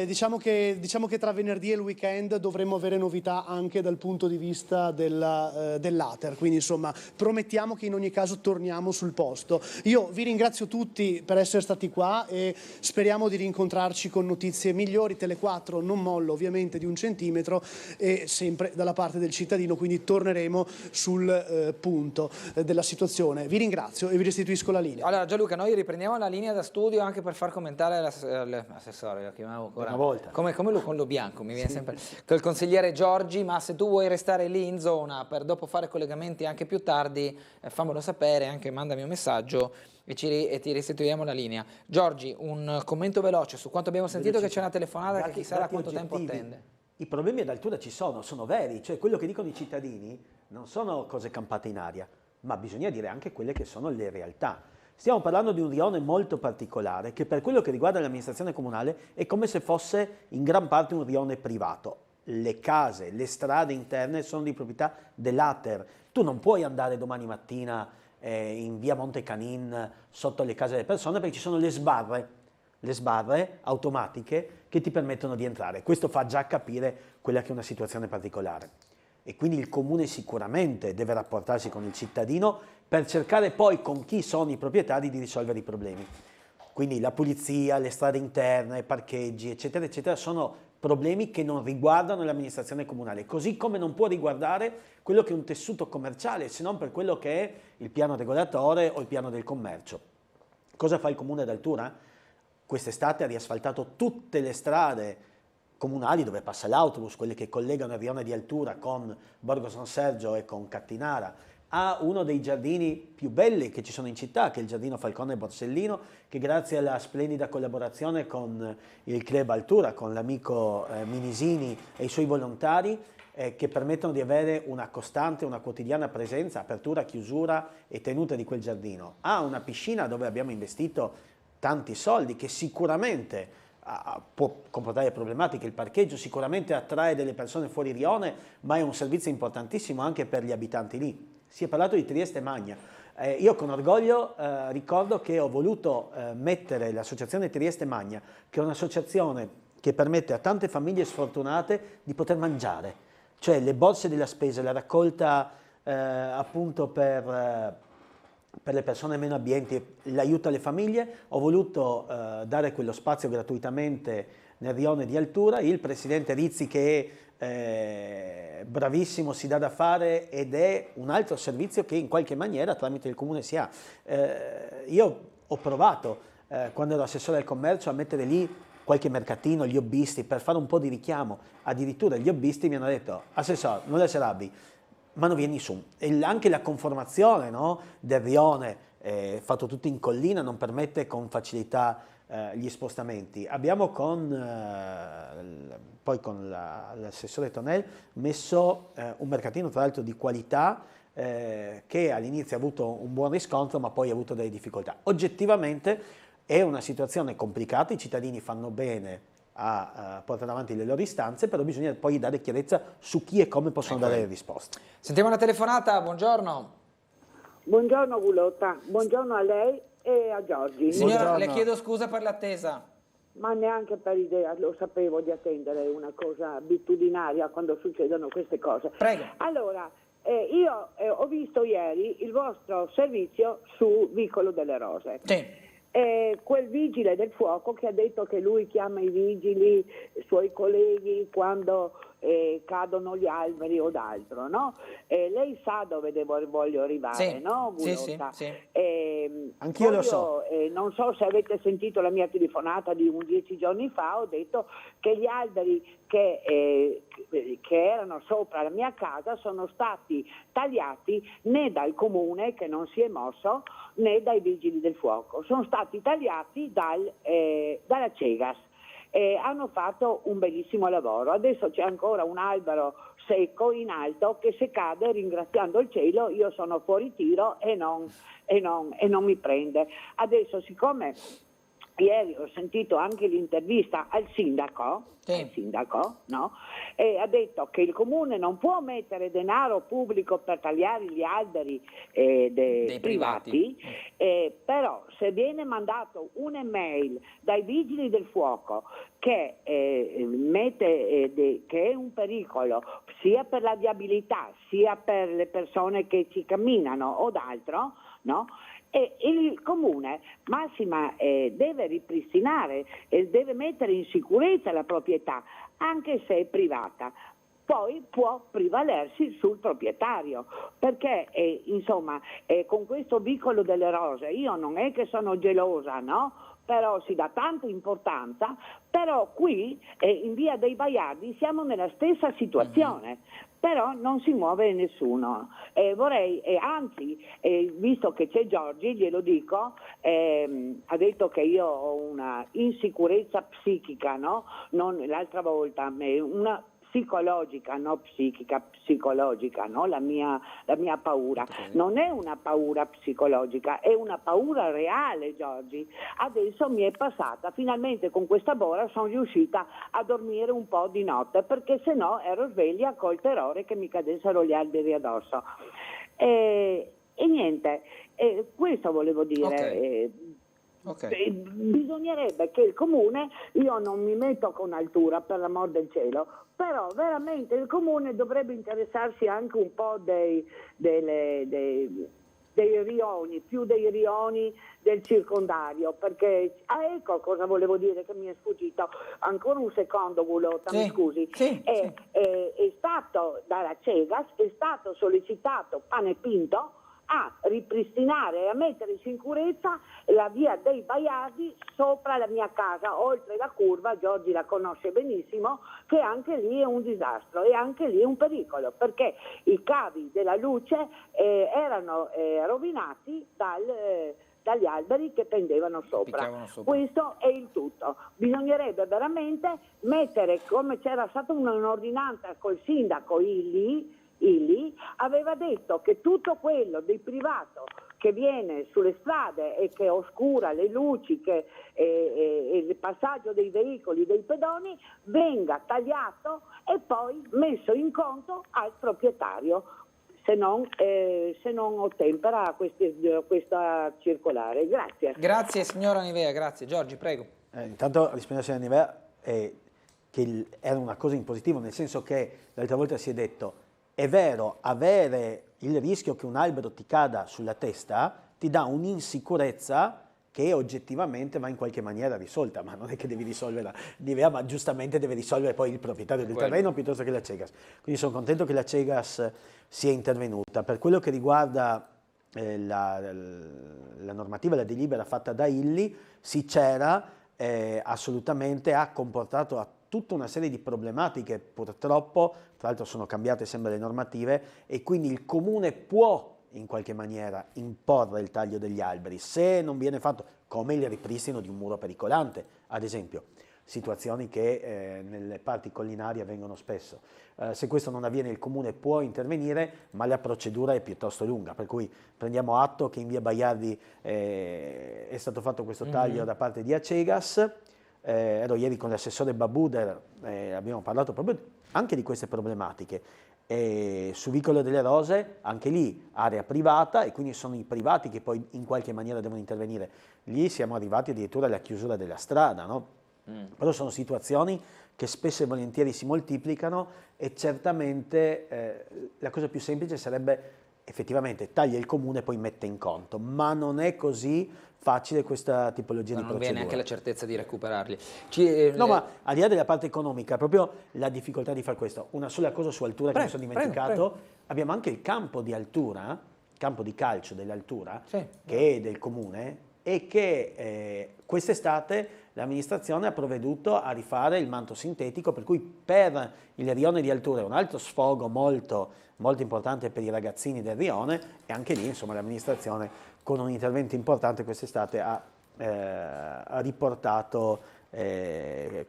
S4: diciamo che tra venerdì e il weekend dovremmo avere novità anche dal punto di vista dell'Ater, quindi insomma promettiamo che in ogni caso torniamo sul posto. Io vi ringrazio tutti per essere stati qua e speriamo di rincontrarci con notizie migliori. Tele4 non molla ovviamente di 1 centimetro e sempre dalla parte del cittadino, quindi torneremo sul punto della situazione. Vi ringrazio e vi restituisco la linea.
S1: Allora Gianluca, noi riprendiamo la linea da studio anche per far commentare l'assessore, lo chiamavo ancora
S10: una volta.
S1: come lo bianco, mi viene sempre col consigliere Giorgi, ma se tu vuoi restare lì in zona per dopo fare collegamenti anche più tardi, fammelo sapere, anche mandami un messaggio e ti restituiamo la linea. Giorgi, un commento veloce su quanto abbiamo sentito, che c'è una telefonata che chissà da quanto tempo attende.
S10: I problemi ad altura ci sono veri, cioè quello che dicono i cittadini non sono cose campate in aria, ma bisogna dire anche quelle che sono le realtà. Stiamo parlando di un rione molto particolare che per quello che riguarda l'amministrazione comunale è come se fosse in gran parte un rione privato. Le case, le strade interne sono di proprietà dell'Ater. Tu non puoi andare domani mattina in via Monte Canin sotto le case delle persone perché ci sono le sbarre automatiche che ti permettono di entrare. Questo fa già capire quella che è una situazione particolare. E quindi il comune sicuramente deve rapportarsi con il cittadino per cercare poi con chi sono i proprietari di risolvere i problemi. Quindi la pulizia, le strade interne, parcheggi, eccetera, eccetera, sono problemi che non riguardano l'amministrazione comunale, così come non può riguardare quello che è un tessuto commerciale, se non per quello che è il piano regolatore o il piano del commercio. Cosa fa il comune d'Altura? Quest'estate ha riasfaltato tutte le strade comunali dove passa l'autobus, quelle che collegano il rione di Altura con Borgo San Sergio e con Cattinara, ha uno dei giardini più belli che ci sono in città, che è il giardino Falcone Borsellino, che grazie alla splendida collaborazione con il Club Altura, con l'amico Minisini e i suoi volontari, che permettono di avere una costante, una quotidiana presenza, apertura, chiusura e tenuta di quel giardino. Ha una piscina dove abbiamo investito tanti soldi, che sicuramente può comportare problematiche, il parcheggio sicuramente attrae delle persone fuori rione, ma è un servizio importantissimo anche per gli abitanti lì. Si è parlato di Trieste Magna. Io con orgoglio ricordo che ho voluto mettere l'associazione Trieste Magna, che è un'associazione che permette a tante famiglie sfortunate di poter mangiare, cioè le borse della spesa, la raccolta appunto per le persone meno abbienti, l'aiuto alle famiglie. Ho voluto dare quello spazio gratuitamente nel rione di Altura. Il presidente Rizzi, che è bravissimo, si dà da fare ed è un altro servizio che in qualche maniera tramite il comune si ha. Io ho provato quando ero assessore al commercio a mettere lì qualche mercatino, gli hobbisti, per fare un po' di richiamo. Addirittura gli hobbisti mi hanno detto: assessore, non lasciare arrabbi, ma non vieni su. E anche la conformazione, no, del rione, fatto tutto in collina, non permette con facilità gli spostamenti. Abbiamo poi con l'assessore Tonel messo un mercatino tra l'altro di qualità che all'inizio ha avuto un buon riscontro, ma poi ha avuto delle difficoltà. Oggettivamente è una situazione complicata, i cittadini fanno bene a portare avanti le loro istanze, però bisogna poi dare chiarezza su chi e come possono dare le risposte.
S1: Sentiamo una telefonata, buongiorno.
S21: Buongiorno Gulotta, buongiorno a lei e a Giorgi.
S1: Signora, le chiedo scusa per l'attesa.
S21: Ma neanche per idea, lo sapevo di attendere, è una cosa abitudinaria quando succedono queste cose.
S1: Prego.
S21: Allora, io ho visto ieri il vostro servizio su Vicolo delle Rose.
S1: Sì.
S21: Quel vigile del fuoco che ha detto che lui chiama i vigili, i suoi colleghi, quando cadono gli alberi o d'altro, no? Lei sa dove voglio arrivare,
S1: sì,
S21: no?
S1: Sì.
S10: Anch'io lo so.
S21: Non so se avete sentito la mia telefonata di 10 giorni fa, ho detto che gli alberi che erano sopra la mia casa sono stati tagliati né dal comune, che non si è mosso, né dai vigili del fuoco, sono stati tagliati dalla Cegas. Hanno fatto un bellissimo lavoro. Adesso c'è ancora un albero secco in alto che, se cade, ringraziando il cielo, io sono fuori tiro e non mi prende. Adesso, siccome ieri ho sentito anche l'intervista al sindaco, no? E ha detto che il comune non può mettere denaro pubblico per tagliare gli alberi dei privati, però se viene mandato un'email dai vigili del fuoco che che è un pericolo sia per la viabilità sia per le persone che ci camminano o d'altro, no? E il comune massima deve ripristinare e deve mettere in sicurezza la proprietà, anche se è privata. Poi può prevalersi sul proprietario, perché insomma con questo vicolo delle rose io non è che sono gelosa, no? Però si dà tanta importanza, però qui in via dei Baiardi siamo nella stessa situazione. Però non si muove nessuno. Vorrei, anzi, visto che c'è Giorgi, glielo dico, ha detto che io ho una insicurezza psichica, no? Non l'altra volta, una psicologica, no psichica, psicologica, no? La mia paura. Non è una paura psicologica, è una paura reale, Giorgi. Adesso mi è passata, finalmente con questa bora sono riuscita a dormire un po' di notte, perché se no ero sveglia col terrore che mi cadessero gli alberi addosso. E niente, questo volevo dire. Bisognerebbe che il comune, io non mi metto con altura per l'amor del cielo, però veramente il comune dovrebbe interessarsi anche un po' dei rioni, più dei rioni del circondario, perché ecco cosa volevo dire che mi è sfuggito ancora un secondo, Gulotta, mi scusi. È stato dalla Cegas, è stato sollecitato Pane Pinto a ripristinare e a mettere in sicurezza la via dei Baiardi sopra la mia casa, oltre la curva, Giorgi la conosce benissimo, che anche lì è un disastro e anche lì è un pericolo, perché i cavi della luce erano rovinati dagli alberi che pendevano sopra. Questo è il tutto. Bisognerebbe veramente mettere, come c'era stata un'ordinanza col sindaco Illy aveva detto che tutto quello del privato che viene sulle strade e che oscura le luci e il passaggio dei veicoli, dei pedoni, venga tagliato e poi messo in conto al proprietario, se non ottempera a questa circolare. Grazie.
S1: Grazie signora Nivea, grazie. Giorgi, prego.
S10: Intanto rispondere a signora Nivea, che era una cosa in positivo, nel senso che l'altra volta si è detto: è vero, avere il rischio che un albero ti cada sulla testa ti dà un'insicurezza che oggettivamente va in qualche maniera risolta, ma non è che devi risolverla Nivea, ma giustamente deve risolvere poi il proprietario del terreno piuttosto che la Cegas. Quindi sono contento che la Cegas sia intervenuta. Per quello che riguarda la normativa, la delibera fatta da Illy, sì, c'era, assolutamente ha comportato tutta una serie di problematiche, purtroppo, tra l'altro sono cambiate sempre le normative, e quindi il comune può in qualche maniera imporre il taglio degli alberi se non viene fatto, come il ripristino di un muro pericolante, ad esempio, situazioni che nelle parti collinari avvengono spesso. Se questo non avviene il comune può intervenire, ma la procedura è piuttosto lunga, per cui prendiamo atto che in via Baiardi è stato fatto questo taglio da parte di Acegas. Ero ieri con l'assessore Babuder, abbiamo parlato proprio anche di queste problematiche. Su Vicolo delle Rose, anche lì area privata, e quindi sono i privati che poi in qualche maniera devono intervenire. Lì siamo arrivati addirittura alla chiusura della strada, no? Però sono situazioni che spesso e volentieri si moltiplicano, e certamente la cosa più semplice sarebbe effettivamente taglia il comune e poi mette in conto, ma non è così facile questa tipologia di procedura.
S1: Non viene neanche la certezza di recuperarli.
S10: No, ma al di là della parte economica, proprio la difficoltà di fare questo. Una sola cosa su altura che mi sono dimenticato, prego. Abbiamo anche il campo di altura, il campo di calcio dell'altura, che è del comune, e che quest'estate l'amministrazione ha provveduto a rifare il manto sintetico, per cui per il rione di altura è un altro sfogo molto, molto importante per i ragazzini del rione, e anche lì insomma l'amministrazione con un intervento importante quest'estate ha riportato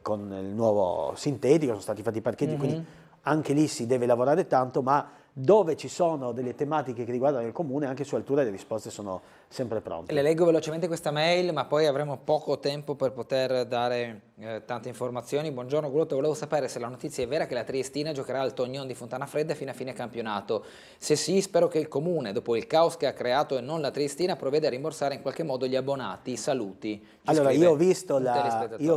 S10: con il nuovo sintetico, sono stati fatti i parcheggi, quindi anche lì si deve lavorare tanto, ma dove ci sono delle tematiche che riguardano il comune, anche su altura le risposte sono sempre pronte.
S1: Le leggo velocemente questa mail, ma poi avremo poco tempo per poter dare tante informazioni. Buongiorno Gulotto, volevo sapere se la notizia è vera che la Triestina giocherà al Tognon di Fontana Fredda fino a fine campionato. Se sì, spero che il comune, dopo il caos che ha creato e non la Triestina, provveda a rimborsare in qualche modo gli abbonati. Saluti.
S10: Allora, io ho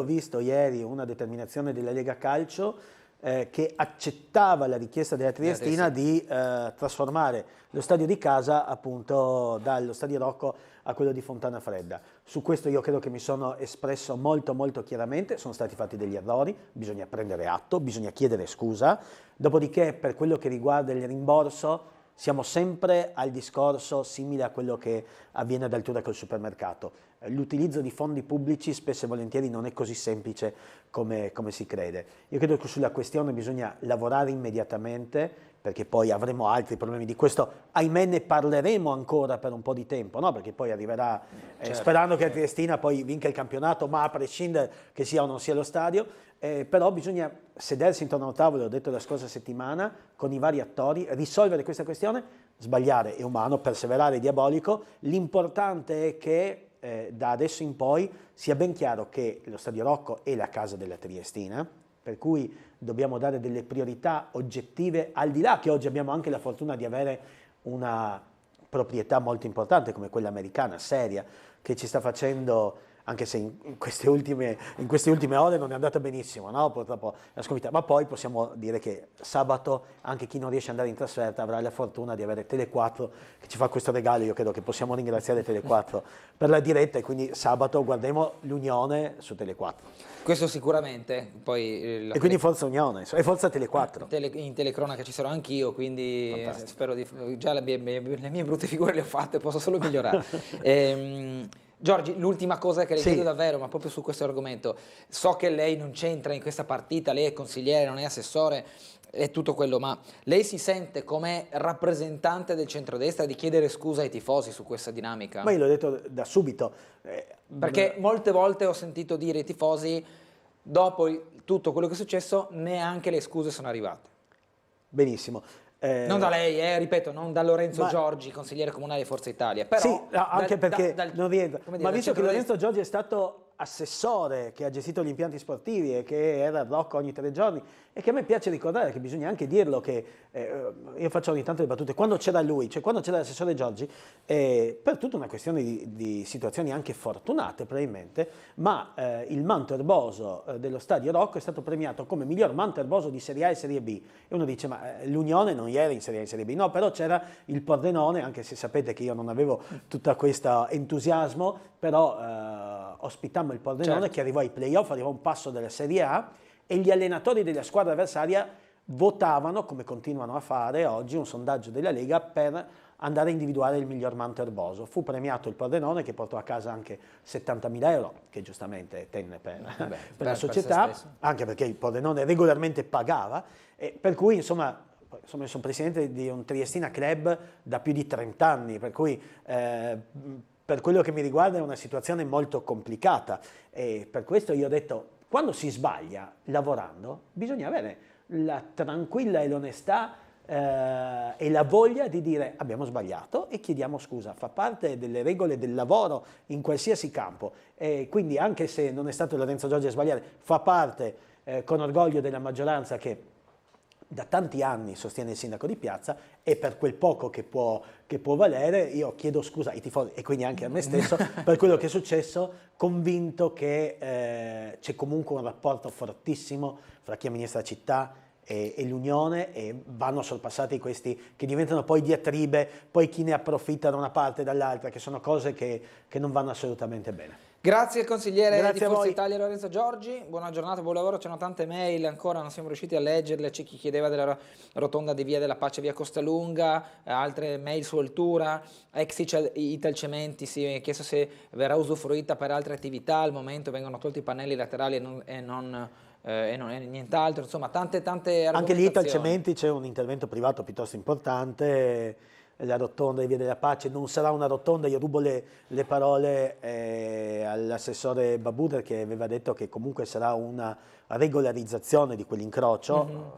S10: visto ieri una determinazione della Lega Calcio che accettava la richiesta della Triestina di trasformare lo stadio di casa appunto dallo Stadio Rocco a quello di Fontana Fredda. Su questo io credo che mi sono espresso molto chiaramente, sono stati fatti degli errori, bisogna prendere atto, bisogna chiedere scusa, dopodiché per quello che riguarda il rimborso siamo sempre al discorso simile a quello che avviene ad altura col supermercato. L'utilizzo di fondi pubblici spesso e volentieri non è così semplice come si crede. Io credo che sulla questione bisogna lavorare immediatamente, perché poi avremo altri problemi di questo. Ahimè ne parleremo ancora per un po' di tempo, no? Perché poi arriverà, sperando che la Triestina poi vinca il campionato, ma a prescindere che sia o non sia lo stadio, però bisogna sedersi intorno a un tavolo, l'ho detto la scorsa settimana, con i vari attori, risolvere questa questione. Sbagliare è umano, perseverare è diabolico, l'importante è che da adesso in poi sia ben chiaro che lo Stadio Rocco è la casa della Triestina, per cui dobbiamo dare delle priorità oggettive, al di là che oggi abbiamo anche la fortuna di avere una proprietà molto importante come quella americana, seria, che ci sta facendo, anche se in queste ultime ore non è andata benissimo, no? Purtroppo la sconfitta, ma poi possiamo dire che sabato anche chi non riesce ad andare in trasferta avrà la fortuna di avere Tele4 che ci fa questo regalo. Io credo che possiamo ringraziare Tele4 per la diretta, e quindi sabato guarderemo l'Unione su Tele4.
S1: Questo sicuramente, poi
S10: e quindi forza Unione e forza Tele4.
S1: In telecronaca ci sarò anch'io, quindi spero di... Già le mie brutte figure le ho fatte, posso solo migliorare. Giorgi, l'ultima cosa che le chiedo davvero, ma proprio su questo argomento, so che lei non c'entra in questa partita, lei è consigliere, non è assessore, è tutto quello, ma lei si sente come rappresentante del centrodestra di chiedere scusa ai tifosi su questa dinamica?
S10: Ma io l'ho detto da subito.
S1: Perché molte volte ho sentito dire ai tifosi, dopo tutto quello che è successo, neanche le scuse sono arrivate.
S10: Benissimo.
S1: Non da lei, ripeto, non da Lorenzo Giorgi, consigliere comunale di Forza Italia. Però
S10: sì, anche perché non rientra. Ma visto che Lorenzo Giorgi è stato assessore che ha gestito gli impianti sportivi e che era a Rocco ogni 3 giorni, e che a me piace ricordare, che bisogna anche dirlo, che io faccio ogni tanto le battute, quando c'era lui, cioè quando c'era l'assessore Giorgi, per tutta una questione di situazioni anche fortunate probabilmente, ma il manto erboso dello Stadio Rocco è stato premiato come miglior manto erboso di Serie A e Serie B. E uno dice, ma l'Unione non era in Serie A e Serie B? No, però c'era il Pordenone, anche se sapete che io non avevo tutto questo entusiasmo, però ospitammo il Pordenone, che arrivò ai playoff, arrivò a un passo della Serie A, e gli allenatori della squadra avversaria votavano, come continuano a fare oggi, un sondaggio della Lega per andare a individuare il miglior manto erboso. Fu premiato il Pordenone, che portò a casa anche 70.000 euro, che giustamente tenne per la società, anche perché il Pordenone regolarmente pagava, per cui insomma io sono presidente di un Triestina Club da più di 30 anni, per cui per quello che mi riguarda è una situazione molto complicata, e per questo io ho detto, quando si sbaglia lavorando bisogna avere la tranquilla e l'onestà e la voglia di dire abbiamo sbagliato e chiediamo scusa, fa parte delle regole del lavoro in qualsiasi campo, e quindi anche se non è stato Lorenzo Giorgi a sbagliare, fa parte con orgoglio della maggioranza che da tanti anni sostiene il sindaco di piazza, e per quel poco che può valere io chiedo scusa ai tifosi e quindi anche a me stesso per quello che è successo, convinto che c'è comunque un rapporto fortissimo fra chi amministra la città e l'Unione, e vanno sorpassati questi che diventano poi diatribe, poi chi ne approfitta da una parte e dall'altra, che sono cose che non vanno assolutamente bene.
S1: Grazie al consigliere di Forza Italia Lorenzo Giorgi, buona giornata, buon lavoro. C'erano tante mail ancora, non siamo riusciti a leggerle, c'è chi chiedeva della rotonda di Via della Pace, Via Costalunga, altre mail su Altura, ex Italcementi si è chiesto se verrà usufruita per altre attività, al momento vengono tolti i pannelli laterali e non è nient'altro, insomma tante argomentazioni.
S10: Anche lì Italcementi c'è un intervento privato piuttosto importante. la rotonda di Via della Pace. Non sarà una rotonda, io rubo le parole all'assessore Babuder, che aveva detto che comunque sarà una regolarizzazione di quell'incrocio,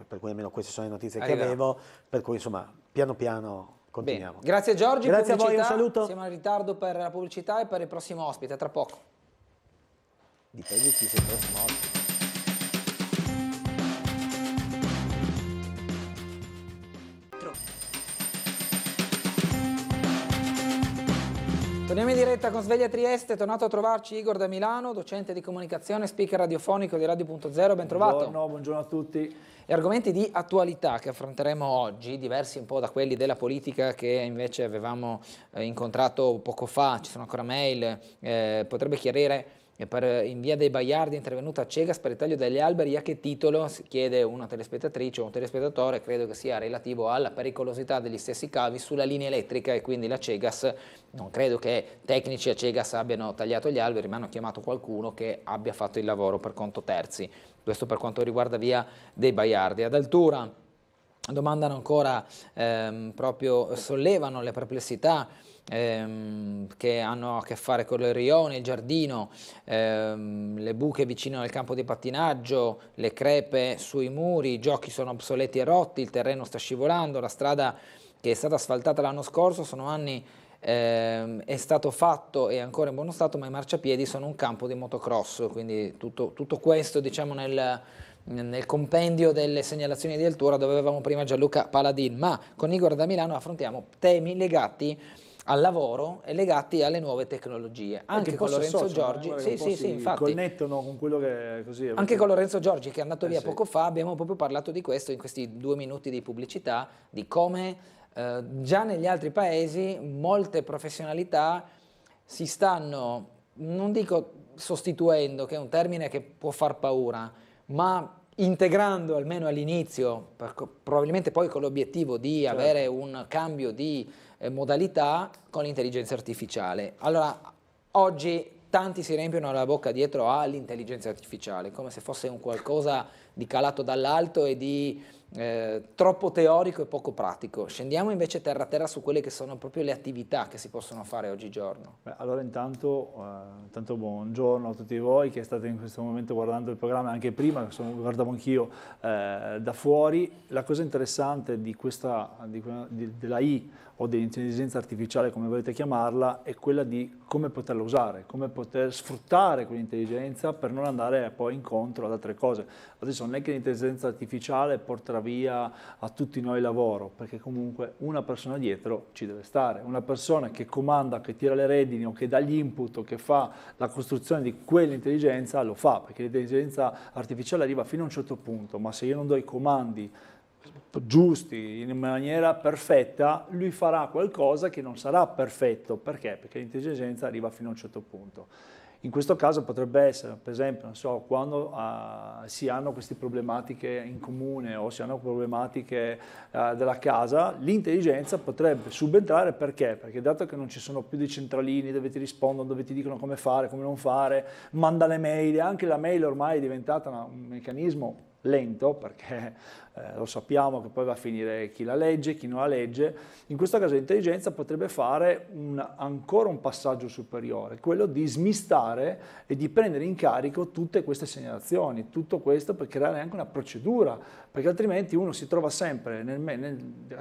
S10: per cui almeno queste sono le notizie che avevo, per cui insomma piano piano continuiamo.
S1: Bene. Grazie Giorgi,
S10: grazie a voi, un saluto.
S1: Siamo in ritardo per la pubblicità e per il prossimo ospite, tra poco.
S10: Dipende chi sei il prossimo ospite.
S1: Torniamo in diretta con Sveglia Trieste, è tornato a trovarci Igor da Milano, docente di comunicazione, speaker radiofonico di Radio.0, ben trovato.
S2: Buongiorno a tutti.
S1: E argomenti di attualità che affronteremo oggi, diversi un po' da quelli della politica che invece avevamo incontrato poco fa, ci sono ancora mail, potrebbe chiarire in via dei Baiardi è intervenuta Cegas per il taglio degli alberi, a che titolo? Si chiede una telespettatrice o un telespettatore, credo che sia relativo alla pericolosità degli stessi cavi sulla linea elettrica, e quindi la Cegas, non credo che tecnici a Cegas abbiano tagliato gli alberi, ma hanno chiamato qualcuno che abbia fatto il lavoro per conto terzi. Questo per quanto riguarda via dei Baiardi. Ad Altura domandano ancora, proprio sollevano le perplessità che hanno a che fare con il rione, il giardino, le buche vicino al campo di pattinaggio, le crepe sui muri, i giochi sono obsoleti e rotti, il terreno sta scivolando, la strada che è stata asfaltata l'anno scorso, sono anni, è stato fatto e ancora in buono stato, ma i marciapiedi sono un campo di motocross, quindi tutto questo diciamo nel compendio delle segnalazioni di Altura, dove avevamo prima Gianluca Paladin, ma con Igor da Milano affrontiamo temi legati al lavoro e legati alle nuove tecnologie, anche con Lorenzo Giorgi, sì, infatti
S2: connettono con quello che è così.
S1: Anche con Lorenzo Giorgi, che è andato via poco fa, abbiamo proprio parlato di questo in questi 2 minuti di pubblicità, di come già negli altri paesi molte professionalità si stanno, non dico sostituendo, che è un termine che può far paura, ma integrando almeno all'inizio, probabilmente poi con l'obiettivo di avere un cambio di modalità con l'intelligenza artificiale. Allora, oggi tanti si riempiono la bocca dietro all'intelligenza artificiale, come se fosse un qualcosa di calato dall'alto e di troppo teorico e poco pratico. Scendiamo invece terra a terra su quelle che sono proprio le attività che si possono fare oggigiorno.
S2: Allora intanto buongiorno a tutti voi che state in questo momento guardando il programma, anche prima guardavo anch'io da fuori. La cosa interessante di della I o dell'intelligenza artificiale, come volete chiamarla, è quella di come poterla usare, come poter sfruttare quell'intelligenza per non andare poi incontro ad altre cose. Adesso non è che l'intelligenza artificiale porterà via a tutti noi il lavoro, perché comunque una persona dietro ci deve stare, una persona che comanda, che tira le redini o che dà gli input o che fa la costruzione di quell'intelligenza lo fa, perché l'intelligenza artificiale arriva fino a un certo punto, ma se io non do i comandi giusti, in maniera perfetta, lui farà qualcosa che non sarà perfetto. Perché? Perché l'intelligenza arriva fino a un certo punto. In questo caso potrebbe essere, per esempio, non so, quando si hanno queste problematiche in comune o si hanno problematiche della casa, l'intelligenza potrebbe subentrare. Perché? Perché dato che non ci sono più dei centralini dove ti rispondono, dove ti dicono come fare, come non fare, manda le mail, e anche la mail ormai è diventata un meccanismo lento, perché lo sappiamo che poi va a finire chi la legge, chi non la legge. In questo caso l'intelligenza potrebbe fare ancora un passaggio superiore, quello di smistare e di prendere in carico tutte queste segnalazioni, tutto questo per creare anche una procedura, perché altrimenti uno si trova sempre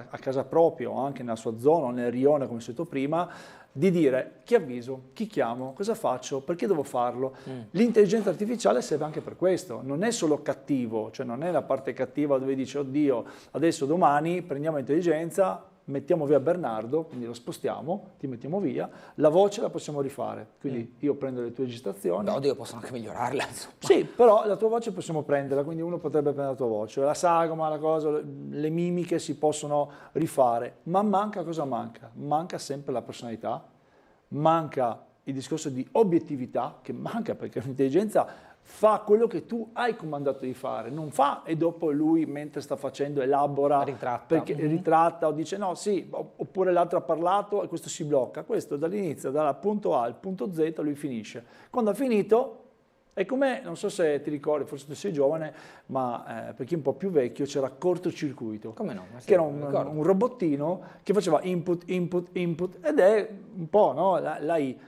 S2: a casa propria o anche nella sua zona o nel rione, come ho detto prima, di dire chi avviso, chi chiamo, cosa faccio, perché devo farlo. L'intelligenza artificiale serve anche per questo, non è solo cattivo, cioè non è la parte cattiva dove dice oddio adesso domani prendiamo l'intelligenza, mettiamo via Bernardo, quindi lo spostiamo, ti mettiamo via, la voce la possiamo rifare, quindi io prendo le tue registrazioni.
S1: No, oddio, possono anche migliorarla, insomma.
S2: Sì, però la tua voce possiamo prenderla, quindi uno potrebbe prendere la tua voce, la sagoma, la cosa, le mimiche si possono rifare, ma manca cosa manca? Manca sempre la personalità, manca il discorso di obiettività, che manca perché l'intelligenza fa quello che tu hai comandato di fare, non fa e dopo lui mentre sta facendo elabora, ritratta o dice no sì, oppure l'altro ha parlato e questo si blocca. Questo dall'inizio, dal punto A al punto Z lui finisce. Quando ha finito È come, non so se ti ricordi, forse tu sei giovane, ma per chi è un po' più vecchio c'era cortocircuito.
S1: Come no?
S2: Che era un robottino che faceva input, input, input, ed è un po', no, la I.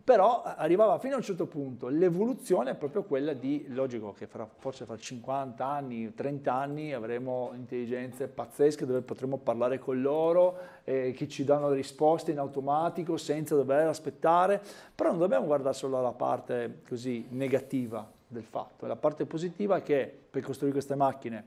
S2: Però arrivava fino a un certo punto. L'evoluzione è proprio quella di, logico che forse fra 50 anni, 30 anni avremo intelligenze pazzesche dove potremo parlare con loro, che ci danno risposte in automatico senza dover aspettare, però non dobbiamo guardare solo alla parte così negativa del fatto. La parte positiva è che per costruire queste macchine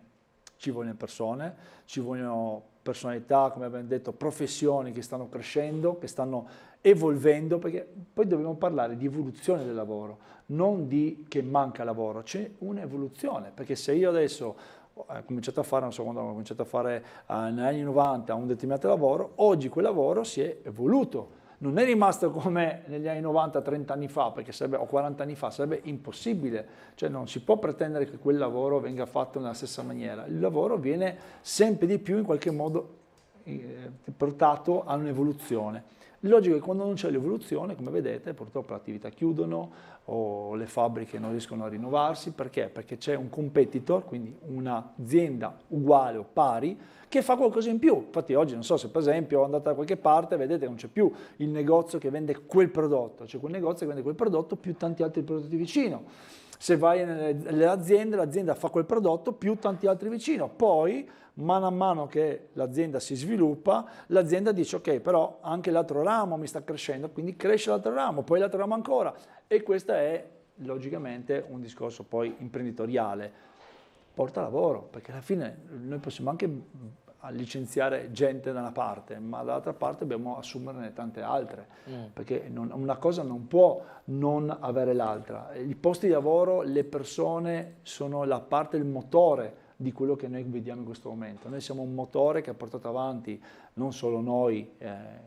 S2: ci vogliono persone, ci vogliono personalità, come abbiamo detto, professioni che stanno crescendo, che stanno evolvendo, perché poi dobbiamo parlare di evoluzione del lavoro, non di che manca lavoro, c'è un'evoluzione, perché se io adesso ho cominciato a fare, non so quando ho cominciato a fare negli anni 90 un determinato lavoro, oggi quel lavoro si è evoluto, non è rimasto come negli anni 90, 30 anni fa, perché o 40 anni fa, sarebbe impossibile, cioè non si può pretendere che quel lavoro venga fatto nella stessa maniera, il lavoro viene sempre di più in qualche modo portato a un'evoluzione. Logico che quando non c'è l'evoluzione, come vedete, purtroppo le attività chiudono o le fabbriche non riescono a rinnovarsi. Perché? Perché c'è un competitor, quindi un'azienda uguale o pari, che fa qualcosa in più. Infatti oggi, non so se per esempio andate da qualche parte, vedete che non c'è più il negozio che vende quel prodotto, c'è quel negozio che vende quel prodotto più tanti altri prodotti vicino. Se vai nelle aziende, l'azienda fa quel prodotto più tanti altri vicino. Poi, mano a mano che l'azienda si sviluppa, l'azienda dice ok, però anche l'altro ramo mi sta crescendo, quindi cresce l'altro ramo, poi l'altro ramo ancora. E questo è logicamente un discorso poi imprenditoriale. Porta lavoro, perché alla fine noi possiamo anche licenziare gente da una parte, ma dall'altra parte dobbiamo assumerne tante altre, perché una cosa non può non avere l'altra. I posti di lavoro, le persone sono la parte, il motore di quello che noi vediamo in questo momento. Noi siamo un motore che ha portato avanti non solo noi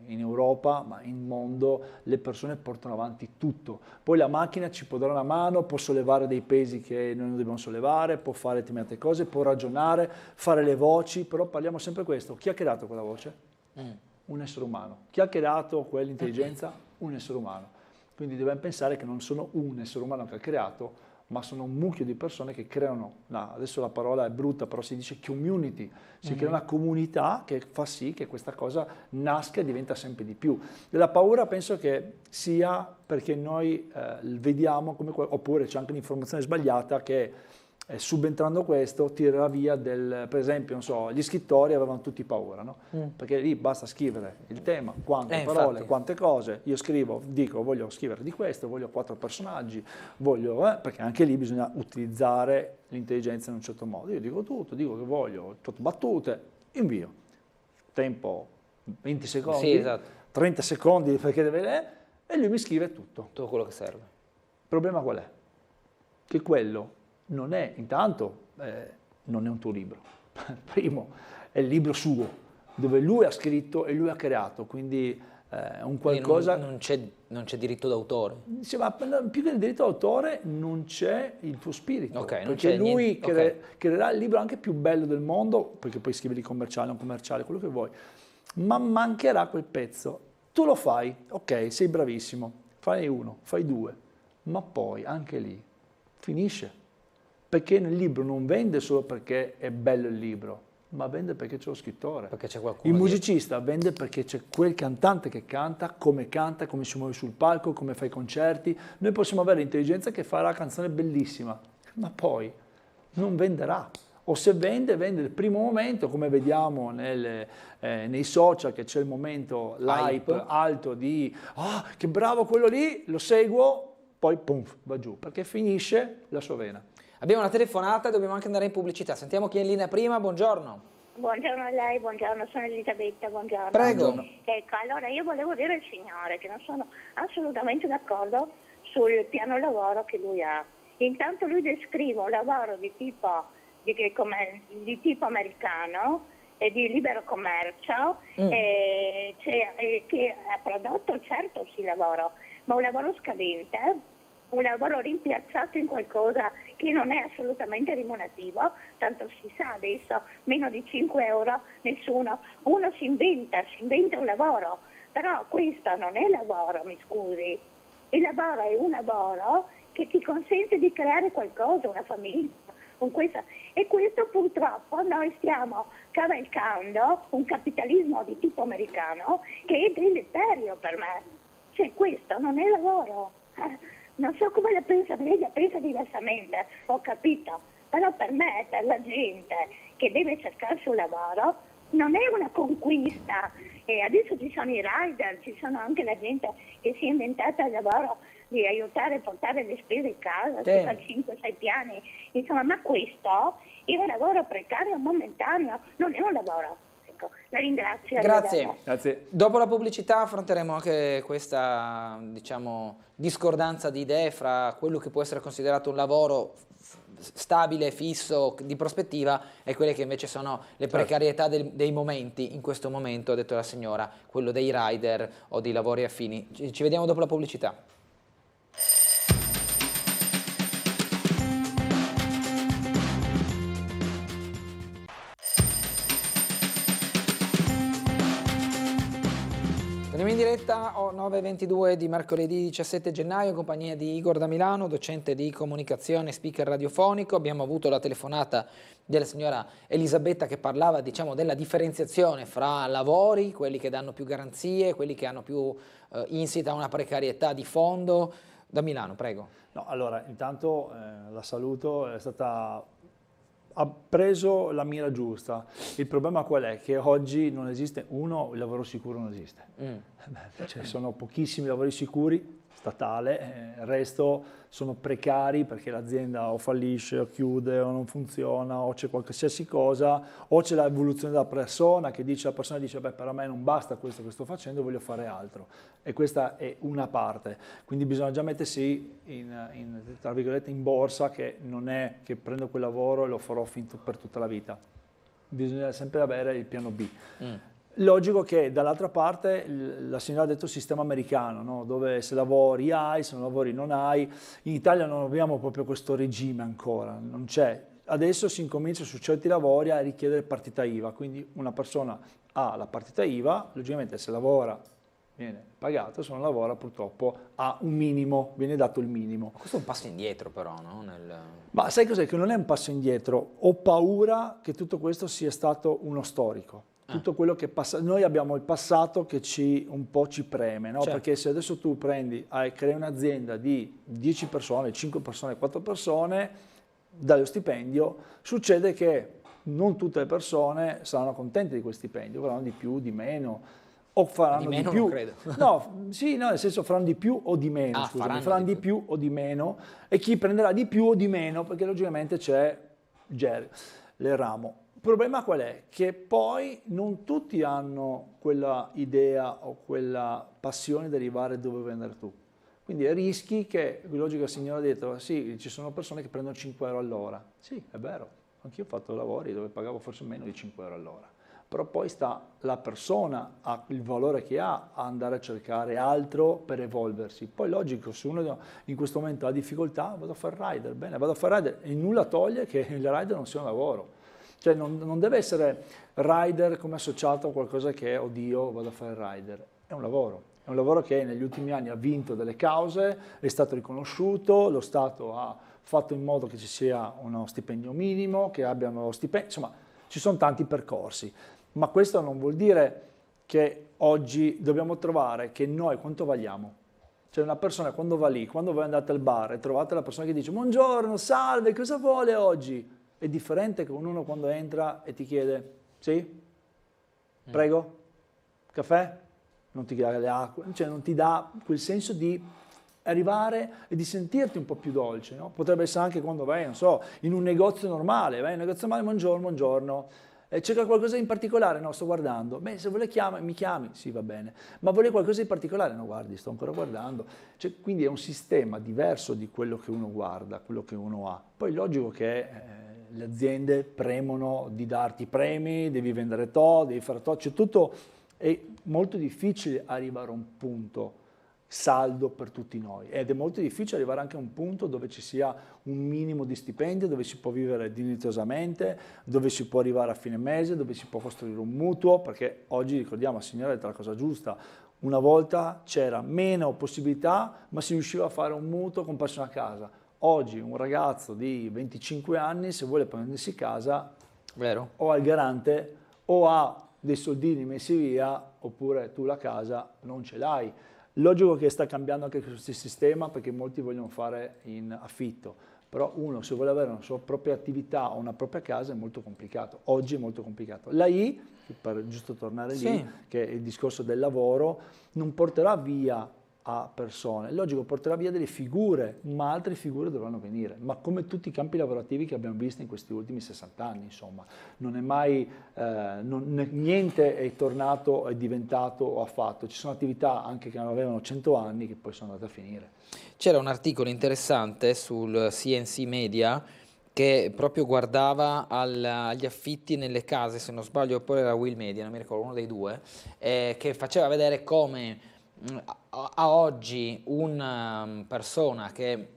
S2: in Europa, ma in mondo, le persone portano avanti tutto. Poi la macchina ci può dare una mano, può sollevare dei pesi che noi non dobbiamo sollevare, può fare determinate cose, può ragionare, fare le voci, però parliamo sempre questo. Chi ha creato quella voce? Un essere umano. Chi ha creato quell'intelligenza? Un essere umano. Quindi dobbiamo pensare che non sono un essere umano che ha creato, ma sono un mucchio di persone che creano, adesso la parola è brutta, però si dice community, si crea una comunità che fa sì che questa cosa nasca e diventa sempre di più. La paura penso che sia perché noi vediamo come, oppure c'è anche l'informazione sbagliata che subentrando questo tirerà via per esempio, non so, gli scrittori avevano tutti paura, no? Perché lì basta scrivere il tema, quante parole,
S1: infatti.
S2: quante cose, io scrivo, dico voglio scrivere di questo, voglio 4 personaggi, voglio, perché anche lì bisogna utilizzare l'intelligenza in un certo modo, io dico tutto, dico che voglio 8 battute, invio, tempo 20 secondi,
S1: Sì, esatto.
S2: 30 secondi perché deve, e lui mi scrive tutto.
S1: Tutto quello che serve.
S2: Il problema qual è? Che quello non è, intanto, non è un tuo libro. Primo, è il libro suo, dove lui ha scritto e lui ha creato, quindi è un qualcosa...
S1: Non c'è diritto d'autore.
S2: Sì, ma più che il diritto d'autore non c'è il tuo spirito,
S1: Ok, non
S2: perché
S1: c'è
S2: lui
S1: niente.
S2: creerà il libro anche più bello del mondo, perché puoi scriverli commerciale, non commerciale, quello che vuoi, ma mancherà quel pezzo. Tu lo fai, ok, sei bravissimo, fai 1, fai 2, ma poi anche lì finisce. Perché nel libro non vende solo perché è bello il libro, ma vende perché c'è lo scrittore.
S1: Perché c'è qualcuno.
S2: Il musicista vende perché c'è quel cantante che canta, come si muove sul palco, come fa i concerti. Noi possiamo avere l'intelligenza che fa la canzone bellissima, ma poi non venderà. O se vende il primo momento, come vediamo nei social, che c'è il momento l'hype alto di che bravo quello lì, lo seguo, poi pum, va giù, perché finisce la sua vena.
S1: Abbiamo una telefonata e dobbiamo anche andare in pubblicità. Sentiamo chi è in linea prima. Buongiorno.
S3: Buongiorno a lei, buongiorno, sono Elisabetta, buongiorno.
S1: Prego.
S3: Ecco, allora io volevo dire al signore che non sono assolutamente d'accordo sul piano lavoro che lui ha. Intanto lui descrive un lavoro di tipo americano e di libero commercio che ha prodotto certo sì lavoro, ma un lavoro scadente, un lavoro rimpiazzato in qualcosa che non è assolutamente remunerativo, tanto si sa adesso, meno di 5 euro nessuno, uno si inventa un lavoro, però questo non è lavoro, mi scusi, il lavoro è un lavoro che ti consente di creare qualcosa, una famiglia, con questa. E questo purtroppo noi stiamo cavalcando un capitalismo di tipo americano che è deleterio per me. Cioè questo non è lavoro. Non so come la pensa, lei la pensa diversamente, ho capito, però per me, per la gente che deve cercarsi un lavoro, non è una conquista. E adesso ci sono i rider, ci sono anche la gente che si è inventata il lavoro di aiutare a portare le spese in casa, si fa 5-6 piani, insomma, ma questo è un lavoro precario momentaneo, non è un lavoro. Ecco, la ringrazio.
S1: Grazie. Dopo la pubblicità affronteremo anche questa, diciamo, discordanza di idee fra quello che può essere considerato un lavoro stabile, fisso, di prospettiva e quelle che invece sono le precarietà dei momenti, in questo momento, ha detto la signora, quello dei rider o dei lavori affini. Ci vediamo dopo la pubblicità. Andiamo in diretta, 9:22 di mercoledì 17 gennaio, in compagnia di Igor da Milano, docente di comunicazione, speaker radiofonico. Abbiamo avuto la telefonata della signora Elisabetta che parlava, diciamo, della differenziazione fra lavori, quelli che danno più garanzie, quelli che hanno più insita una precarietà di fondo. Da Milano, prego.
S2: No, allora, intanto la saluto, ha preso la mira giusta. Il problema qual è? Che oggi non esiste, uno, il lavoro sicuro non esiste. Ci sono pochissimi lavori sicuri, statale, il resto sono precari perché l'azienda o fallisce o chiude o non funziona o c'è qualsiasi cosa, o c'è l'evoluzione della persona che dice, la persona dice, beh, per me non basta questo che sto facendo, voglio fare altro. E questa è una parte. Quindi bisogna già mettersi tra virgolette in borsa, che non è che prendo quel lavoro e lo farò per tutta la vita. Bisogna sempre avere il piano B. Logico che dall'altra parte la signora ha detto sistema americano, no? Dove se lavori hai, se non lavori non hai. In Italia non abbiamo proprio questo regime ancora, non c'è. Adesso si incomincia su certi lavori a richiedere partita IVA, quindi una persona ha la partita IVA, logicamente se lavora viene pagato, se non lavora purtroppo ha un minimo, viene dato il minimo.
S1: Questo è un passo indietro però, no?
S2: Ma sai cos'è? Che non è un passo indietro, ho paura che tutto questo sia stato uno storico. Tutto quello che passa, noi abbiamo il passato che un po' ci preme, no? Certo. Perché se adesso tu crei un'azienda di 10 persone, 5 persone, 4 persone, dallo stipendio, succede che non tutte le persone saranno contente di questo stipendio, faranno di più, di meno, o faranno di più.
S1: Non credo.
S2: No, sì, no, nel senso faranno di più o di meno, scusami, faranno di più o di meno, e chi prenderà di più o di meno, perché logicamente c'è il ramo. Il problema qual è? Che poi non tutti hanno quella idea o quella passione di arrivare dove vuoi andare tu. Quindi rischi che, logico, la signora ha detto, sì, ci sono persone che prendono 5 euro all'ora. Sì, è vero, anch'io ho fatto lavori dove pagavo forse meno di 5 euro all'ora. Però poi sta la persona, ha il valore che ha, a andare a cercare altro per evolversi. Poi logico, se uno in questo momento ha difficoltà, vado a fare rider, bene, vado a fare rider, e nulla toglie che il rider non sia un lavoro. Cioè non deve essere rider come associato a qualcosa che, oddio, vado a fare rider. È un lavoro che negli ultimi anni ha vinto delle cause, è stato riconosciuto, lo Stato ha fatto in modo che ci sia uno stipendio minimo, che abbiano stipendi, insomma ci sono tanti percorsi. Ma questo non vuol dire che oggi dobbiamo trovare che noi quanto valiamo. Cioè una persona quando va lì, quando voi andate al bar e trovate la persona che dice buongiorno, salve, cosa vuole oggi? È differente che uno quando entra e ti chiede, sì? Prego? Caffè? Non ti dà le acque, cioè non ti dà quel senso di arrivare e di sentirti un po' più dolce, no? Potrebbe essere anche quando vai, non so, in un negozio normale, vai in un negozio normale, buongiorno, buongiorno, cerca qualcosa in particolare? No, sto guardando. Beh, se vuole mi chiami? Sì, va bene. Ma vuole qualcosa di particolare? No, guardi, sto ancora guardando. Cioè, quindi è un sistema diverso di quello che uno guarda, quello che uno ha. Poi logico che le aziende premono di darti premi, devi vendere devi fare c'è tutto, è molto difficile arrivare a un punto saldo per tutti noi, ed è molto difficile arrivare anche a un punto dove ci sia un minimo di stipendio, dove si può vivere dignitosamente, dove si può arrivare a fine mese, dove si può costruire un mutuo, perché oggi ricordiamo, signora, è la cosa giusta, una volta c'era meno possibilità ma si riusciva a fare un mutuo, comprarsi una casa. Oggi un ragazzo di 25 anni, se vuole prendersi casa,
S1: vero,
S2: o ha il garante o ha dei soldini messi via, oppure tu la casa non ce l'hai. Logico che sta cambiando anche questo sistema, perché molti vogliono fare in affitto, però uno, se vuole avere una sua propria attività o una propria casa, è molto complicato. Oggi è molto complicato. La I, per giusto tornare lì,
S1: sì,
S2: che è il discorso del lavoro, non porterà via a persone, logico, porterà via delle figure, ma altre figure dovranno venire, ma come tutti i campi lavorativi che abbiamo visto in questi ultimi 60 anni, insomma, non è mai, niente è tornato, è diventato o ha fatto, ci sono attività anche che avevano 100 anni che poi sono andate a finire.
S1: C'era un articolo interessante sul CNC Media che proprio guardava agli affitti nelle case, se non sbaglio, oppure era Will Media, non mi ricordo, uno dei due, che faceva vedere come a oggi una persona che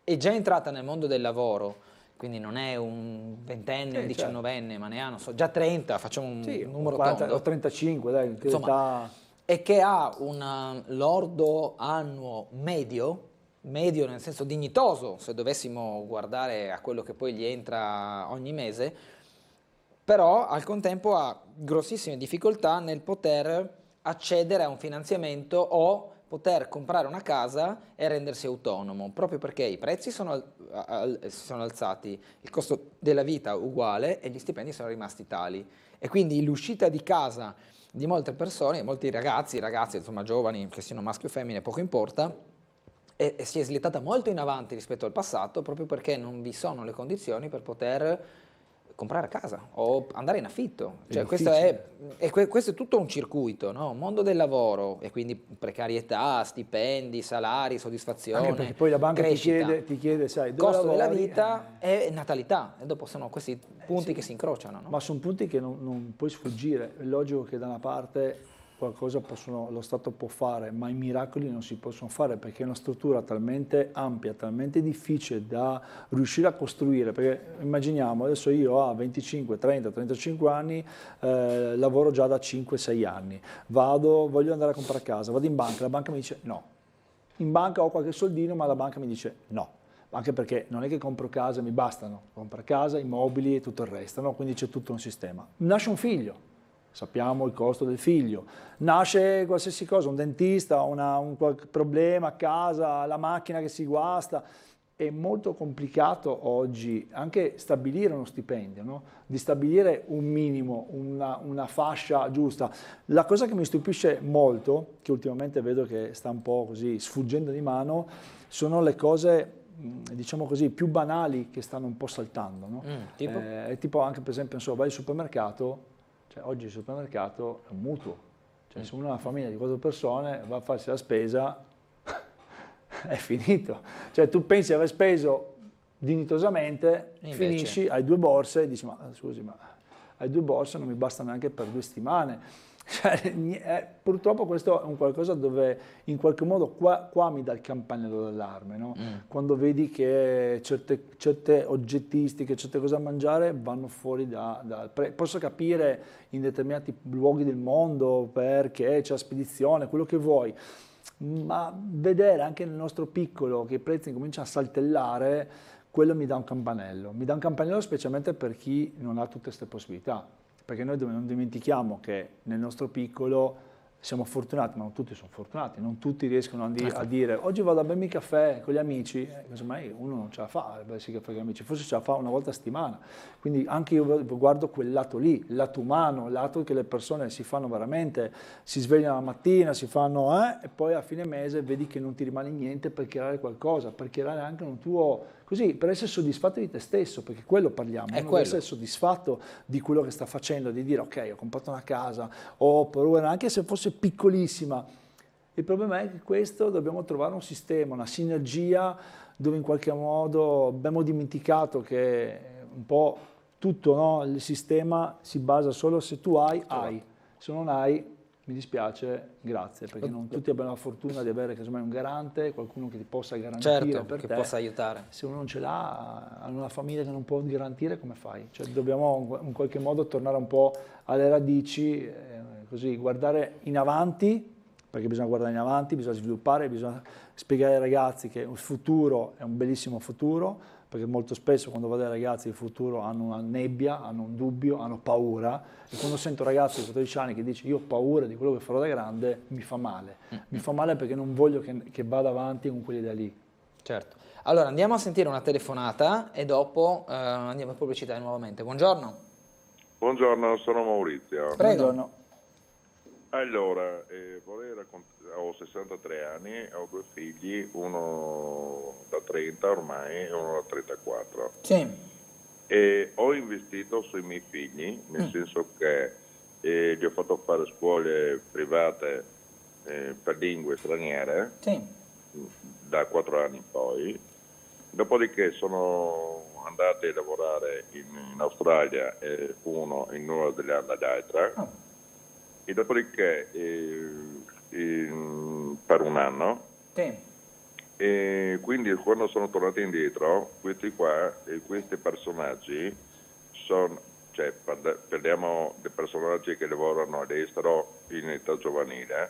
S1: è già entrata nel mondo del lavoro, quindi non è un ventenne, un diciannovenne, ma ne ha, non so, già 30, facciamo un numero
S2: 40,
S1: tondo.
S2: o 35, dai.
S1: Insomma, e che ha un lordo annuo medio nel senso dignitoso, se dovessimo guardare a quello che poi gli entra ogni mese, però al contempo ha grossissime difficoltà nel poter accedere a un finanziamento o poter comprare una casa e rendersi autonomo, proprio perché i prezzi sono alzati, il costo della vita è uguale e gli stipendi sono rimasti tali, e quindi l'uscita di casa di molte persone, molti ragazzi, insomma giovani, che siano maschi o femmine, poco importa, e si è slittata molto in avanti rispetto al passato, proprio perché non vi sono le condizioni per poter comprare casa o andare in affitto. Cioè, questo è tutto un circuito, no? Mondo del lavoro, e quindi precarietà, stipendi, salari, soddisfazione,
S2: anche perché poi la banca
S1: crescita,
S2: ti chiede, sai, dove
S1: costo della
S2: lavori?
S1: vita e natalità, e dopo sono questi punti che si incrociano, no?
S2: Ma sono punti che non puoi sfuggire. È logico che da una parte qualcosa lo Stato può fare, ma i miracoli non si possono fare, perché è una struttura talmente ampia, talmente difficile da riuscire a costruire, perché immaginiamo, adesso io a 25, 30, 35 anni, lavoro già da 5-6 anni, voglio andare a comprare casa, vado in banca, la banca mi dice no, in banca ho qualche soldino, ma la banca mi dice no, anche perché non è che compro casa e mi bastano, compro casa, immobili e tutto il resto, no? Quindi c'è tutto un sistema. Nasce un figlio, sappiamo il costo del figlio, nasce qualsiasi cosa, un dentista, un qualche problema a casa, la macchina che si guasta, è molto complicato oggi anche stabilire uno stipendio, no? Di stabilire un minimo, una fascia giusta. La cosa che mi stupisce molto, che ultimamente vedo che sta un po' così sfuggendo di mano, sono le cose, diciamo così, più banali che stanno un po' saltando, no? Tipo anche per esempio, vai al supermercato. Cioè, oggi il supermercato è un mutuo, cioè, se uno ha una famiglia di 4 persone va a farsi la spesa, è finito. Cioè, tu pensi di aver speso dignitosamente, finisci, hai 2 borse e dici, ma scusi, ma hai 2 borse non mi bastano neanche per 2 settimane. Cioè, purtroppo questo è un qualcosa dove in qualche modo qua mi dà il campanello d'allarme, no? Quando vedi che certe oggettistiche, certe cose da mangiare vanno fuori posso capire in determinati luoghi del mondo perché c'è la spedizione, quello che vuoi, ma vedere anche nel nostro piccolo che i prezzi cominciano a saltellare, quello mi dà un campanello specialmente per chi non ha tutte queste possibilità. Perché noi non dimentichiamo che nel nostro piccolo siamo fortunati, ma non tutti sono fortunati, non tutti riescono a dire oggi vado a bermi caffè con gli amici, casomai uno non ce la fa a bersi caffè con gli amici, forse ce la fa una volta a settimana. Quindi anche io guardo quel lato lì, il lato umano, il lato che le persone si fanno veramente, si svegliano la mattina, si fanno e poi a fine mese vedi che non ti rimane niente per creare qualcosa, per creare anche un tuo, così, per essere soddisfatto di te stesso, perché quello parliamo, per essere soddisfatto di quello che sta facendo, di dire ok, ho comprato una casa, anche se fosse piccolissima. Il problema è che questo dobbiamo trovare un sistema, una sinergia dove in qualche modo abbiamo dimenticato che un po' tutto, no? Il sistema si basa solo se tu hai, se non hai mi dispiace, grazie, perché non tutti abbiamo la fortuna di avere casomai un garante, qualcuno che ti possa garantire per
S1: che
S2: te.
S1: possa aiutare.
S2: Se uno non ce l'ha, ha una famiglia che non può garantire, come fai? Cioè, dobbiamo in qualche modo tornare un po' alle radici, così guardare in avanti, perché bisogna guardare in avanti, bisogna sviluppare, bisogna spiegare ai ragazzi che il futuro è un bellissimo futuro, perché molto spesso quando vado ai ragazzi il futuro hanno una nebbia, hanno un dubbio, hanno paura, e quando sento ragazzi di 14 anni che dice io ho paura di quello che farò da grande, mi fa male. Mi fa male perché non voglio che vada avanti con quell'idea lì.
S1: Certo. Allora andiamo a sentire una telefonata e dopo andiamo in pubblicità nuovamente. Buongiorno.
S5: Buongiorno, sono Maurizio.
S1: Prego.
S2: Buongiorno.
S5: Allora, ho 63 anni, ho 2 figli, uno da 30 ormai e uno da 34.
S1: Sì.
S5: E ho investito sui miei figli, nel senso che gli ho fatto fare scuole private per lingue straniere, da 4 anni in poi. Dopodiché sono andati a lavorare in Australia, uno in Nuova Zelanda e l'altra. E dopodiché per un anno, e quindi quando sono tornati indietro, questi personaggi sono, cioè parliamo di personaggi che lavorano all'estero in età giovanile,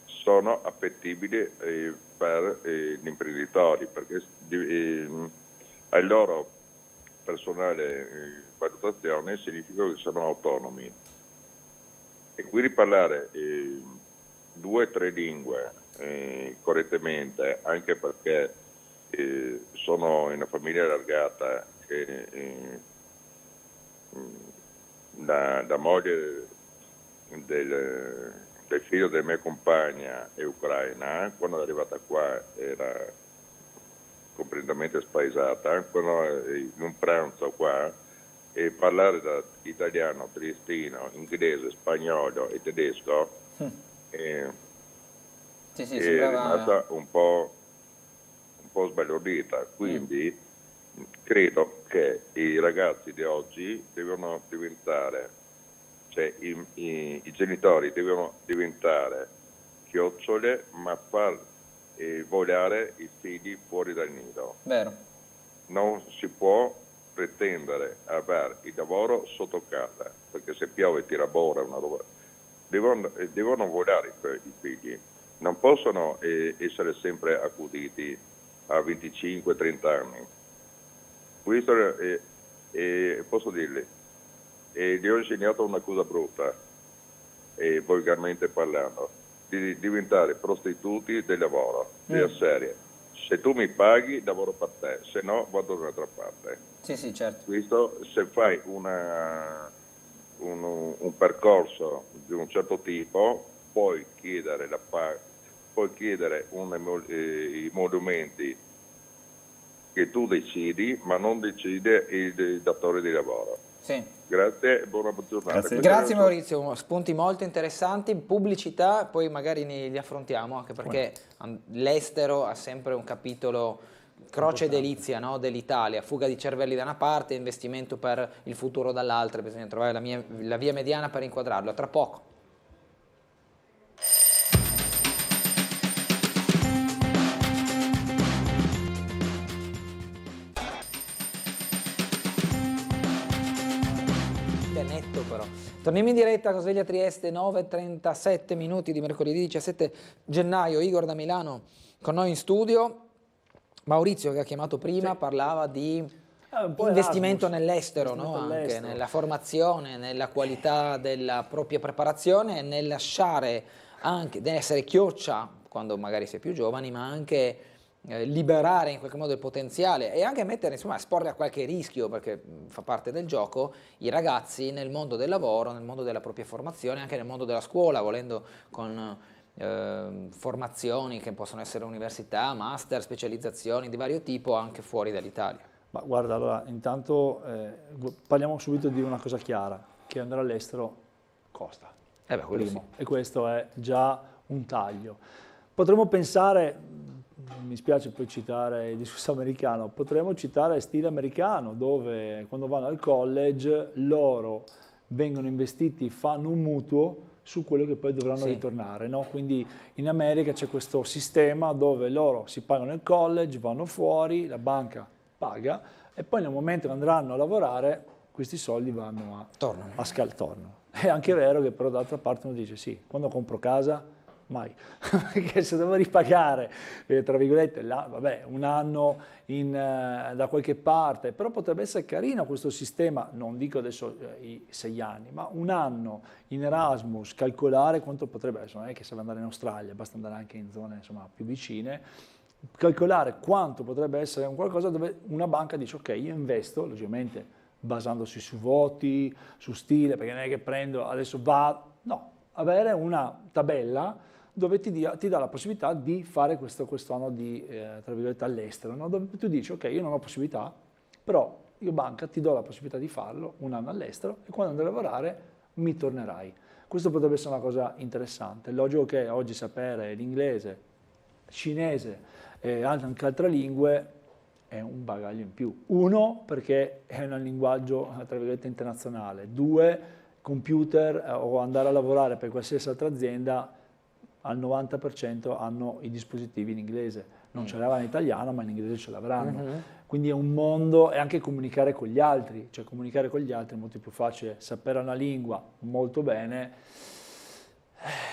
S5: sono appetibili per gli imprenditori, perché ai loro personale valutazione significa che sono autonomi. E quindi parlare 2 o 3 lingue correttamente, anche perché sono in una famiglia allargata che la moglie del figlio della mia compagna è ucraina, quando è arrivata qua era completamente spaesata, quando in un pranzo qua e parlare da italiano, triestino, inglese, spagnolo e tedesco è rimasta un po' sbalordita. Quindi credo che i ragazzi di oggi devono diventare, cioè i genitori devono diventare chiocciole, ma far volare i figli fuori dal nido.
S1: Vero.
S5: Non si può pretendere avere il lavoro sotto casa, perché se piove tira bora una roba, devono volare i figli, non possono essere sempre accuditi a 25-30 anni. Questo posso dirle, gli ho insegnato una cosa brutta, volgarmente parlando, di diventare prostituti del lavoro, della serie. Se tu mi paghi, lavoro per te, se no vado da un'altra parte.
S1: Sì, certo.
S5: Questo, se fai un percorso di un certo tipo, puoi chiedere i emolumenti che tu decidi, ma non decide il datore di lavoro.
S1: Sì.
S5: Grazie e buona giornata.
S1: Grazie Maurizio, spunti molto interessanti, pubblicità, poi magari li affrontiamo, anche perché l'estero ha sempre un capitolo croce e delizia, no, dell'Italia, fuga di cervelli da una parte, investimento per il futuro dall'altra, bisogna trovare la via mediana per inquadrarlo. Tra poco. Netto però. Torniamo in diretta, Cosveglia Trieste, 9:37 minuti di mercoledì 17 gennaio. Igor da Milano con noi in studio. Maurizio, che ha chiamato prima, parlava di investimento nell'estero, no? Anche nella formazione, nella qualità della propria preparazione e nel lasciare anche, deve essere chioccia quando magari si è più giovani, ma anche liberare in qualche modo il potenziale e anche mettere, insomma, esporre a qualche rischio, perché fa parte del gioco, i ragazzi nel mondo del lavoro, nel mondo della propria formazione, anche nel mondo della scuola, volendo con formazioni che possono essere università, master, specializzazioni di vario tipo anche fuori dall'Italia.
S2: Ma guarda, allora intanto parliamo subito di una cosa chiara, che andare all'estero costa.
S1: Quello sì.
S2: E questo è già un taglio. Potremmo pensare, mi spiace poi citare il discorso americano, potremmo citare stile americano, dove quando vanno al college loro vengono investiti, fanno un mutuo su quello che poi dovranno ritornare, no? Quindi in America c'è questo sistema dove loro si pagano il college, vanno fuori, la banca paga e poi nel momento che andranno a lavorare questi soldi vanno tornano. È anche vero che però d'altra parte uno dice sì, quando compro casa mai, perché se devo ripagare, tra virgolette, vabbè, un anno da qualche parte, però potrebbe essere carino questo sistema, non dico adesso i 6 anni, ma un anno in Erasmus, calcolare quanto potrebbe, adesso non è che serve andare in Australia, basta andare anche in zone insomma, più vicine, calcolare quanto potrebbe essere un qualcosa dove una banca dice ok, io investo, logicamente basandosi su voti, su stile, perché non è che prendo, adesso avere una tabella dove ti dà la possibilità di fare questo anno di, tra virgolette, all'estero, no? Dove tu dici, ok, io non ho possibilità, però io banca ti do la possibilità di farlo un anno all'estero e quando andrai a lavorare mi tornerai. Questo potrebbe essere una cosa interessante. Logico che oggi sapere l'inglese, cinese e anche altre lingue è un bagaglio in più. 1, perché è un linguaggio, tra virgolette, internazionale. 2, computer o andare a lavorare per qualsiasi altra azienda al 90% hanno i dispositivi in inglese, non ce l'avranno in italiano ma in inglese ce l'avranno, quindi è un mondo e anche comunicare con gli altri, cioè comunicare con gli altri è molto più facile, sapere una lingua molto bene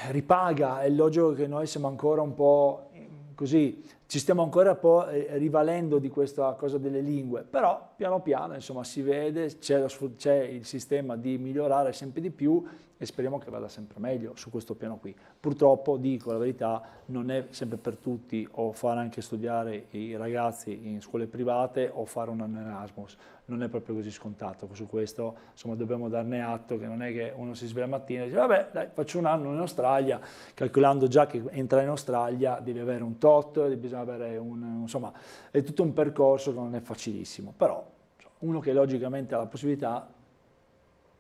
S2: ripaga, è logico che noi siamo ancora un po' così, ci stiamo ancora un po' rivalendo di questa cosa delle lingue, però piano piano insomma si vede, c'è il sistema di migliorare sempre di più e speriamo che vada sempre meglio su questo piano qui. Purtroppo, dico la verità, non è sempre per tutti o fare anche studiare i ragazzi in scuole private o fare un anno Erasmus, non è proprio così scontato, su questo insomma dobbiamo darne atto che non è che uno si sveglia la mattina e dice vabbè dai faccio un anno in Australia, calcolando già che entrare in Australia devi avere un tot, bisogna avere insomma è tutto un percorso che non è facilissimo, però uno che logicamente ha la possibilità,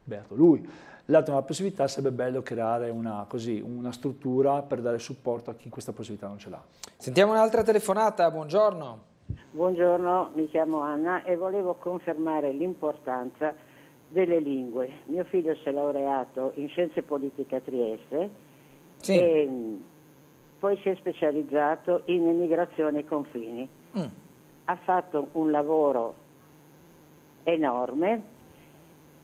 S2: beato lui. L'altra una possibilità sarebbe bello creare una struttura per dare supporto a chi questa possibilità non ce l'ha.
S1: Sentiamo un'altra telefonata, buongiorno.
S21: Buongiorno, mi chiamo Anna e volevo confermare l'importanza delle lingue. Mio figlio si è laureato in Scienze Politiche a Trieste e poi si è specializzato in emigrazione e confini. Ha fatto un lavoro enorme,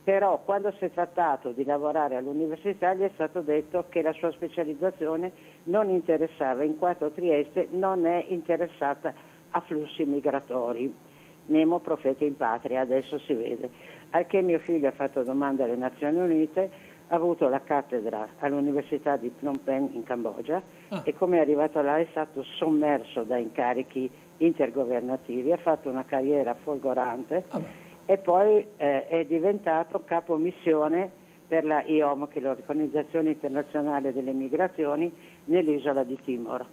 S21: però quando si è trattato di lavorare all'università gli è stato detto che la sua specializzazione non interessava, in quanto Trieste non è interessata a flussi migratori. Nemo profeta in patria, adesso si vede. Al che mio figlio ha fatto domanda alle Nazioni Unite, ha avuto la cattedra all'Università di Phnom Penh in Cambogia e come è arrivato là è stato sommerso da incarichi intergovernativi, ha fatto una carriera folgorante e poi è diventato capo missione per la IOM, che è l'Organizzazione Internazionale delle Migrazioni, nell'isola di Timor.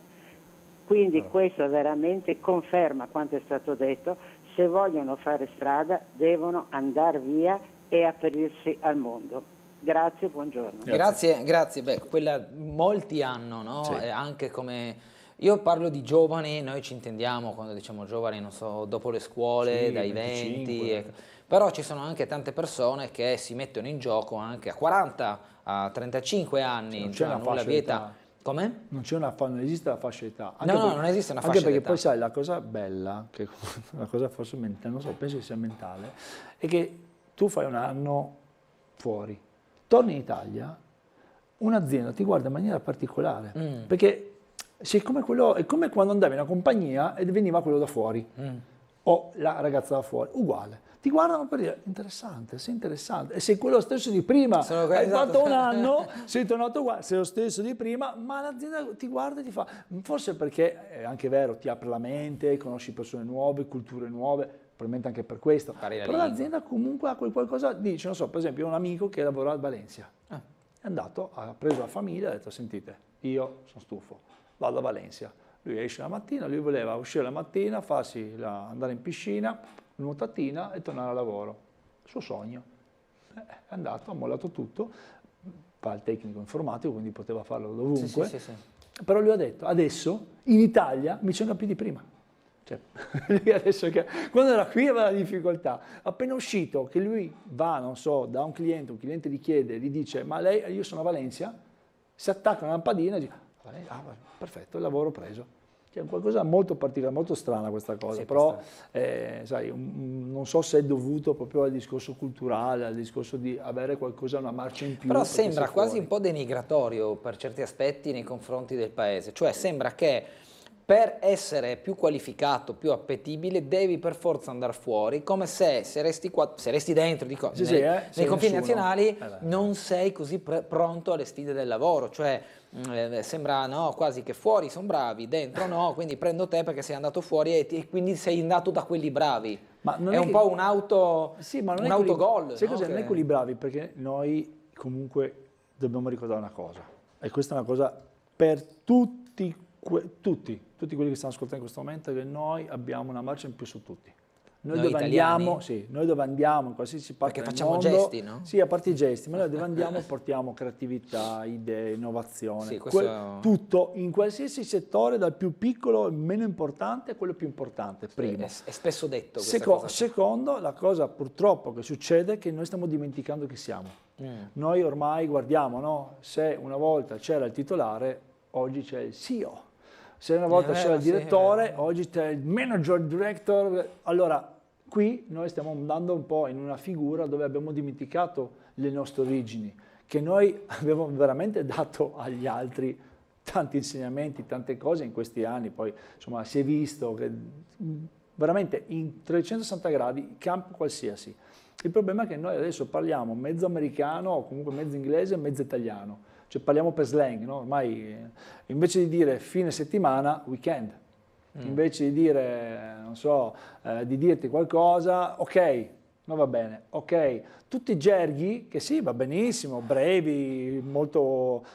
S21: Quindi questo veramente conferma quanto è stato detto, se vogliono fare strada devono andare via e aprirsi al mondo. Grazie, buongiorno.
S1: Grazie. Beh, quella molti hanno, no?
S21: Sì.
S1: Anche come... Io parlo di giovani, noi ci intendiamo quando diciamo giovani, non so, dopo le scuole, dai 20, però ci sono anche tante persone che si mettono in gioco anche a 40, a 35 anni,
S2: non c'è una
S1: nulla vieta. Come?
S2: Non esiste la fascia d'età.
S1: Non esiste una fascia d'età.
S2: Anche perché poi sai, la cosa bella, che la cosa forse mentale, non so, penso che sia mentale, è che tu fai un anno fuori, torni in Italia, un'azienda ti guarda in maniera particolare, perché è come quando andavi in una compagnia e veniva quello da fuori, o la ragazza da fuori, uguale. Ti guardano per dire, interessante, sei interessante, e sei quello stesso di prima, hai fatto un anno, sei tornato uguale, sei lo stesso di prima, ma l'azienda ti guarda e ti fa, forse perché è anche vero, ti apre la mente, conosci persone nuove, culture nuove, probabilmente anche per questo, però l'azienda comunque ha quel qualcosa, dice, non so, per esempio un amico che lavora a Valencia, è andato, ha preso la famiglia e ha detto, sentite, io sono stufo, vado a Valencia, lui esce la mattina, lui voleva uscire la mattina, andare in piscina, nuotatina e tornare a lavoro, il suo sogno, è andato, ha mollato tutto, fa il tecnico informatico, quindi poteva farlo dovunque, sì. Però lui ha detto, adesso in Italia mi ci capiti prima, cioè, lui adesso quando era qui aveva la difficoltà, appena uscito che lui va, non so, da un cliente gli chiede, gli dice, ma lei, io sono a Valencia, si attacca una lampadina e dice, perfetto, il lavoro preso. C'è qualcosa molto particolare, molto strana questa cosa,
S1: Sì,
S2: però sai, non so se è dovuto proprio al discorso culturale, al discorso di avere qualcosa, una marcia in più.
S1: Però sembra quasi
S2: fuori.
S1: un po' denigratorio per certi aspetti nei confronti del paese, cioè sembra che per essere più qualificato, più appetibile, devi per forza andare fuori, come se resti qua, se resti dentro nei confini nazionali non sei così pronto alle sfide del lavoro, cioè sembra quasi che fuori sono bravi, dentro no, quindi prendo te perché sei andato fuori e quindi sei andato da quelli bravi.
S2: Ma non
S1: è un po' un autogol.
S2: Sai cos'è? Non è quelli bravi, perché noi comunque dobbiamo ricordare una cosa, e questa è una cosa per tutti quelli che stanno ascoltando in questo momento, è che noi abbiamo una marcia in più su tutti. Noi dove andiamo, noi dove andiamo, in qualsiasi parte del
S1: facciamo
S2: mondo,
S1: gesti, no?
S2: Sì, a parte i gesti, ma noi dove andiamo portiamo creatività, idee, innovazione,
S1: Sì, questo...
S2: tutto, in qualsiasi settore, dal più piccolo, il meno importante, a quello più importante, primo.
S1: È spesso detto questa cosa.
S2: Secondo, la cosa purtroppo che succede è che noi stiamo dimenticando chi siamo. Noi ormai guardiamo, no? Se una volta c'era il titolare, oggi c'è il CEO. Se una volta c'era il direttore, oggi c'è il manager, director. Allora, qui noi stiamo andando un po' in una figura dove abbiamo dimenticato le nostre origini, che noi abbiamo veramente dato agli altri tanti insegnamenti, tante cose in questi anni. Poi, insomma, si è visto che veramente in 360 gradi, campo qualsiasi. Il problema è che noi adesso parliamo mezzo americano, o comunque mezzo inglese e mezzo italiano. Cioè parliamo per slang, no? Ormai invece di dire fine settimana, weekend. Invece di dire, non so, di dirti qualcosa, ok, non va bene, ok. Tutti i gerghi, che sì, va benissimo, brevi, molto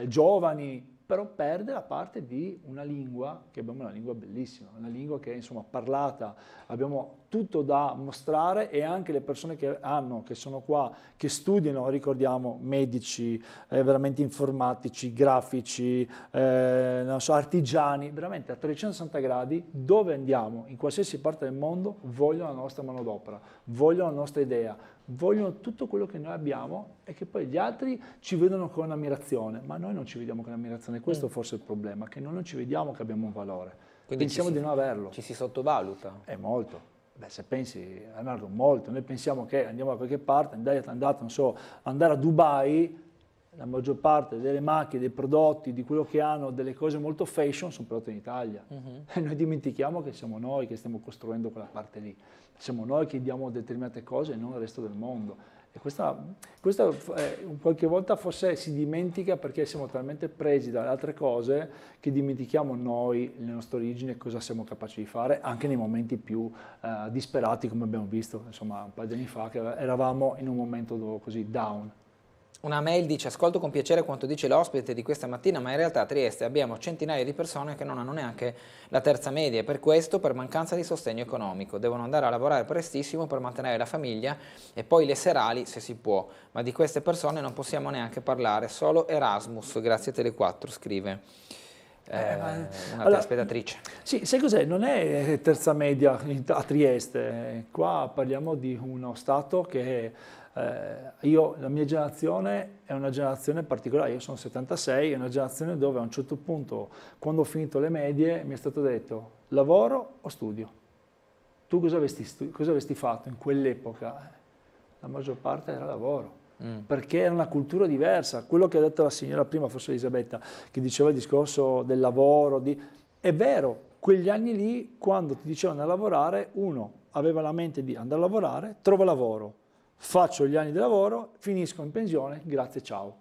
S2: giovani, però perde la parte di una lingua, che abbiamo una lingua bellissima, una lingua che è insomma parlata, abbiamo tutto da mostrare, e anche le persone che sono qua, che studiano, ricordiamo, medici, veramente informatici, grafici, non so, artigiani, veramente a 360 gradi, dove andiamo, in qualsiasi parte del mondo, vogliono la nostra manodopera, vogliono la nostra idea, vogliono tutto quello che noi abbiamo, e che poi gli altri ci vedono con ammirazione, ma noi non ci vediamo con ammirazione. Questo forse è il problema, che noi non ci vediamo che abbiamo un valore.
S1: Quindi
S2: pensiamo di non averlo.
S1: Ci si sottovaluta?
S2: È molto. Beh, se pensi, Leonardo, molto. Noi pensiamo che andiamo da qualche parte, andare a Dubai, la maggior parte delle macchine, dei prodotti, di quello che hanno, delle cose molto fashion, sono prodotte in Italia. E noi dimentichiamo che siamo noi che stiamo costruendo quella parte lì. Siamo noi che diamo determinate cose e non il resto del mondo. E questa qualche volta forse si dimentica, perché siamo talmente presi dalle altre cose che dimentichiamo noi, le nostre origini, e cosa siamo capaci di fare, anche nei momenti più disperati, come abbiamo visto insomma un paio di anni fa, che eravamo in un momento così down.
S1: Una mail dice: ascolto con piacere quanto dice l'ospite di questa mattina, ma in realtà a Trieste abbiamo centinaia di persone che non hanno neanche la terza media, e per questo, per mancanza di sostegno economico, devono andare a lavorare prestissimo per mantenere la famiglia, e poi le serali se si può, ma di queste persone non possiamo neanche parlare. Solo Erasmus, grazie a Tele4, scrive una telespettatrice.
S2: Sì, sai cos'è? Non è terza media a Trieste, qua parliamo di uno stato che la mia generazione è una generazione particolare. Io sono 76, è una generazione dove a un certo punto, quando ho finito le medie, mi è stato detto: lavoro o studio? Tu cosa avresti fatto in quell'epoca? La maggior parte era lavoro, perché era una cultura diversa. Quello che ha detto la signora prima, forse Elisabetta, che diceva il discorso del lavoro, è vero, quegli anni lì, quando ti dicevano a lavorare, uno aveva la mente di andare a lavorare, trova lavoro, faccio gli anni di lavoro, finisco in pensione, grazie, ciao.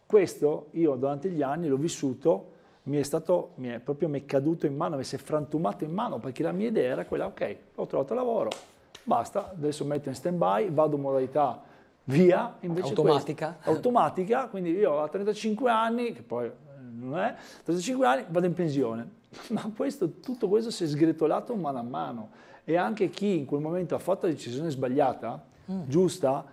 S2: Questo io durante gli anni l'ho vissuto, mi è caduto in mano, mi si è frantumato in mano, perché la mia idea era quella: ok, ho trovato lavoro, basta, adesso metto in stand-by, vado in modalità via, invece automatica, quindi io a 35 anni, che poi non è, 35 anni vado in pensione. Ma tutto questo si è sgretolato mano a mano, e anche chi in quel momento ha fatto la decisione sbagliata, giusta,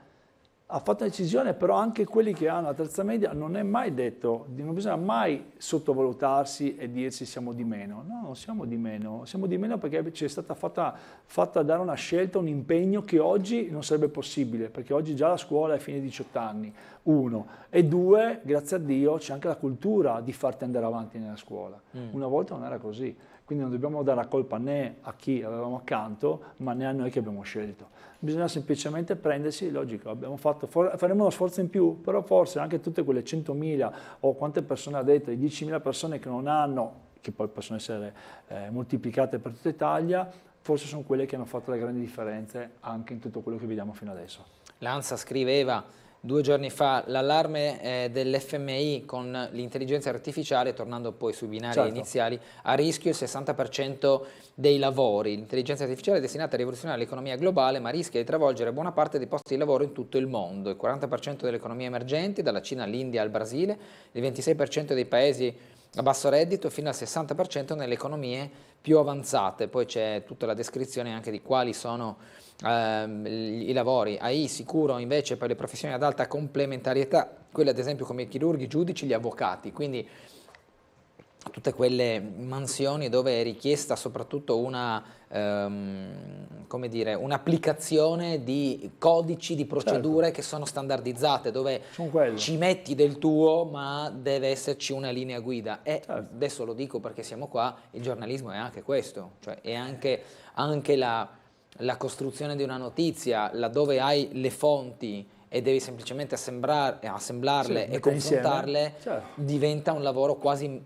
S2: ha fatto una decisione, però anche quelli che hanno la terza media, non è mai detto, non bisogna mai sottovalutarsi e dirsi siamo di meno. No, non siamo di meno perché ci è stata fatta dare una scelta, un impegno che oggi non sarebbe possibile, perché oggi già la scuola è a fine 18 anni, uno. E due, grazie a Dio, c'è anche la cultura di farti andare avanti nella scuola. Una volta non era così, quindi non dobbiamo dare la colpa né a chi avevamo accanto, ma né a noi che abbiamo scelto. Bisogna semplicemente prendersi, logico, abbiamo fatto, faremo uno sforzo in più, però forse anche tutte quelle 100.000 o quante persone ha detto, le 10.000 persone che non hanno, che poi possono essere moltiplicate per tutta Italia, forse sono quelle che hanno fatto le grandi differenze anche in tutto quello che vediamo fino adesso.
S1: L'ANSA scriveva 2 giorni fa l'allarme dell'FMI con l'intelligenza artificiale, tornando poi sui binari iniziali, a rischio il 60% dei lavori. L'intelligenza artificiale è destinata a rivoluzionare l'economia globale, ma rischia di travolgere buona parte dei posti di lavoro in tutto il mondo. Il 40% delle economie emergenti, dalla Cina all'India al Brasile, il 26% dei paesi a basso reddito, fino al 60% nelle economie più avanzate. Poi c'è tutta la descrizione anche di quali sono i lavori. AI sicuro invece per le professioni ad alta complementarietà, quelle ad esempio come i chirurghi, i giudici, gli avvocati, quindi tutte quelle mansioni dove è richiesta soprattutto una come dire, un'applicazione di codici, di procedure che sono standardizzate, dove ci metti del tuo ma deve esserci una linea guida. E adesso lo dico perché siamo qua, il giornalismo è anche questo, cioè è anche la costruzione di una notizia, laddove hai le fonti e devi semplicemente assemblarle e confrontarle, diventa un lavoro quasi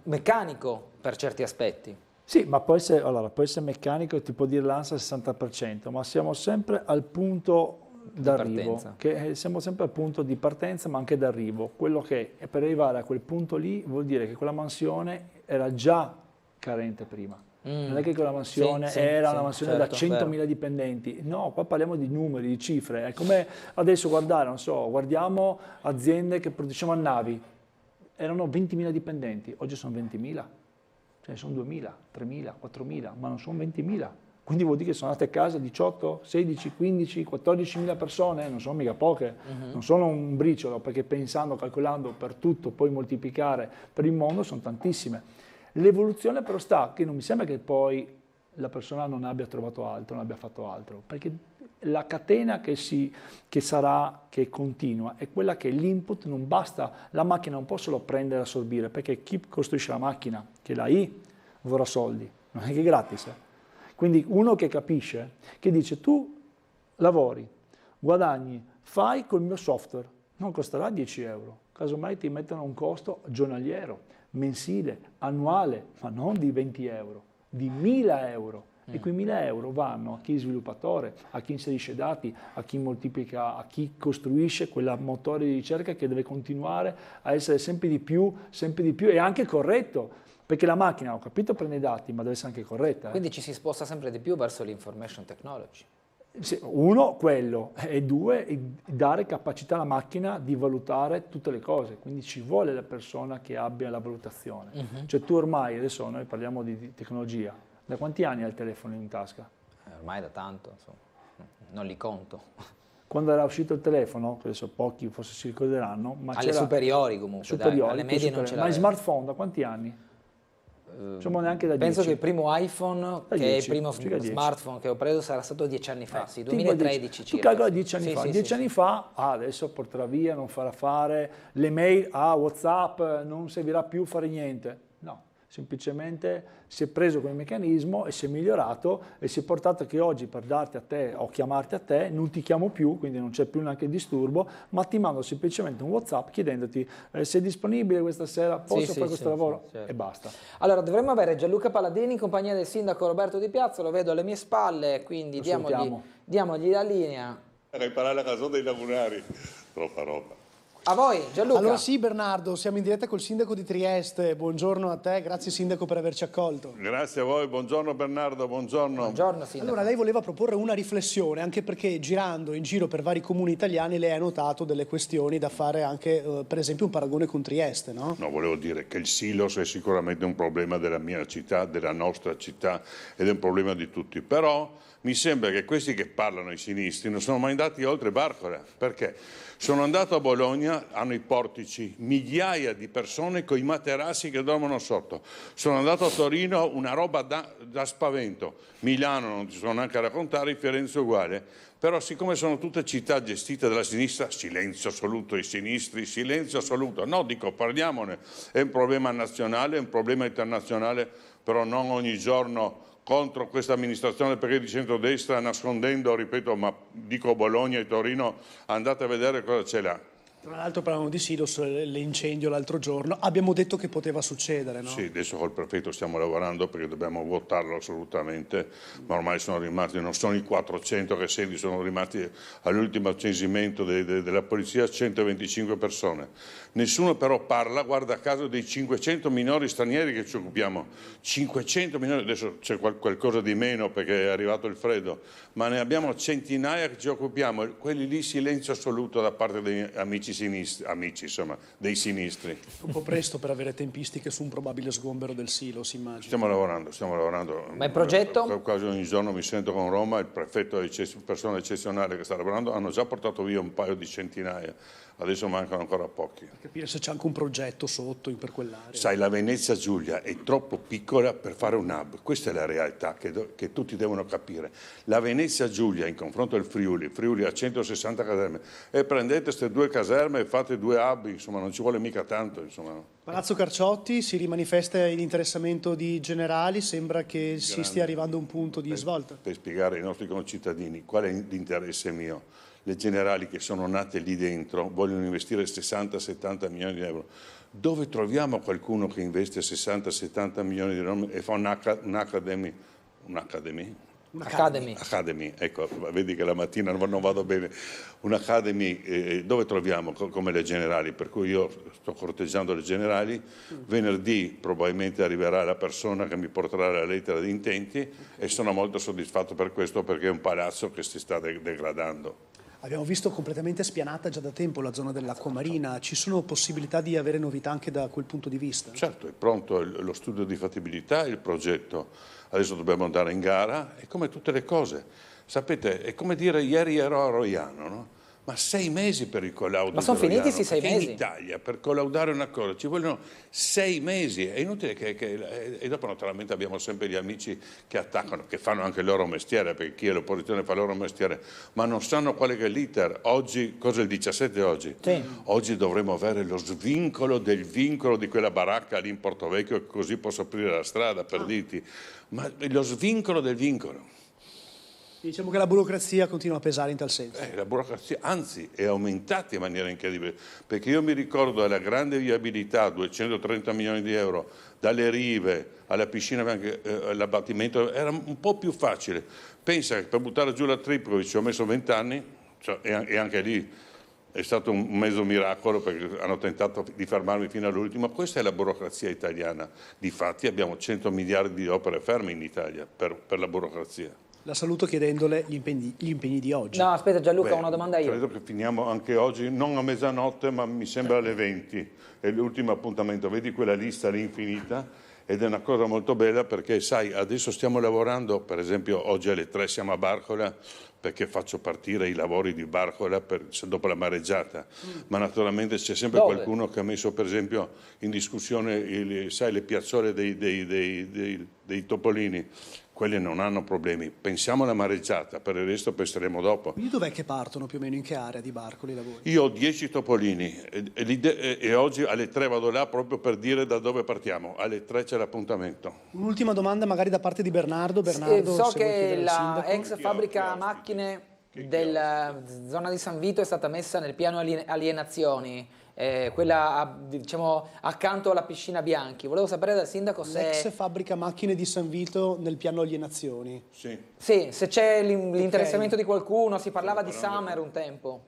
S1: meccanico per certi aspetti.
S2: Sì, ma può essere meccanico, ti può dire l'ANSA 60%, ma siamo sempre al punto d'arrivo, siamo sempre al punto di partenza ma anche d'arrivo. Quello che per arrivare a quel punto lì vuol dire che quella mansione era già carente prima. Non è che quella mansione era una mansione da 100.000 dipendenti, no, qua parliamo di numeri, di cifre. È come adesso guardiamo aziende che producevano navi, erano 20.000 dipendenti, oggi sono 20.000, ce ne sono 2.000, 3.000, 4.000, ma non sono 20.000. Quindi vuol dire che sono andate a casa 18, 16, 15, 14.000 persone, non sono mica poche, non sono un briciolo, perché calcolando per tutto, poi moltiplicare per il mondo, sono tantissime. L'evoluzione però sta che non mi sembra che poi la persona non abbia trovato altro, non abbia fatto altro, perché la catena che continua è quella che l'input non basta, la macchina non può solo prendere e assorbire, perché chi costruisce la macchina, che la vorrà soldi, non è che è gratis. Quindi uno che capisce, che dice tu lavori, guadagni, fai col mio software, non costerà 10 euro, casomai ti mettono un costo giornaliero, mensile, annuale, ma non di 20 euro, di 1.000 euro. E quei 1.000 euro vanno a chi è sviluppatore, a chi inserisce dati, a chi moltiplica, a chi costruisce quella motore di ricerca che deve continuare a essere sempre di più e anche corretto, perché la macchina, ho capito, prende i dati, ma deve essere anche corretta.
S1: Quindi ci si sposta sempre di più verso l'information technology.
S2: Uno, quello, e due, dare capacità alla macchina di valutare tutte le cose, quindi ci vuole la persona che abbia la valutazione. Cioè tu ormai, adesso noi parliamo di tecnologia, da quanti anni hai il telefono in tasca?
S1: Ormai da tanto, insomma, non li conto.
S2: Quando era uscito il telefono, adesso pochi forse si ricorderanno, ma
S1: alle superiori comunque, alle medie non ce l'aveva.
S2: Ma i smartphone da quanti anni? Diciamo neanche da 10.
S1: Penso che il primo iPhone, che è il primo smartphone che ho preso, sarà stato 10 anni fa, sì, 2013 circa.
S2: Tu calcola 10 anni fa. 10 anni fa, adesso porterà via, non farà fare le mail, WhatsApp, non servirà più fare niente. No, semplicemente si è preso quel meccanismo e si è migliorato e si è portato che oggi per darti a te o chiamarti a te non ti chiamo più, quindi non c'è più neanche il disturbo, ma ti mando semplicemente un WhatsApp chiedendoti sei disponibile questa sera, posso fare questo lavoro? Certo. E basta.
S1: Allora dovremmo avere Gianluca Palladini in compagnia del sindaco Roberto Di Piazza, lo vedo alle mie spalle, quindi diamogli la linea.
S6: Per imparare la canzone dei lagunari, troppa roba.
S1: A voi, Gianluca.
S4: Allora sì, Bernardo, siamo in diretta col sindaco di Trieste. Buongiorno a te, grazie sindaco per averci accolto.
S6: Grazie a voi, buongiorno Bernardo, buongiorno.
S1: Buongiorno sindaco.
S4: Allora lei voleva proporre una riflessione, anche perché girando in giro per vari comuni italiani lei ha notato delle questioni da fare anche, per esempio, un paragone con Trieste, no?
S6: No, volevo dire che il silos è sicuramente un problema della mia città, della nostra città ed è un problema di tutti, però mi sembra che questi che parlano, i sinistri, non sono mai andati oltre Barcora. Perché? Sono andato a Bologna Verona hanno i portici, migliaia di persone con i materassi che dormono sotto. Sono andato a Torino, una roba da spavento. Milano non ti so neanche a raccontare, Firenze uguale. Però siccome sono tutte città gestite dalla sinistra, silenzio assoluto ai sinistri, silenzio assoluto. No, dico, parliamone. È un problema nazionale, è un problema internazionale, però non ogni giorno contro questa amministrazione perché di centrodestra, nascondendo, ripeto, ma dico Bologna e Torino, andate a vedere cosa c'è là.
S4: Tra l'altro parlavamo di Silos, l'incendio l'altro giorno, abbiamo detto che poteva succedere, no?
S6: Sì, adesso col prefetto stiamo lavorando perché dobbiamo votarlo assolutamente, ma ormai sono rimasti, non sono i 400 che senti, sono rimasti all'ultimo censimento della polizia 125 persone. Nessuno però parla, guarda caso, dei 500 minori stranieri che ci occupiamo. 500 minori, adesso c'è qualcosa di meno perché è arrivato il freddo, ma ne abbiamo centinaia che ci occupiamo, quelli lì silenzio assoluto da parte degli amici insomma, dei sinistri.
S4: Un po' presto per avere tempistiche su un probabile sgombero del silo, si immagina.
S6: Stiamo lavorando.
S1: Ma il progetto?
S6: Quasi ogni giorno mi sento con Roma, il prefetto e persone eccezionali che sta lavorando hanno già portato via un paio di centinaia, adesso mancano ancora pochi.
S4: Per capire se c'è anche un progetto sotto per quell'area.
S6: Sai, la Venezia Giulia è troppo piccola per fare un hub, questa è la realtà che tutti devono capire. La Venezia Giulia in confronto al Friuli ha 160 caserme e prendete queste 2 caserme e fate 2 hub, insomma non ci vuole mica tanto. Insomma.
S4: Palazzo Carciotti, si rimanifesta l'interessamento di generali, sembra che si stia arrivando a un punto di svolta.
S6: Per spiegare ai nostri concittadini qual è l'interesse mio. Le generali che sono nate lì dentro vogliono investire 60-70 milioni di euro. Dove troviamo qualcuno che investe 60-70 milioni di euro e fa un'Academy? Academy, ecco, vedi che la mattina non vado bene. Un'Academy, dove troviamo come le generali? Per cui io sto corteggiando le generali, venerdì probabilmente arriverà la persona che mi porterà la lettera di intenti e sono molto soddisfatto per questo perché è un palazzo che si sta degradando.
S4: Abbiamo visto completamente spianata già da tempo la zona dell'acqua marina, ci sono possibilità di avere novità anche da quel punto di vista?
S6: Certo, è pronto lo studio di fattibilità, il progetto, adesso dobbiamo andare in gara e come tutte le cose, sapete, è come dire ieri ero a Roiano, no? Ma 6 mesi per il collaudo.
S1: Ma sono finiti questi 6 mesi?
S6: In Italia per collaudare una cosa ci vogliono 6 mesi, è inutile e dopo naturalmente abbiamo sempre gli amici che attaccano, che fanno anche il loro mestiere, perché chi è l'opposizione fa il loro mestiere, ma non sanno quale che è l'iter. Oggi, cosa è il 17 oggi?
S1: Sì.
S6: Oggi dovremo avere lo svincolo del vincolo di quella baracca lì in Portovecchio, così posso aprire la strada per dirti, ma lo svincolo del vincolo.
S4: Diciamo che la burocrazia continua a pesare in tal senso.
S6: La burocrazia, anzi, è aumentata in maniera incredibile, perché io mi ricordo della grande viabilità, 230 milioni di euro, dalle rive alla piscina, all'abbattimento, era un po' più facile. Pensa che per buttare giù la Tripoli ci ho messo 20 anni, cioè, e anche lì è stato un mezzo miracolo perché hanno tentato di fermarmi fino all'ultimo. Questa è la burocrazia italiana. Difatti abbiamo 100 miliardi di opere ferme in Italia per la burocrazia.
S4: La saluto chiedendole gli impegni di oggi.
S1: No, aspetta Gianluca, una domanda io.
S6: Credo che finiamo anche oggi, non a mezzanotte, ma mi sembra alle 20. È l'ultimo appuntamento. Vedi quella lista lì infinita? Ed è una cosa molto bella perché, sai, adesso stiamo lavorando, per esempio oggi alle 3 siamo a Barcola, perché faccio partire i lavori di Barcola dopo la mareggiata, ma naturalmente c'è sempre qualcuno che ha messo per esempio in discussione le piazzole dei topolini. Quelli non hanno problemi, pensiamo alla mareggiata, per il resto penseremo dopo.
S4: Quindi dov'è che partono più o meno, in che area di Barcoli i lavori?
S6: Io ho 10 topolini e oggi alle 3 vado là proprio per dire da dove partiamo, alle 3 c'è l'appuntamento.
S4: Un'ultima domanda magari da parte di Bernardo.
S1: So che la ex fabbrica macchine della zona di San Vito è stata messa nel piano alienazioni. Quella diciamo accanto alla piscina Bianchi. Volevo sapere dal sindaco se...
S4: L'ex fabbrica macchine di San Vito nel piano alienazioni.
S6: Sì.
S1: Sì, se c'è l'interessamento di qualcuno, si parlava di Summer un tempo.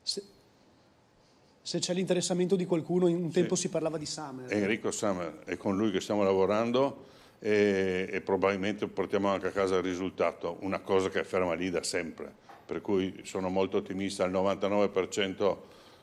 S4: Se c'è l'interessamento di qualcuno, un tempo si parlava di Summer.
S6: Enrico Summer, è con lui che stiamo lavorando e probabilmente portiamo anche a casa il risultato, una cosa che è ferma lì da sempre, per cui sono molto ottimista, al 99%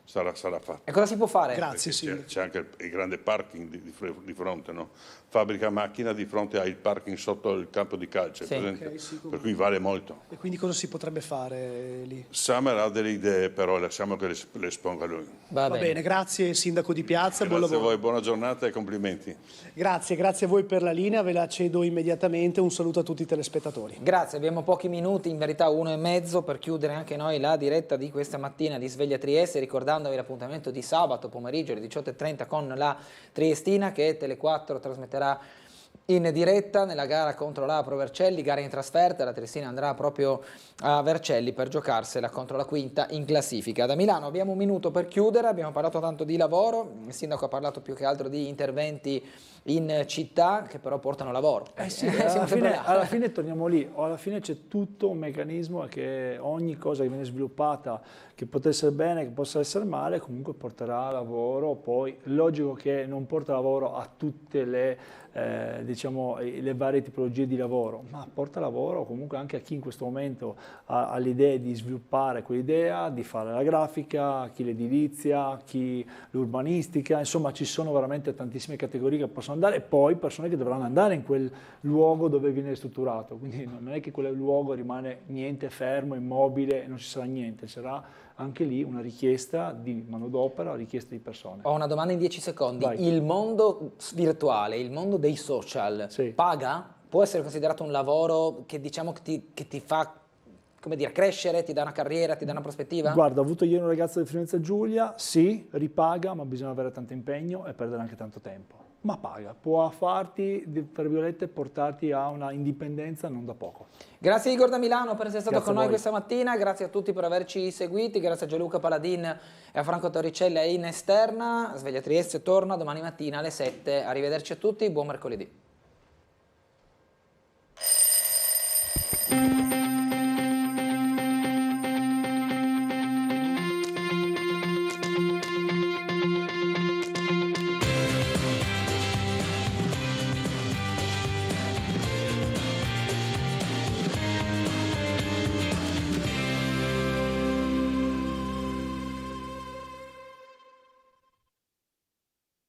S6: sarà fatto.
S1: E cosa si può fare?
S4: Grazie,
S6: C'è anche il grande parking di fronte, no? Fabbrica macchina di fronte al parking sotto il campo di calcio,
S1: Sì.
S6: presente?
S4: Ok,
S6: Per cui vale molto.
S4: E quindi cosa si potrebbe fare lì?
S6: Summer ha delle idee, però lasciamo che le esponga lui.
S4: Va bene, grazie Sindaco di Piazza, buon
S6: Grazie a
S4: lavoro.
S6: voi, buona giornata e complimenti.
S4: Grazie a voi per la linea, ve la cedo immediatamente, un saluto a tutti i telespettatori.
S1: Grazie, abbiamo pochi minuti, in verità 1,5 per chiudere anche noi la diretta di questa mattina di Sveglia Trieste, ricordandovi l'appuntamento di sabato pomeriggio alle 18:30 con la Triestina che Tele4 trasmetterà in diretta nella gara contro la Pro Vercelli, gara in trasferta. La Triestina andrà proprio a Vercelli per giocarsela contro la quinta in classifica. Da Milano abbiamo un minuto per chiudere, abbiamo parlato tanto di lavoro, il sindaco ha parlato più che altro di interventi in città che però portano lavoro.
S2: Alla fine torniamo lì, alla fine c'è tutto un meccanismo che ogni cosa che viene sviluppata, che possa essere bene, che possa essere male, comunque porterà lavoro. Poi logico che non porta lavoro a tutte le varie tipologie di lavoro, ma porta lavoro comunque anche a chi in questo momento ha l'idea di sviluppare quell'idea, di fare la grafica, chi l'edilizia, chi l'urbanistica, insomma ci sono veramente tantissime categorie che possono andare, e poi persone che dovranno andare in quel luogo dove viene strutturato, quindi non è che quel luogo rimane niente fermo, immobile, non ci sarà niente, sarà anche lì una richiesta di manodopera, richiesta di persone.
S1: Ho una domanda in 10 secondi.
S2: Vai.
S1: Il mondo virtuale, il mondo dei social, paga? Può essere considerato un lavoro che diciamo che ti fa, come dire, crescere, ti dà una carriera, ti dà una prospettiva?
S2: Guarda, ho avuto ieri un ragazzo di Friuli Giulia, sì, ripaga, ma bisogna avere tanto impegno e perdere anche tanto tempo. Ma paga, può farti, tra virgolette, portarti a una indipendenza non da poco.
S1: Grazie Igor da Milano per essere stato
S2: Grazie
S1: con
S2: a
S1: noi
S2: voi.
S1: questa mattina, grazie a tutti per averci seguiti, grazie a Gianluca Paladin e a Franco Torricella in esterna. Sveglia Trieste torna domani mattina alle 7, arrivederci a tutti, buon mercoledì.